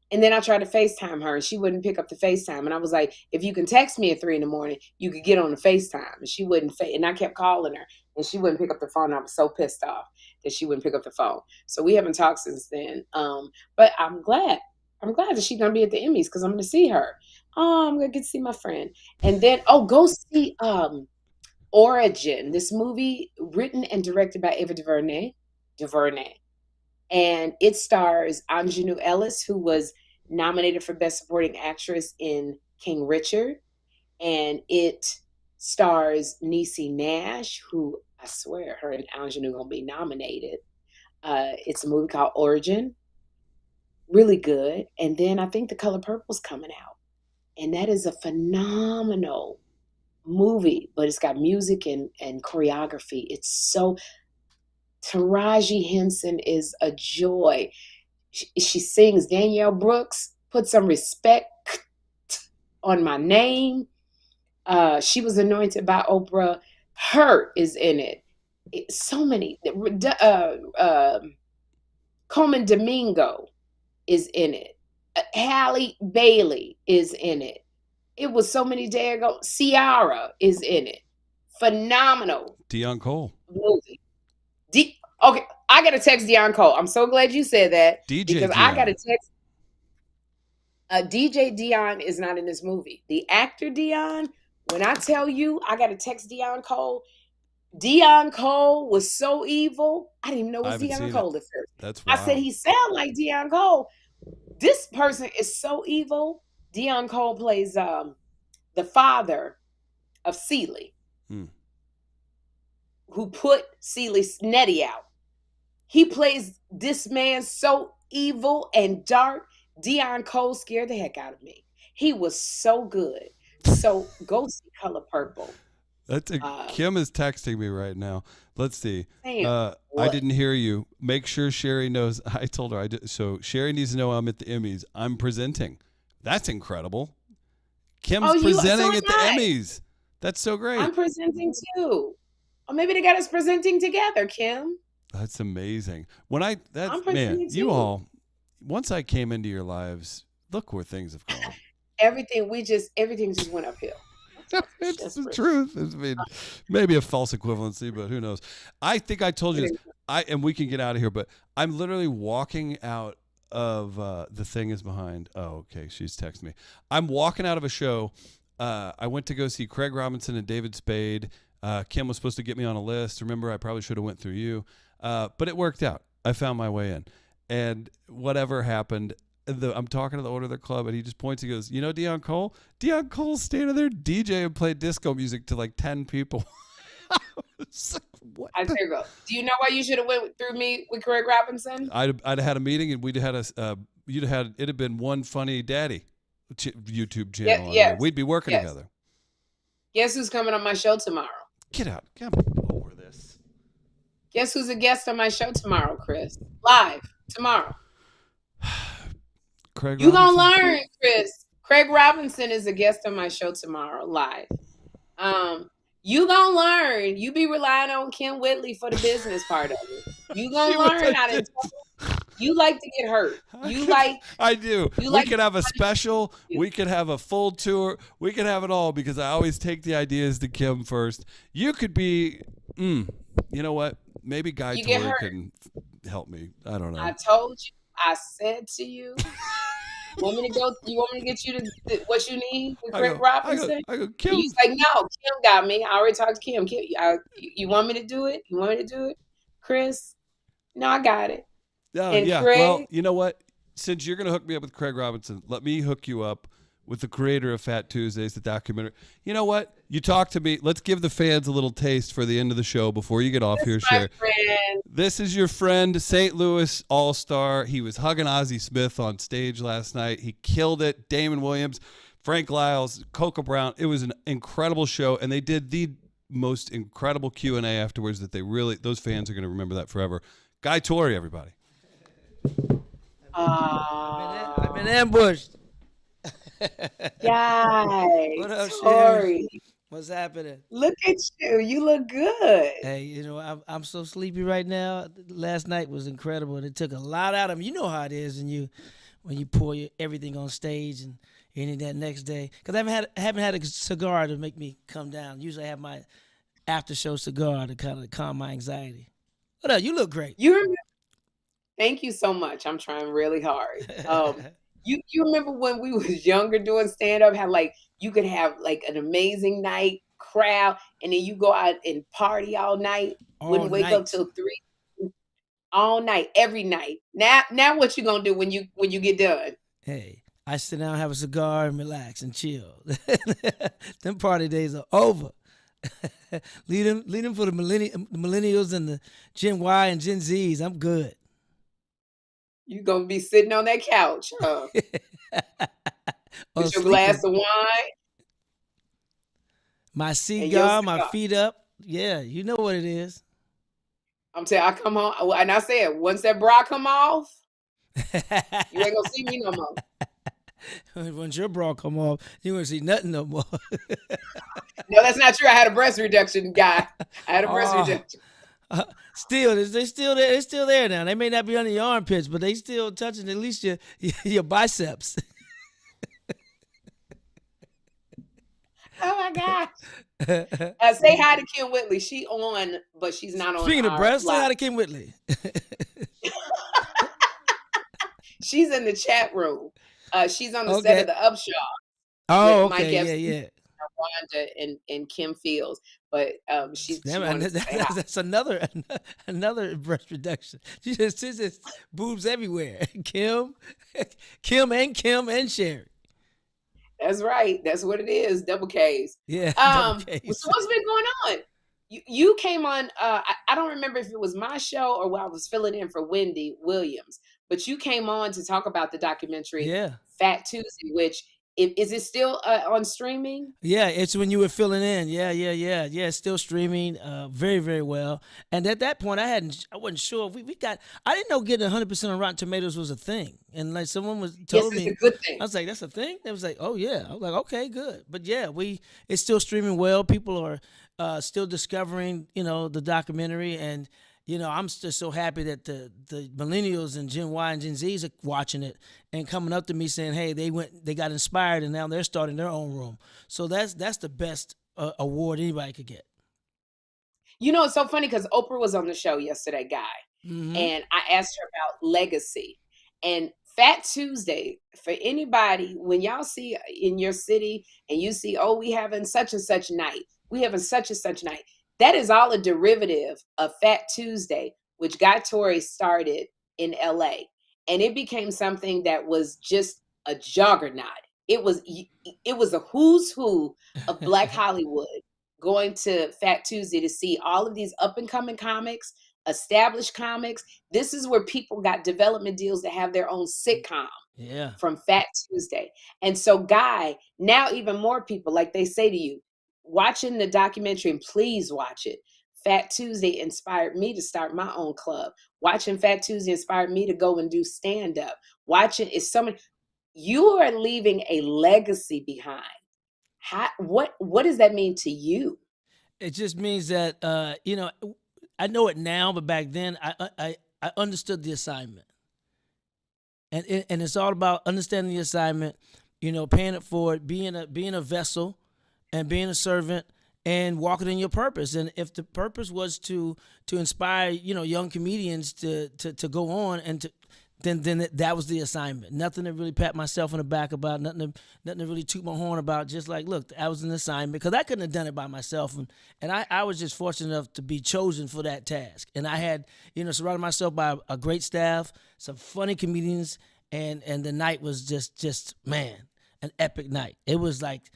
And then I tried to FaceTime her and she wouldn't pick up the FaceTime. And I was like, if you can text me at 3 a.m, you could get on the FaceTime. And she wouldn't. And I kept calling her and she wouldn't pick up the phone. I was so pissed off that she wouldn't pick up the phone. So we haven't talked since then. But I'm glad. I'm glad that she's going to be at the Emmys because I'm going to see her. Oh, I'm going to get to see my friend. And then, go see Origin, this movie written and directed by Ava DuVernay. And it stars Anjanou Ellis, who was nominated for Best Supporting Actress in King Richard. And it stars Niecy Nash, who I swear her and Anjanou going to be nominated. It's a movie called Origin. Really good. And then I think The Color Purple's coming out. And that is a phenomenal movie, but it's got music and choreography. It's so... Taraji Henson is a joy. She sings. Danielle Brooks, put some respect on my name. She was anointed by Oprah. Her is in it. So many. Coleman Domingo is in it. Halle Bailey is in it. It was so many days ago. Ciara is in it. Phenomenal. Deion Cole. Movie. Okay, I got to text Deion Cole. I'm so glad you said that. DJ because Deion. I got to text. DJ Deion is not in this movie. The actor Deion, when I tell you, I got to text Deion Cole. Deion Cole was so evil. I didn't even know it was Deion Cole at first. That's wild. I said he sounded like Deion Cole. This person is so evil. Deion Cole plays the father of Celie, who put Celie's Nettie out. He plays this man so evil and dark. Deion Cole scared the heck out of me. He was so good. So go see Color Purple. Kym is texting me right now. Let's see. I didn't hear you. Make sure Sherri knows. I told her I did. So Sherri needs to know I'm at the Emmys. I'm presenting. That's incredible. Kym's presenting at the Emmys. That's so great. I'm presenting too. Or maybe they got us presenting together, Kym. That's amazing. You all, once I came into your lives, look where things have gone. Everything just went uphill. It's the truth. I mean, maybe a false equivalency, but who knows? I think I told you this. And we can get out of here, but I'm literally walking out of the thing is behind. Oh, okay. She's texting me. I'm walking out of a show. I went to go see Craig Robinson and David Spade. Kym was supposed to get me on a list. Remember, I probably should have went through you. But it worked out. I found my way in. And whatever happened, I'm talking to the owner of the club, and he just points and goes, you know Deion Cole? Deion Cole's standing there DJ and played disco music to like 10 people. What? Do you know why you should have went through me with Craig Robinson? I'd have had a meeting, and it'd have been One Funny Daddy YouTube channel. Yes. We'd be working together. Guess who's coming on my show tomorrow? Get out. Get over this. Guess who's a guest on my show tomorrow, Chris? Live tomorrow. Craig you Robinson. gonna learn, Chris. Craig Robinson is a guest on my show tomorrow, live. You gonna learn. You be relying on Kym Whitley for the business part of it. You gonna learn how to. You like to get hurt. I do. We could have a special. We could have a full tour. We could have it all because I always take the ideas to Kym first. You could be. You know what? Maybe Guy Tori can help me. I don't know. I told you. I said to you. You want me to get you what you need with Craig Robinson? I go, Kym. He's like, no, Kym got me. I already talked to Kym. You want me to do it? You want me to do it? Chris? No, I got it. Yeah. Craig, well, you know what? Since you're going to hook me up with Craig Robinson, let me hook you up with the creator of Fat Tuesdays, the documentary. You know what? You talk to me. Let's give the fans a little taste for the end of the show before you get off here, Sherri. This is your friend, St. Louis All-Star. He was hugging Ozzie Smith on stage last night. He killed it. Damon Williams. Frank Lyles, Coco Brown. It was an incredible show, and they did the most incredible Q&A afterwards that those fans are going to remember that forever. Guy Torrey, everybody. I've been ambushed. Guy What up, Torrey. Sherri? What's happening? Look at you. You look good. Hey, I'm so sleepy right now. Last night was incredible, and it took a lot out of me. You know how it is when you pour everything on stage and any that next day. Because I haven't had a cigar to make me come down. Usually I have my after show cigar to kind of calm my anxiety. What up? You look great. Thank you so much. I'm trying really hard. You remember when we was younger doing stand-up, how like you could have like an amazing night, crowd, and then you go out and party all night, wouldn't wake up till 3, all night, every night. Now what you gonna do when you get done? Hey, I sit down, have a cigar, and relax and chill. Them party days are over. lead them for the millennials and the Gen Y and Gen Zs. I'm good. You gonna be sitting on that couch, huh? With your glass of wine, my cigar, my feet up. Yeah, you know what it is. I'm telling you, I come home and I said, once that bra come off, you ain't gonna see me no more. Once your bra come off, you won't see nothing no more. No, that's not true. I had a breast reduction, guy. I had a breast reduction. Still, they're still there. They're still there now. They may not be under your armpits, but they still touching at least your biceps. Oh my gosh! Say hi to Kym Whitley. She on, but she's not on. Speaking of breasts, say hi to Kym Whitley. She's in the chat room. She's on the set of the Upshaws. Oh, okay, yeah. Wanda and Kim Fields, but that's another breast reduction. She just boobs everywhere. Kym and Sherri. That's right. That's what it is. Double K's. Yeah. Double K's. So what's been going on? You came on. I don't remember if it was my show or when I was filling in for Wendy Williams, but you came on to talk about the documentary Fat Tuesday, which. Is it still on streaming? Yeah, it's when you were filling in. Yeah. It's still streaming very, very well. And at that point, I wasn't sure. I didn't know getting 100% on Rotten Tomatoes was a thing. And like someone told me, it's a good thing. I was like, that's a thing? They was like, oh yeah. I was like, okay, good. But yeah, it's still streaming well. People are still discovering, the documentary. And, I'm just so happy that the millennials and Gen Y and Gen Zs are watching it and coming up to me saying, hey, they got inspired and now they're starting their own room. So that's the best award anybody could get. It's so funny because Oprah was on the show yesterday, Guy, and I asked her about legacy. And Fat Tuesday, for anybody, when y'all see in your city and you see, we having such and such night, we having such and such night. That is all a derivative of Fat Tuesday, which Guy Torrey started in LA. And it became something that was just a juggernaut. It was a who's who of Black Hollywood going to Fat Tuesday to see all of these up and coming comics, established comics. This is where people got development deals to have their own sitcom from Fat Tuesday. And so Guy, now even more people, like they say to you, watching the documentary, and please watch it. Fat Tuesday inspired me to start my own club. Watching Fat Tuesday inspired me to go and do stand-up. Watching is so many. You are leaving a legacy behind. What does that mean to you? It just means that I know it now, but back then I understood the assignment, and it's all about understanding the assignment. Paying it forward, being a vessel. And being a servant and walking in your purpose. And if the purpose was to inspire, young comedians to go on and then that was the assignment. Nothing to really pat myself on the back about, nothing to really toot my horn about. Just like, look, that was an assignment because I couldn't have done it by myself. And I was just fortunate enough to be chosen for that task. And I had, surrounded myself by a great staff, some funny comedians, and the night was just man, an epic night. It was like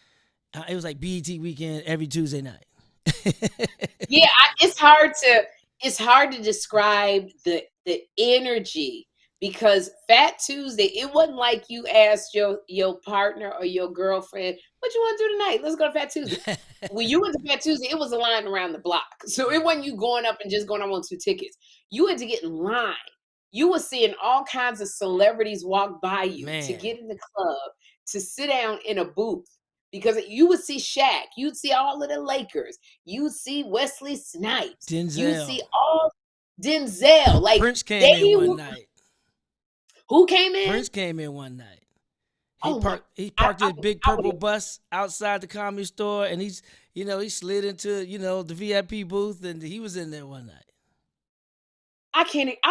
BET weekend every Tuesday night. It's hard to describe the energy because Fat Tuesday, it wasn't like you asked your partner or your girlfriend, what you want to do tonight? Let's go to Fat Tuesday. When you went to Fat Tuesday, it was a line around the block. So it wasn't you going up and just going, I want 2 tickets. You had to get in line. You were seeing all kinds of celebrities walk by you to get in the club, to sit down in a booth. Because you would see Shaq, you'd see all of the Lakers, you'd see Wesley Snipes, Denzel. you'd see all Denzel. Like Prince came in one night. Who came in? Prince came in one night. He He parked his big purple bus outside the Comedy Store, and he slid into, the VIP booth, and he was in there one night. I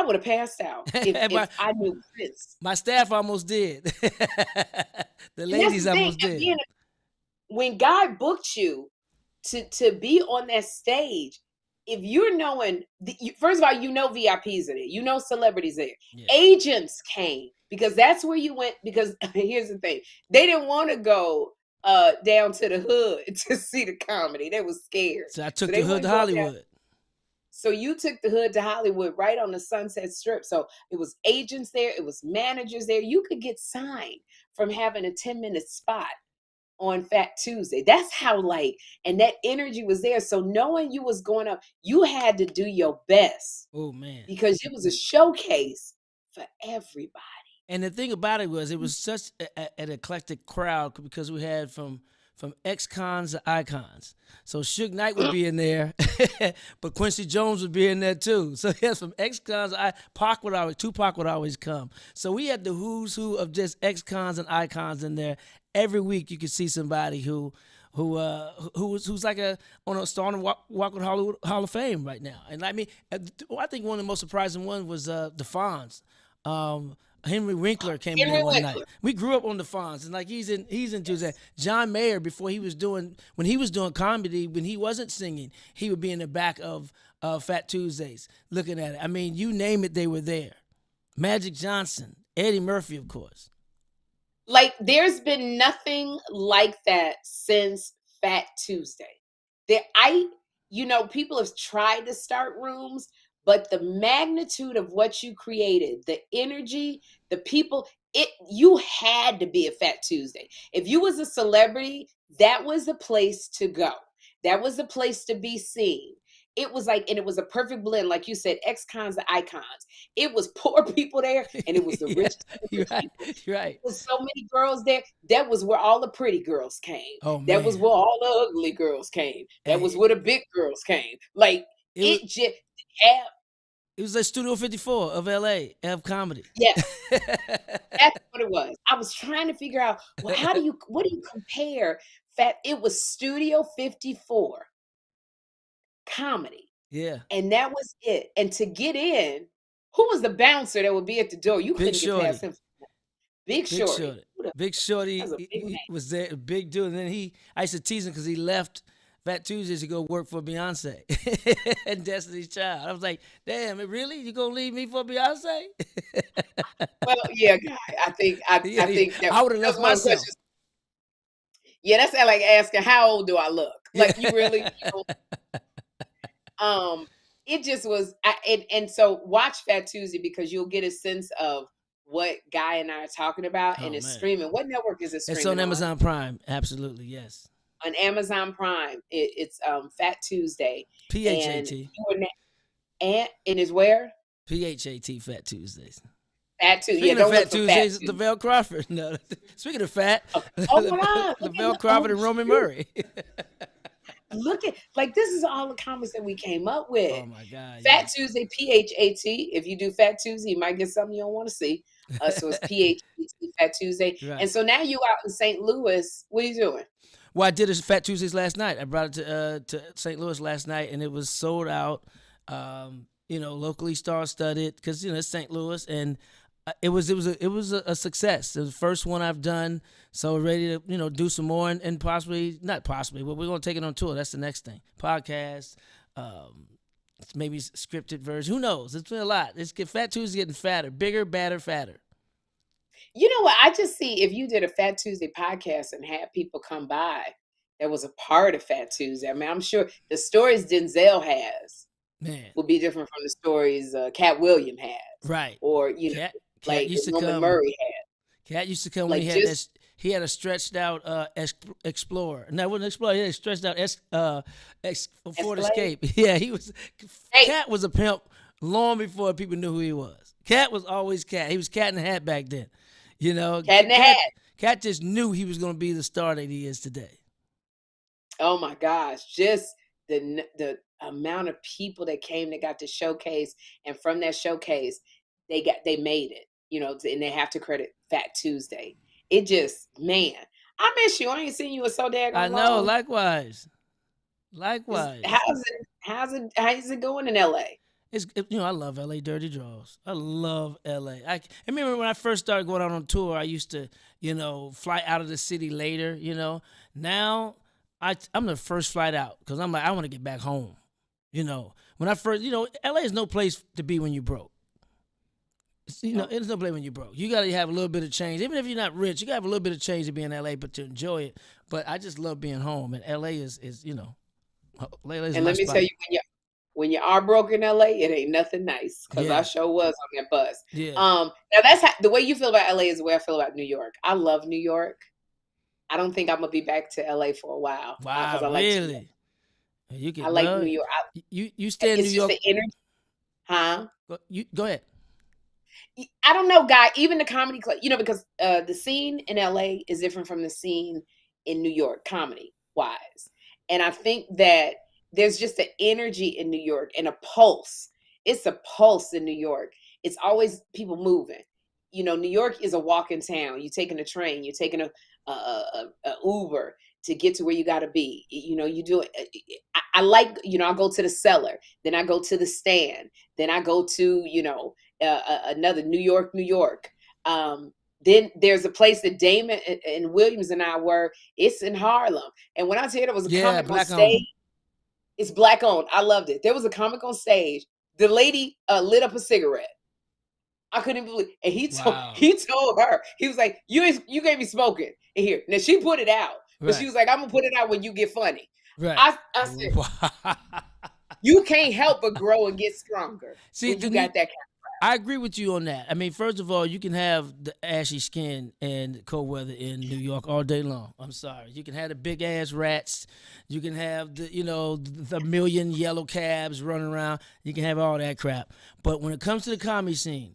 would have passed out if I knew Prince. My staff almost did. The ladies almost did. When God booked you to be on that stage, if you're knowing, first of all, VIPs are there, celebrities there. Yeah. Agents came because that's where you went. Because here's the thing, they didn't want to go down to the hood to see the comedy. They was scared. So I took the hood to Hollywood. So you took the hood to Hollywood right on the Sunset Strip. So it was agents there. It was managers there. You could get signed from having a 10-minute spot on Fat Tuesday. That's how and that energy was there. So knowing you was going up, you had to do your best. Oh man. Because it was a showcase for everybody. And the thing about it was such an eclectic crowd because we had from ex-cons to icons. So Suge Knight would be in there, but Quincy Jones would be in there too. So yes, from ex-cons to Tupac would always come. So we had the who's who of just ex-cons and icons in there. Every week you could see somebody who's like on a starting walk with Hollywood Hall of Fame right now. And I think one of the most surprising ones was the Fonz. Henry Winkler came in one night. We grew up on the Fonz, and he's into that. John Mayer, when he was doing comedy, when he wasn't singing, he would be in the back of Fat Tuesdays looking at it. I mean, you name it, they were there. Magic Johnson, Eddie Murphy, of course. There's been nothing like that since Fat Tuesday. People have tried to start rooms, but the magnitude of what you created, the energy, the people, you had to be a Fat Tuesday. If you was a celebrity, that was the place to go. That was the place to be seen. It was and it was a perfect blend, like you said, ex-cons to icons. It was poor people there, and it was the rich. You're right. There was so many girls there. That was where all the pretty girls came. Oh, man. That was where all the ugly girls came. That was where the big girls came. It was like Studio 54 of LA, of comedy. Yeah. That's what it was. I was trying to figure out, what do you compare Fat? It was Studio 54 comedy. Yeah. And that was it. And to get in, who was the bouncer that would be at the door? You couldn't get past him. Big Shorty. Big Shorty was there, a big dude. And then I used to tease him because he left Fat Tuesdays to go work for Beyonce and Destiny's Child. I was like, damn, really? You gonna leave me for Beyonce? Well, yeah, I think that I would have left myself. Yeah, that's like asking, how old do I look? You really, it just was, and so watch Fat Tuesday because you'll get a sense of what Guy and I are talking about, and it's streaming. What network is it streaming? It's on Amazon Prime. Absolutely, yes. On Amazon Prime, it's Fat Tuesday. PHAT. And is where? PHAT, Fat Tuesdays. Fat Tuesday. Speaking of Fat Tuesdays, Lavelle Crawford. No, speaking of fat, Lavelle Crawford and Roman Murray. Look at this is all the comments that we came up with. Oh my God! Fat Tuesday, PHAT. If you do Fat Tuesday, you might get something you don't want to see. So it's PHAT, Fat Tuesday. Right. And so now you out in St. Louis. What are you doing? Well, I did a Fat Tuesdays last night. I brought it to St. Louis last night, and it was sold out. Locally star-studded because it's St. Louis, and it was a success. It was the first one I've done, so we're ready to do some more and not possibly, but we're gonna take it on tour. That's the next thing. Podcast, maybe scripted version. Who knows? It's been a lot. Fat Tuesday getting fatter, bigger, badder, fatter. You know what? I just see if you did a Fat Tuesday podcast and had people come by that was a part of Fat Tuesday. I mean, I'm sure the stories Denzel has will be different from the stories Cat Williams has. Right. Or, Cat like used to Norman come. Murray had. Cat used to come when Like he had just that. He had a stretched out Explorer. No, it wasn't Explorer. He had a stretched out Ford Escalade. Escape. Yeah, he was. Hey, Cat was a pimp long before people knew who he was. Cat was always Cat. He was Cat in the Hat back then. You know, Cat in the Hat. Cat just knew he was going to be the star that he is today. Oh my gosh, just the amount of people that came that got to showcase, and from that showcase, they made it. You know, and they have to credit Fat Tuesday. It just, man, I miss you. I ain't seen you in so daggone I long. know. Likewise. How's it going in LA? I love LA Dirty Draws. I love LA. I remember when I first started going out on tour, I used to, fly out of the city later, Now I'm the first flight out because I'm like, I want to get back home. When I first, LA is no place to be when you're broke. It's no place when you're broke. You got to have a little bit of change. Even if you're not rich, you got to have a little bit of change to be in LA, but to enjoy it. But I just love being home. And LA is LA is And my let me spot. tell you, when you are broke in LA, it ain't nothing nice. Because I sure was on that bus. Yeah. Now that's the way you feel about LA is the way I feel about New York. I love New York. I don't think I'm gonna be back to LA for a while. Wow, I like really? I like New York. You stay in New It's York. just the energy, huh? Go ahead. I don't know, guy. Even the comedy club, because the scene in LA is different from the scene in New York, comedy wise. And I think that there's just an energy in New York and a pulse. It's a pulse in New York. It's always people moving. New York is a walking town. You're taking a train. You're taking a Uber to get to where you got to be. You do it. I like, I'll go to the Cellar. Then I go to the Stand. Then I go to, another New York. Then there's a place that Damon and Williams and I were. It's in Harlem. And when I tell you there was a comic on stage, it's Black owned. I loved it. There was a comic on stage. The lady lit up a cigarette. I couldn't believe it. And he told her, he was like, you can't be smoking in here. Now she put it out. But she was like, I'm gonna put it out when you get funny. Right. I said, you can't help but grow and get stronger. See, when you got that kind of I agree with you on that. I mean, first of all, you can have the ashy skin and cold weather in New York all day long. I'm sorry. You can have the big ass rats. You can have the million yellow cabs running around. You can have all that crap. But when it comes to the comedy scene,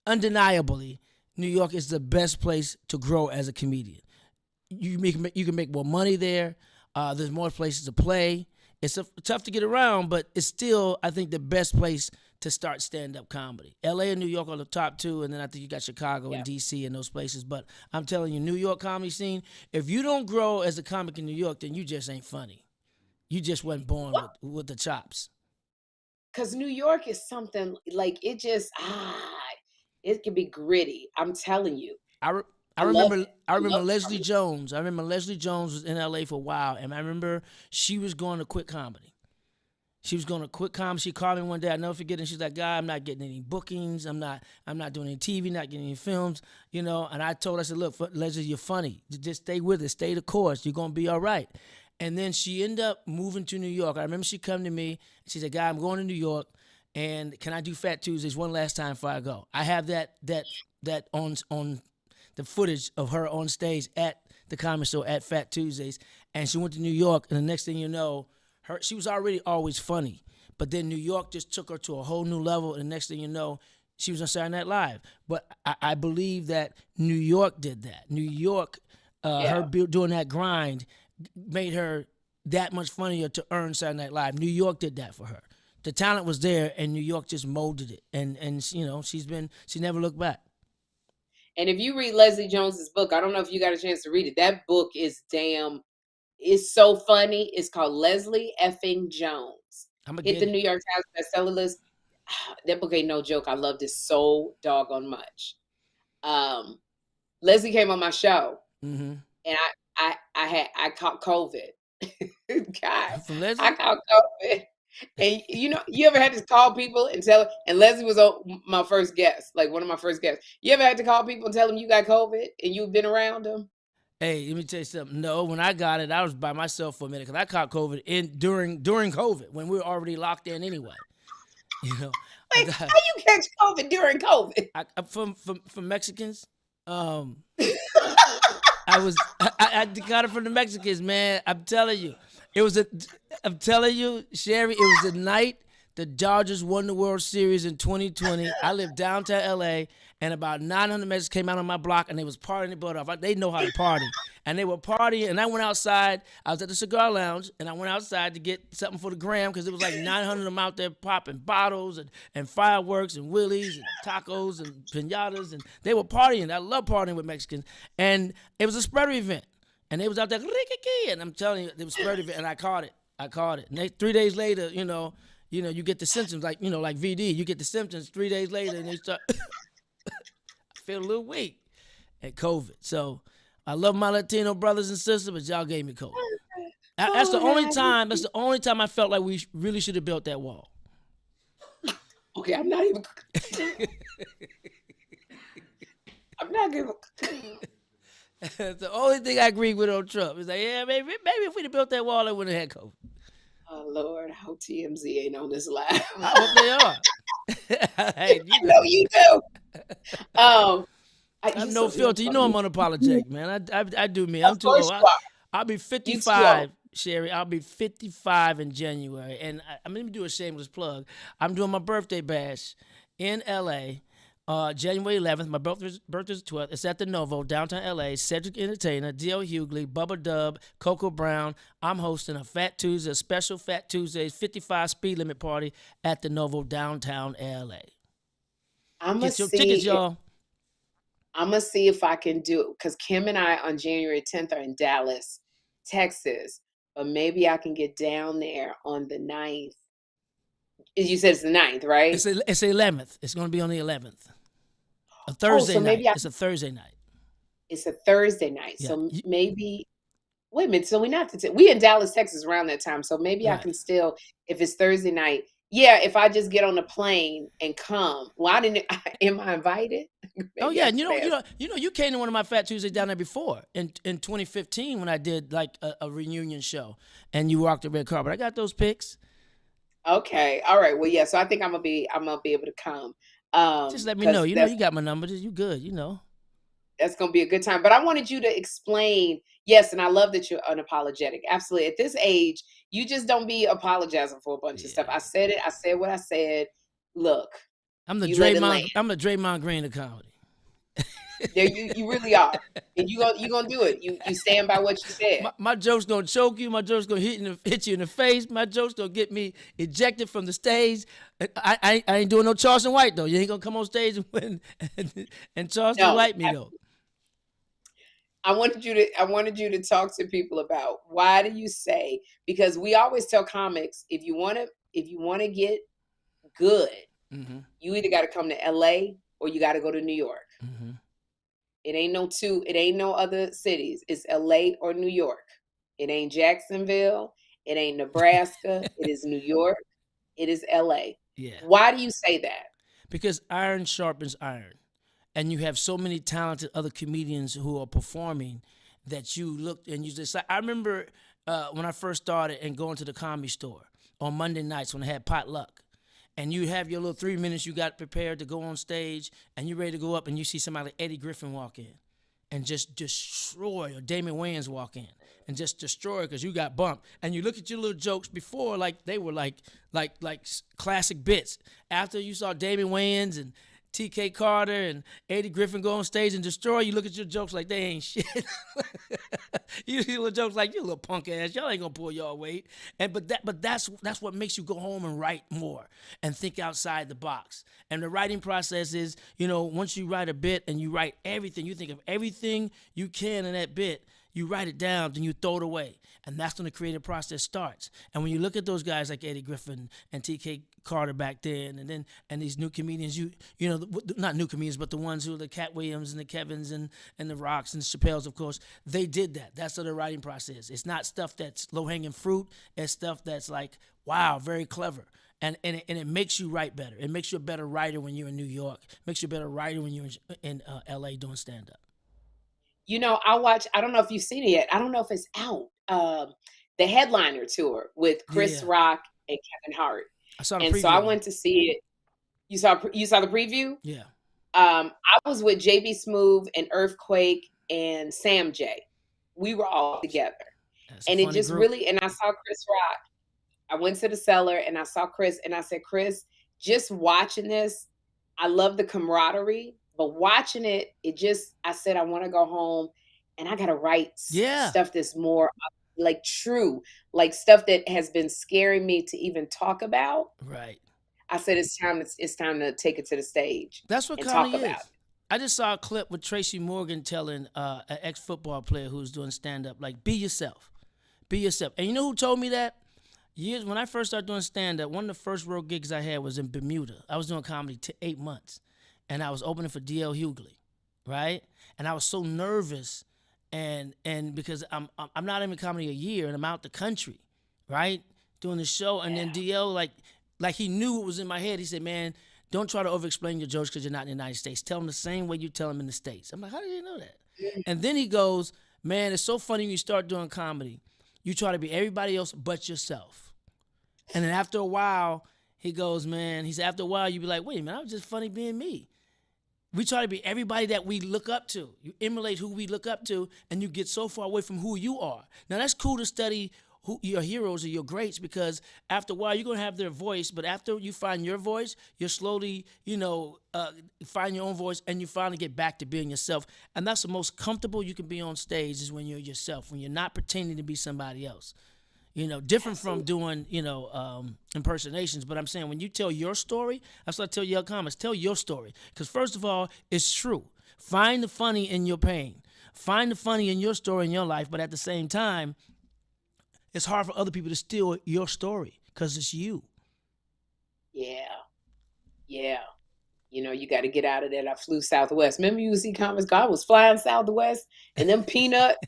undeniably, New York is the best place to grow as a comedian. You can make more money there. There's more places to play. It's tough to get around, but it's still, I think, the best place to start stand-up comedy. L.A. and New York are the top two, and then I think you got Chicago and D.C. and those places. But I'm telling you, New York comedy scene, if you don't grow as a comic in New York, then you just ain't funny. You just wasn't born with the chops. Because New York is something, like, it just, it can be gritty. I'm telling you. I remember Leslie Jones. I remember Leslie Jones was in LA for a while, and I remember she was going to quit comedy. She was going to quit comedy. She called me one day. I never forget it. She's like, "God, I'm not getting any bookings. I'm not doing any TV, not getting any films, And I told her, I said, "Look, Leslie, you're funny. Just stay with it. Stay the course. You're gonna be all right." And then she ended up moving to New York. I remember she come to me. And she said, "God, I'm going to New York, and can I do Fat Tuesdays one last time before I go?" I have that on the footage of her on stage at the comedy show at Fat Tuesdays, and she went to New York, and the next thing you know, she was already always funny, but then New York just took her to a whole new level, and the next thing you know, she was on Saturday Night Live. But I believe that New York did that. New York, her doing that grind made her that much funnier to earn Saturday Night Live. New York did that for her. The talent was there, and New York just molded it, and she never looked back. And if you read Leslie Jones's book, I don't know if you got a chance to read it. That book is it's so funny. It's called Leslie effing Jones. Hit the New York Times bestseller list. That book ain't no joke. I loved it so doggone much. Leslie came on my show, and I caught COVID. God, I caught COVID. And you ever had to call people and tell, and Leslie was my first guest, like one of my first guests. You ever had to call people and tell them you got COVID and you've been around them? Hey, let me tell you something. No, when I got it, I was by myself for a minute because I caught COVID during COVID when we were already locked in anyway. Wait, how you catch COVID during COVID? I'm from Mexicans. I got it from the Mexicans, man. I'm telling you, Sherri, it was the night the Dodgers won the World Series in 2020. I lived downtown LA, and about 900 Mexicans came out on my block, and they was partying their butt off. They know how to party, and they were partying. And I went outside. I was at the cigar lounge, and I went outside to get something for the gram because it was like 900 of them out there popping bottles and fireworks and wheelies and tacos and pinatas, and they were partying. I love partying with Mexicans, and it was a spreader event, and they was out there, and I'm telling you, it was a spreader event, and I caught it. And 3 days later, you get the symptoms like VD. You get the symptoms 3 days later, and they start. I feel a little weak at COVID. So I love my Latino brothers and sisters, but y'all gave me COVID. That's the only time. That's the only time I felt like we really should have built that wall. Okay, I'm not even. I'm not gonna. That's the only thing I agree with on Trump. It's like, yeah, maybe if we'd have built that wall, I wouldn't have had COVID. Oh Lord, I hope TMZ ain't on this live. I hope they are. Hey, I know you do. I'm no filter. You know I'm unapologetic, man. I do me. I'm too old. I'll be 55, Sherri. I'll be 55 in January, and I'm gonna do a shameless plug. I'm doing my birthday bash in LA. January 11th, my birthday's 12th. It's at the Novo, downtown LA. Cedric Entertainer, D.L. Hughley, Bubba Dub, Coco Brown. I'm hosting a Fat Tuesday, a special Fat Tuesdays 55 speed limit party at the Novo, downtown LA. Get your tickets, y'all. I'm going to see if I can do it because Kym and I on January 10th are in Dallas, Texas. But maybe I can get down there on the 9th. You said it's the 9th, right? It's the 11th. It's going to be on the 11th. A Thursday night. It's a Thursday night. It's a Thursday night. Yeah. So maybe, wait a minute. So we in Dallas, Texas around that time. So maybe I can still, if it's Thursday night, yeah, if I just get on the plane and come. Well, am I invited? Oh yeah, and you came to one of my Fat Tuesdays down there before in 2015 when I did like a reunion show, and you walked the red carpet. I got those pics. Okay, all right. Well, yeah. So I think I'm gonna be able to come. Just let me know. You got my number. You good? That's gonna be a good time. But I wanted you to explain. Yes, and I love that you're unapologetic. Absolutely. At this age, you just don't be apologizing for a bunch of stuff. I said it. I said what I said. Look, I'm the Draymond Green of comedy. There, you really are, and you gonna do it. You stand by what you said. My joke's gonna choke you. My joke's gonna hit you in the face. My joke's gonna get me ejected from the stage. I ain't doing no Charleston White though. You ain't gonna come on stage and Charleston White me though. I wanted you to talk to people about why do you say, because we always tell comics if you want to get good, you either got to come to LA or you got to go to New York. Mm-hmm. It ain't no other cities. It's LA or New York. It ain't Jacksonville. It ain't Nebraska. It is New York. It is LA. Yeah. Why do you say that? Because iron sharpens iron. And you have so many talented other comedians who are performing that you look and you just. I remember when I first started and going to the Comedy Store on Monday nights when I had potluck, and you have your little 3 minutes you got prepared to go on stage, and you're ready to go up, and you see somebody like Eddie Griffin walk in, and just destroy, or Damon Wayans walk in and just destroy because you got bumped, and you look at your little jokes before like they were like classic bits. After you saw Damon Wayans and TK Carter and Eddie Griffin go on stage and destroy, you look at your jokes like they ain't shit. You see little jokes like, you little punk ass, y'all ain't gonna pull y'all weight. But that's what makes you go home and write more and think outside the box. And the writing process is, once you write a bit and you write everything, you think of everything you can in that bit, you write it down, then you throw it away. And that's when the creative process starts. And when you look at those guys like Eddie Griffin and TK Carter back then, and these new comedians, not new comedians, but the ones who are the Cat Williams and the Kevins and the Rocks and the Chappelles, of course, they did that. That's the writing process. It's not stuff that's low-hanging fruit. It's stuff that's like, wow, very clever. And it makes you write better. It makes you a better writer when you're in New York. It makes you a better writer when you're in L.A. doing stand-up. I don't know if you've seen it yet. I don't know if it's out. The Headliner tour with Chris Rock and Kevin Hart. I saw the and preview. So I went to see it. You saw the preview? Yeah. I was with JB Smoove and Earthquake and Sam J. We were all together. That's a And it funny just group. really, and I saw Chris Rock. I went to the cellar and I saw Chris and I said, Chris, just watching this, I love the camaraderie, but watching it, I said, I want to go home and I got to write stuff that's more like true, like stuff that has been scaring me to even talk about. Right. I said, it's time to take it to the stage. That's what and comedy talk about is. it. I just saw a clip with Tracy Morgan telling an ex-football player who's doing stand-up, like, be yourself. Be yourself. And you know who told me that? Years when I first started doing stand-up, one of the first road gigs I had was in Bermuda. I was doing comedy 8 months, and I was opening for D.L. Hughley, right? And I was so nervous, and because I'm not in comedy a year, and I'm out the country, right, doing the show, and then D.L. like he knew what was in my head. He said, man, don't try to over-explain your jokes because you're not in the United States. Tell them the same way you tell them in the States. I'm like, how did you know that? And then he goes, man, it's so funny when you start doing comedy. You try to be everybody else but yourself. And then after a while, he goes, man, he said, after a while, you be like, wait a minute, I was just funny being me. We try to be everybody that we look up to. You emulate who we look up to, and you get so far away from who you are. Now, that's cool to study who your heroes or your greats, because after a while, you're going to have their voice, but after you find your voice, you're slowly, find your own voice, and you finally get back to being yourself. And that's the most comfortable you can be on stage, is when you're yourself, when you're not pretending to be somebody else. Different from doing, impersonations. But I'm saying, when you tell your story, that's what I tell your comments. Tell your story. Because first of all, it's true. Find the funny in your pain. Find the funny in your story in your life. But at the same time, it's hard for other people to steal your story because it's you. Yeah. Yeah. You got to get out of that. I flew Southwest. Remember you see comments, God was flying Southwest and them peanuts.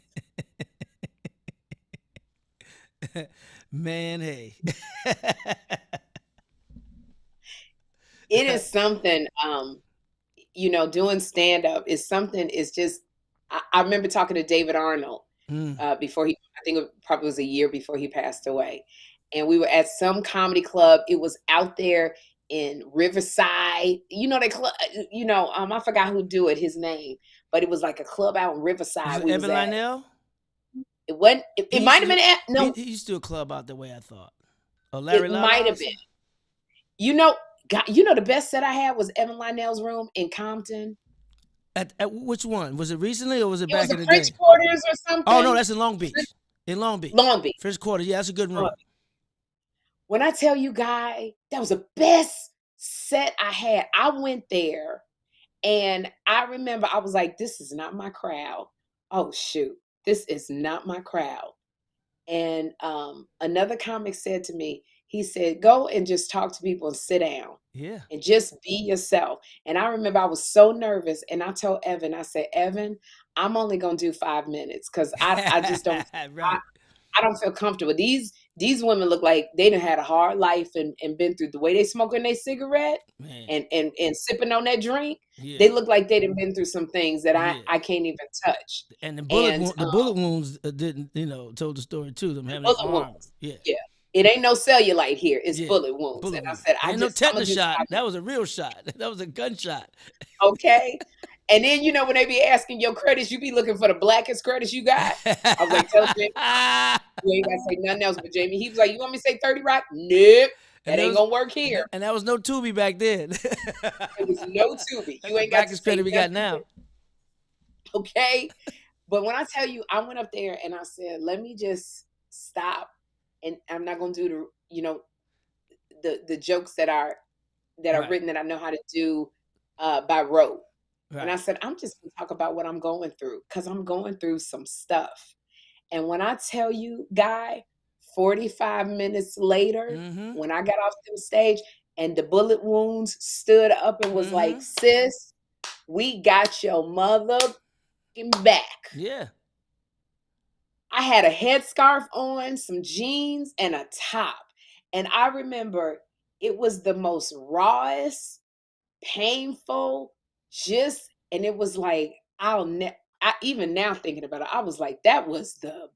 Man, hey. It is something, doing stand-up is something, it's just, I remember talking to David Arnold before I think it probably was a year before he passed away. And we were at some comedy club. It was out there in Riverside. That club, I forgot who do it, his name, but it was like a club out in Riverside. Was it Evan Lionel? It wasn't. It might have been. No, he used to do a club out the way, I thought. Or Larry. It might have been. The best set I had was Evan Lionel's room in Compton. At which one? Was it recently or was it back in the French day? Quarters or something? Oh no, that's in Long Beach. In Long Beach. Long Beach. French Quarters. Yeah, that's a good room. When I tell you, Guy, that was the best set I had. I went there, and I remember I was like, "This is not my crowd." Oh shoot. This is not my crowd. And another comic said to me, he said, go and just talk to people and sit down. Yeah. And just be yourself. And I remember I was so nervous. And I told Evan, I said, Evan, I'm only going to do 5 minutes because I just don't, right. I don't feel comfortable. These women look like they done had a hard life and been through the way they smoking their cigarette and sipping on that drink. Yeah. They look like they done been through some things that I can't even touch. And the bullet wounds didn't, told the story too. Them having bullet wounds. Yeah. It ain't no cellulite here. It's bullet wounds. Bullet and I said, ain't no tetanus shot. That was a real shot. That was a gunshot. Okay. And then, when they be asking your credits, you be looking for the blackest credits you got. I was like, tell Jamie, you ain't got to say nothing else but Jamie. He was like, you want me to say 30 Rock? Nope. That ain't going to work here. And that was no Tubi back then. It was no Tubi. You ain't got to say credit we got now. Okay. But when I tell you, I went up there and I said, let me just stop. And I'm not going to do the jokes that are written that I know how to do by rote. Right. And I said, I'm just going to talk about what I'm going through because I'm going through some stuff. And when I tell you, Guy, 45 minutes later, when I got off the stage and the bullet wounds stood up and was like, sis, we got your mother back. Yeah. I had a headscarf on, some jeans, and a top. And I remember it was the most rawest, painful, and it was like, even now thinking about it, I was like, that was the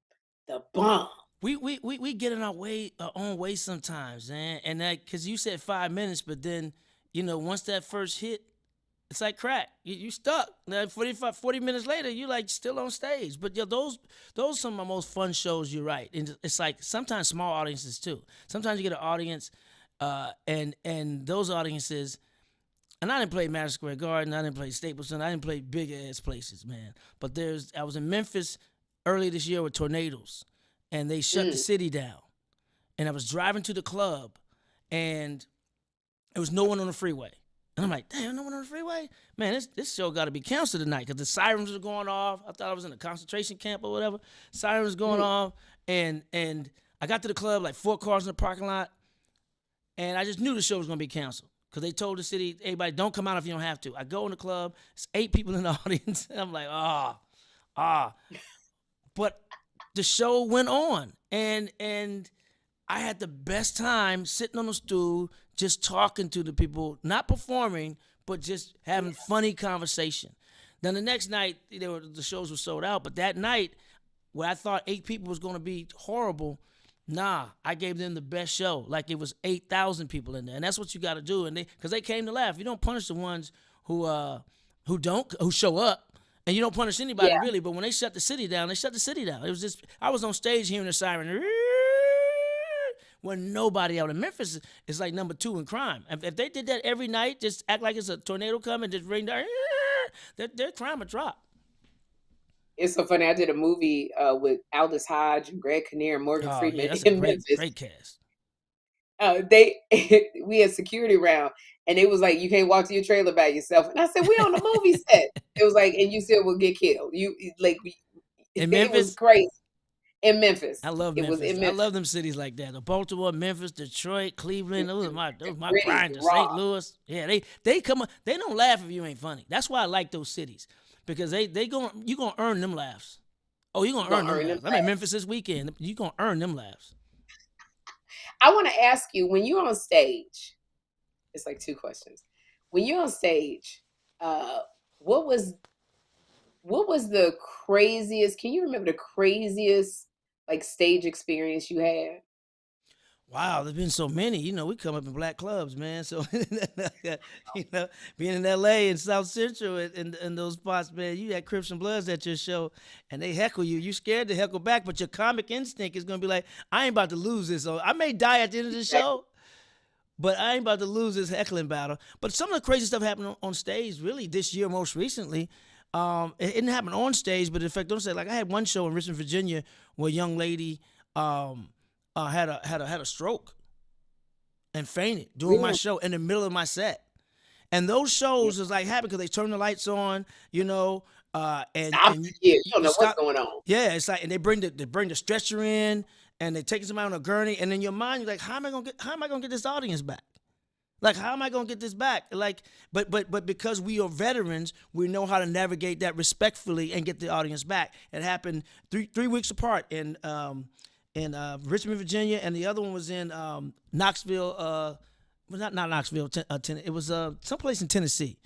bomb. We get in our own way sometimes, man. And that, because you said 5 minutes, but then once that first hit, it's like crack. You stuck. Now 40 minutes later, you like still on stage. But those are some of my most fun shows. You're right. And it's like sometimes small audiences too. Sometimes you get an audience, and those audiences. And I didn't play Madison Square Garden. I didn't play Staples Center. I didn't play big ass places, man. But I was in Memphis early this year with tornadoes, and they shut the city down. And I was driving to the club, and there was no one on the freeway. And I'm like, damn, no one on the freeway? Man, this show got to be canceled tonight because the sirens were going off. I thought I was in a concentration camp or whatever. Sirens going off, and I got to the club, like 4 cars in the parking lot, and I just knew the show was going to be canceled. Because they told the city, everybody, don't come out if you don't have to. I go in the club, it's 8 people in the audience, and I'm like, But the show went on, and I had the best time sitting on the stool, just talking to the people, not performing, but just having funny conversation. Then the next night, the shows were sold out, but that night, where I thought 8 people was going to be horrible, nah, I gave them the best show. Like it was 8,000 people in there, and that's what you got to do. And because they came to laugh. You don't punish the ones who show up, and you don't punish anybody really. But when they shut the city down, they shut the city down. It was just I was on stage hearing the siren when nobody out in Memphis is like number 2 in crime. If they did that every night, just act like it's a tornado coming, just ring down, their crime would drop. It's so funny. I did a movie with Aldous Hodge, Greg Kinnear, and Morgan Freeman that's in a Memphis. great cast. We had security around, and it was like, you can't walk to your trailer by yourself. And I said, we on the movie set. It was like, and you still will get killed. In Memphis? It was crazy. In Memphis. I love Memphis. I love them cities like that. The Baltimore, Memphis, Detroit, Cleveland. Those are my grinders. St. Louis. Yeah, they come on. They don't laugh if you ain't funny. That's why I like those you gonna earn them laughs. Oh, you gonna earn them laughs. I'm in Memphis this weekend. You gonna earn them laughs. I want to ask you, when you're on stage, it's like 2 questions. When you're on stage, what was the craziest? Can you remember the craziest like stage experience you had? Wow, there's been so many. We come up in black clubs, man. So, being in L.A. and South Central and those spots, man, you had Crips and Bloods at your show, and they heckle you. You scared to heckle back, but your comic instinct is going to be like, I ain't about to lose this. So I may die at the end of the show, but I ain't about to lose this heckling battle. But some of the crazy stuff happened on stage, really, this year most recently. It didn't happen on stage, but in fact, don't say, like I had one show in Richmond, Virginia, where a young lady had a stroke and fainted during my show in the middle of my set. And those shows is like happen because they turn the lights on, and you don't know what's going on. Yeah, it's like, and they bring the stretcher in, and they take somebody on a gurney, and in your mind you're like, how am I gonna get this audience back? Like, how am I gonna get this back? Like, but because we are veterans, we know how to navigate that respectfully and get the audience back. It happened 3 weeks apart in Richmond, Virginia, and the other one was in Knoxville. Not Knoxville, Tennessee. It was someplace in Tennessee.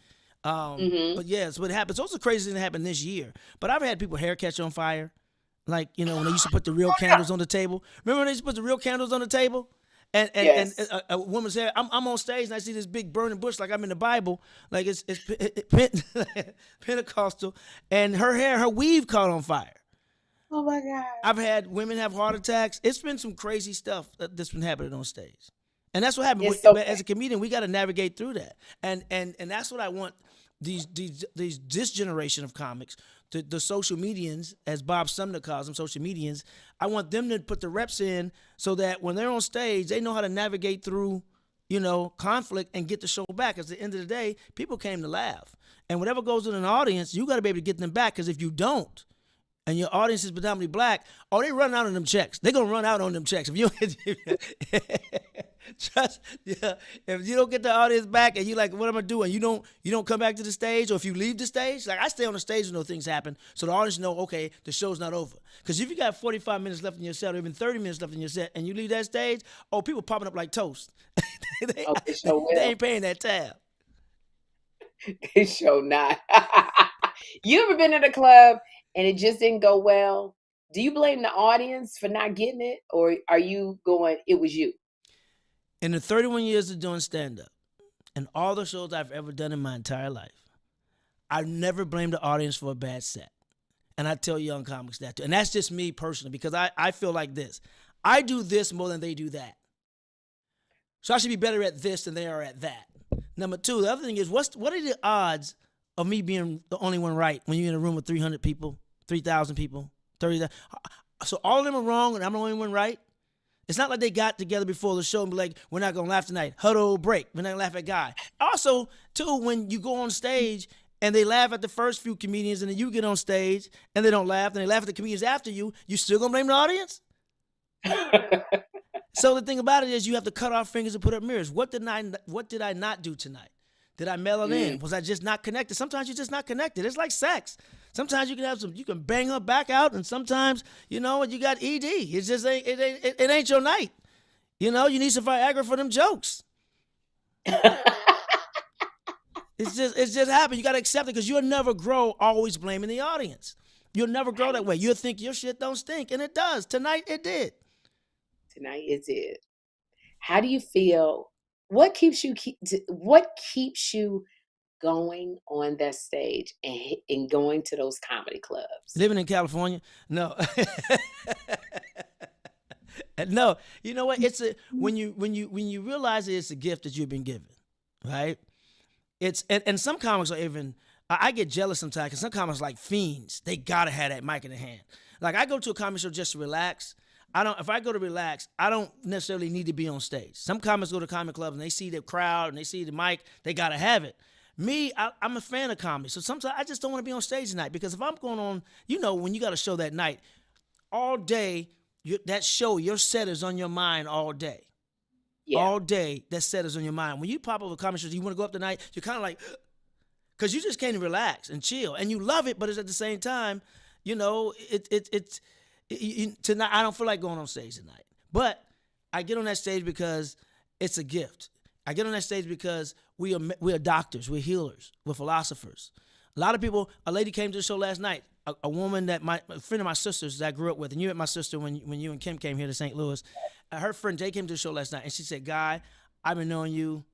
But yeah, so it happens. Those are crazy things that happened this year. But I've had people hair catch on fire, like when they used to put the real candles on the table. Remember when they used to put the real candles on the table? And a woman's hair. I'm on stage and I see this big burning bush like I'm in the Bible, like it's Pentecostal, and her weave caught on fire. Oh my God! I've had women have heart attacks. It's been some crazy stuff that's been happening on stage, and that's what happened. As a comedian, we got to navigate through that, and that's what I want this generation of comics, the social medians, as Bob Sumner calls them, social medians. I want them to put the reps in so that when they're on stage, they know how to navigate through, conflict and get the show back. At the end of the day, people came to laugh, and whatever goes in an audience, you got to be able to get them back. Because if you don't, and your audience is predominantly black, they run out on them checks. They're gonna run out on them checks. If you if you don't get the audience back and you like, what am I doing? You don't come back to the stage, or if you leave the stage, like I stay on the stage when those things happen, so the audience know, okay, the show's not over. Because if you got 45 minutes left in your set, or even 30 minutes left in your set, and you leave that stage, people popping up like toast. they ain't paying that tab. They sure not. You ever been in a club and it just didn't go well? Do you blame the audience for not getting it, or are you going, it was you? In the 31 years of doing stand-up, in all the shows I've ever done in my entire life, I've never blamed the audience for a bad set. And I tell young comics that too. And that's just me personally, because I feel like this. I do this more than they do that. So I should be better at this than they are at that. Number two, the other thing is, what are the odds of me being the only one right when you're in a room with 300 people, 3,000 people, 30,000? So all of them are wrong and I'm the only one right? It's not like they got together before the show and be like, we're not going to laugh tonight. Huddle, break. We're not going to laugh at Guy. Also, too, when you go on stage and they laugh at the first few comedians and then you get on stage and they don't laugh and they laugh at the comedians after you still going to blame the audience? So the thing about it is you have to cut off fingers and put up mirrors. What did I not do tonight? Did I mail it in? Was I just not connected? Sometimes you're just not connected. It's like sex. Sometimes you can bang her back out, and sometimes, you got ED. It's just it ain't your night. You need some Viagra for them jokes. It's just happened. You got to accept it because you'll never grow always blaming the audience. You'll never grow that way. You'll think your shit don't stink, and it does. Tonight it did. Tonight it did. How do you feel? What keeps you going on that stage and going to those comedy clubs? Living in California? No. No. You know what? It's when you realize it's a gift that you've been given, right? And some comics are even, I get jealous sometimes because some comics are like fiends. They gotta have that mic in their hand. Like I go to a comedy show just to relax. If I go to relax, I don't necessarily need to be on stage. Some comics go to comedy clubs and they see the crowd and they see the mic, they gotta have it. Me, I'm a fan of comedy, so sometimes I just don't want to be on stage tonight because if I'm going on, when you got a show that night, all day, that show, your set is on your mind all day. Yeah. All day, that set is on your mind. When you pop up a comedy show, you want to go up tonight, you're kind of like, because you just can't relax and chill, and you love it, but it's at the same time, tonight I don't feel like going on stage tonight. But I get on that stage because it's a gift. I get on that stage because we are doctors, we're healers, we're philosophers. A lot of people, a lady came to the show last night, a woman a friend of my sister's that I grew up with, and you met my sister when you and Kym came here to St. Louis. Her friend Jay came to the show last night, and she said, Guy, I've been knowing you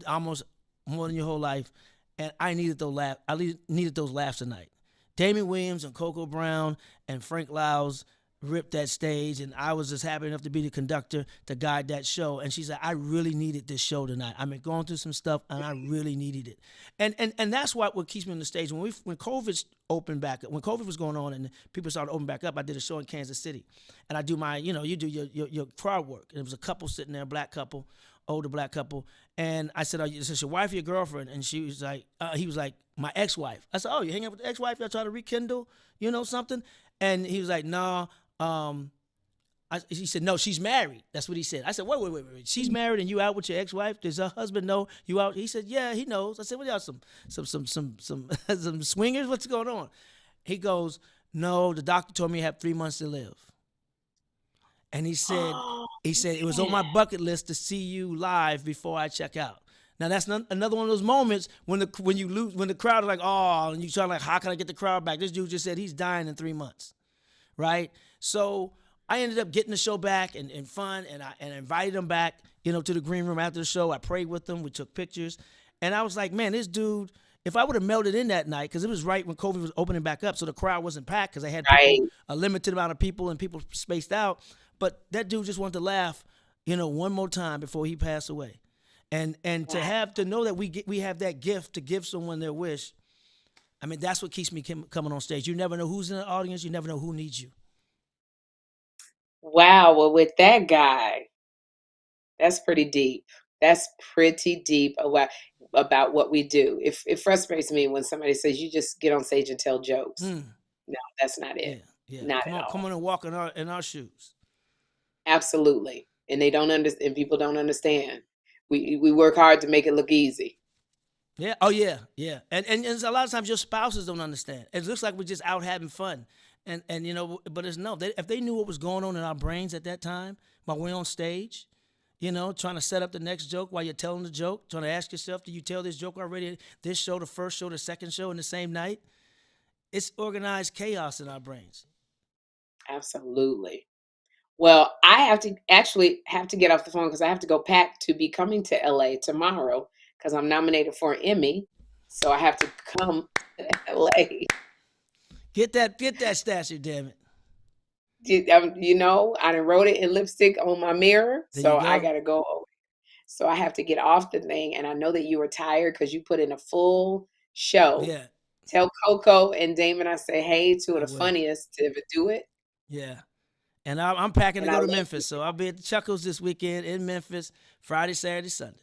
almost more than your whole life, and I needed those laughs tonight. Damien Williams and Coco Brown and Frank Lyles ripped that stage, and I was just happy enough to be the conductor to guide that show. And she said, I really needed this show tonight. I've been going through some stuff, and I really needed it. And that's what keeps me on the stage. When COVID opened back up, when COVID was going on and people started opening back up, I did a show in Kansas City, and I do my, you do your crowd work. And there was a couple sitting there, a black couple, older black couple, and I said, is this your wife or your girlfriend? And she was like, he was like, my ex-wife. I said, oh, you hang out with the ex-wife? Y'all try to rekindle, something? And he was like, no. He said, no, she's married. That's what he said. I said, wait. She's married and you out with your ex-wife? Does her husband know you out? He said, yeah, he knows. I said, what y'all, some some swingers? What's going on? He goes, no, the doctor told me I have 3 months to live. And he said, it was on my bucket list to see you live before I check out. Now that's another one of those moments when the crowd is like, oh, and you try like, how can I get the crowd back? This dude just said he's dying in 3 months, right? So I ended up getting the show back and fun, and I invited him back, to the green room after the show. I prayed with him. We took pictures, and I was like, man, this dude. If I would have melted in that night, because it was right when COVID was opening back up, so the crowd wasn't packed because they had a limited amount of people and people spaced out. But that dude just wanted to laugh, one more time before he passed away. And to know that we have that gift to give someone their wish, I mean, that's what keeps me coming on stage. You never know who's in the audience. You never know who needs you. Wow. Well, with that guy, that's pretty deep. That's pretty deep about what we do. It frustrates me when somebody says you just get on stage and tell jokes. No, that's not it. Yeah. Not at all. Come on and walk in our shoes. Absolutely. And they don't understand. People don't understand. We work hard to make it look easy. Yeah. Oh yeah. Yeah. And a lot of times your spouses don't understand. It looks like we're just out having fun. And but it's no. If they knew what was going on in our brains at that time while we're on stage, trying to set up the next joke while you're telling the joke, trying to ask yourself, did you tell this joke already? This show, the first show, the second show in the same night? It's organized chaos in our brains. Absolutely. Well, I have to get off the phone because I have to go pack to be coming to LA tomorrow because I'm nominated for an Emmy. So I have to come to LA. Get that statue, damn it. You know, I done wrote it in lipstick on my mirror. There So you go. I got to go over. So I have to get off the thing. And I know that you were tired because you put in a full show. Yeah, Tell Coco and Damon I say hey, two I of the will. funniest to ever do it. Yeah. And I'm packing to And I go to love Memphis. So I'll be at the Chuckles this weekend in Memphis, Friday, Saturday, Sunday.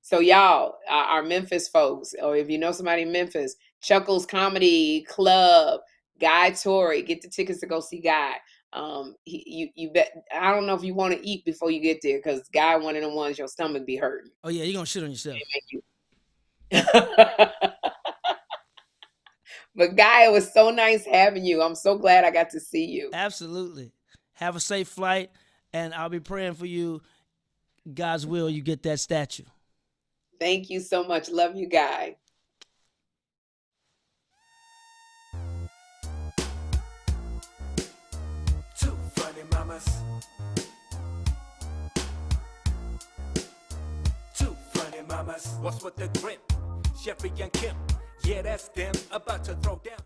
So y'all, our Memphis folks, or if you know somebody in Memphis, Chuckles Comedy Club, Guy Torrey, get the tickets to go see Guy. You bet. I don't know if you want to eat before you get there, because Guy one of them ones your stomach be hurting. Oh yeah, you're gonna shit on yourself. But Guy, it was so nice having you. I'm so glad I got to see you. Absolutely. Have a safe flight, and I'll be praying for you. God's will, you get that statue. Thank you so much. Love you, Guy. Two funny mamas. Two funny mamas. What's with the grin? Sherri and Kym. Yeah, that's them. About to throw down.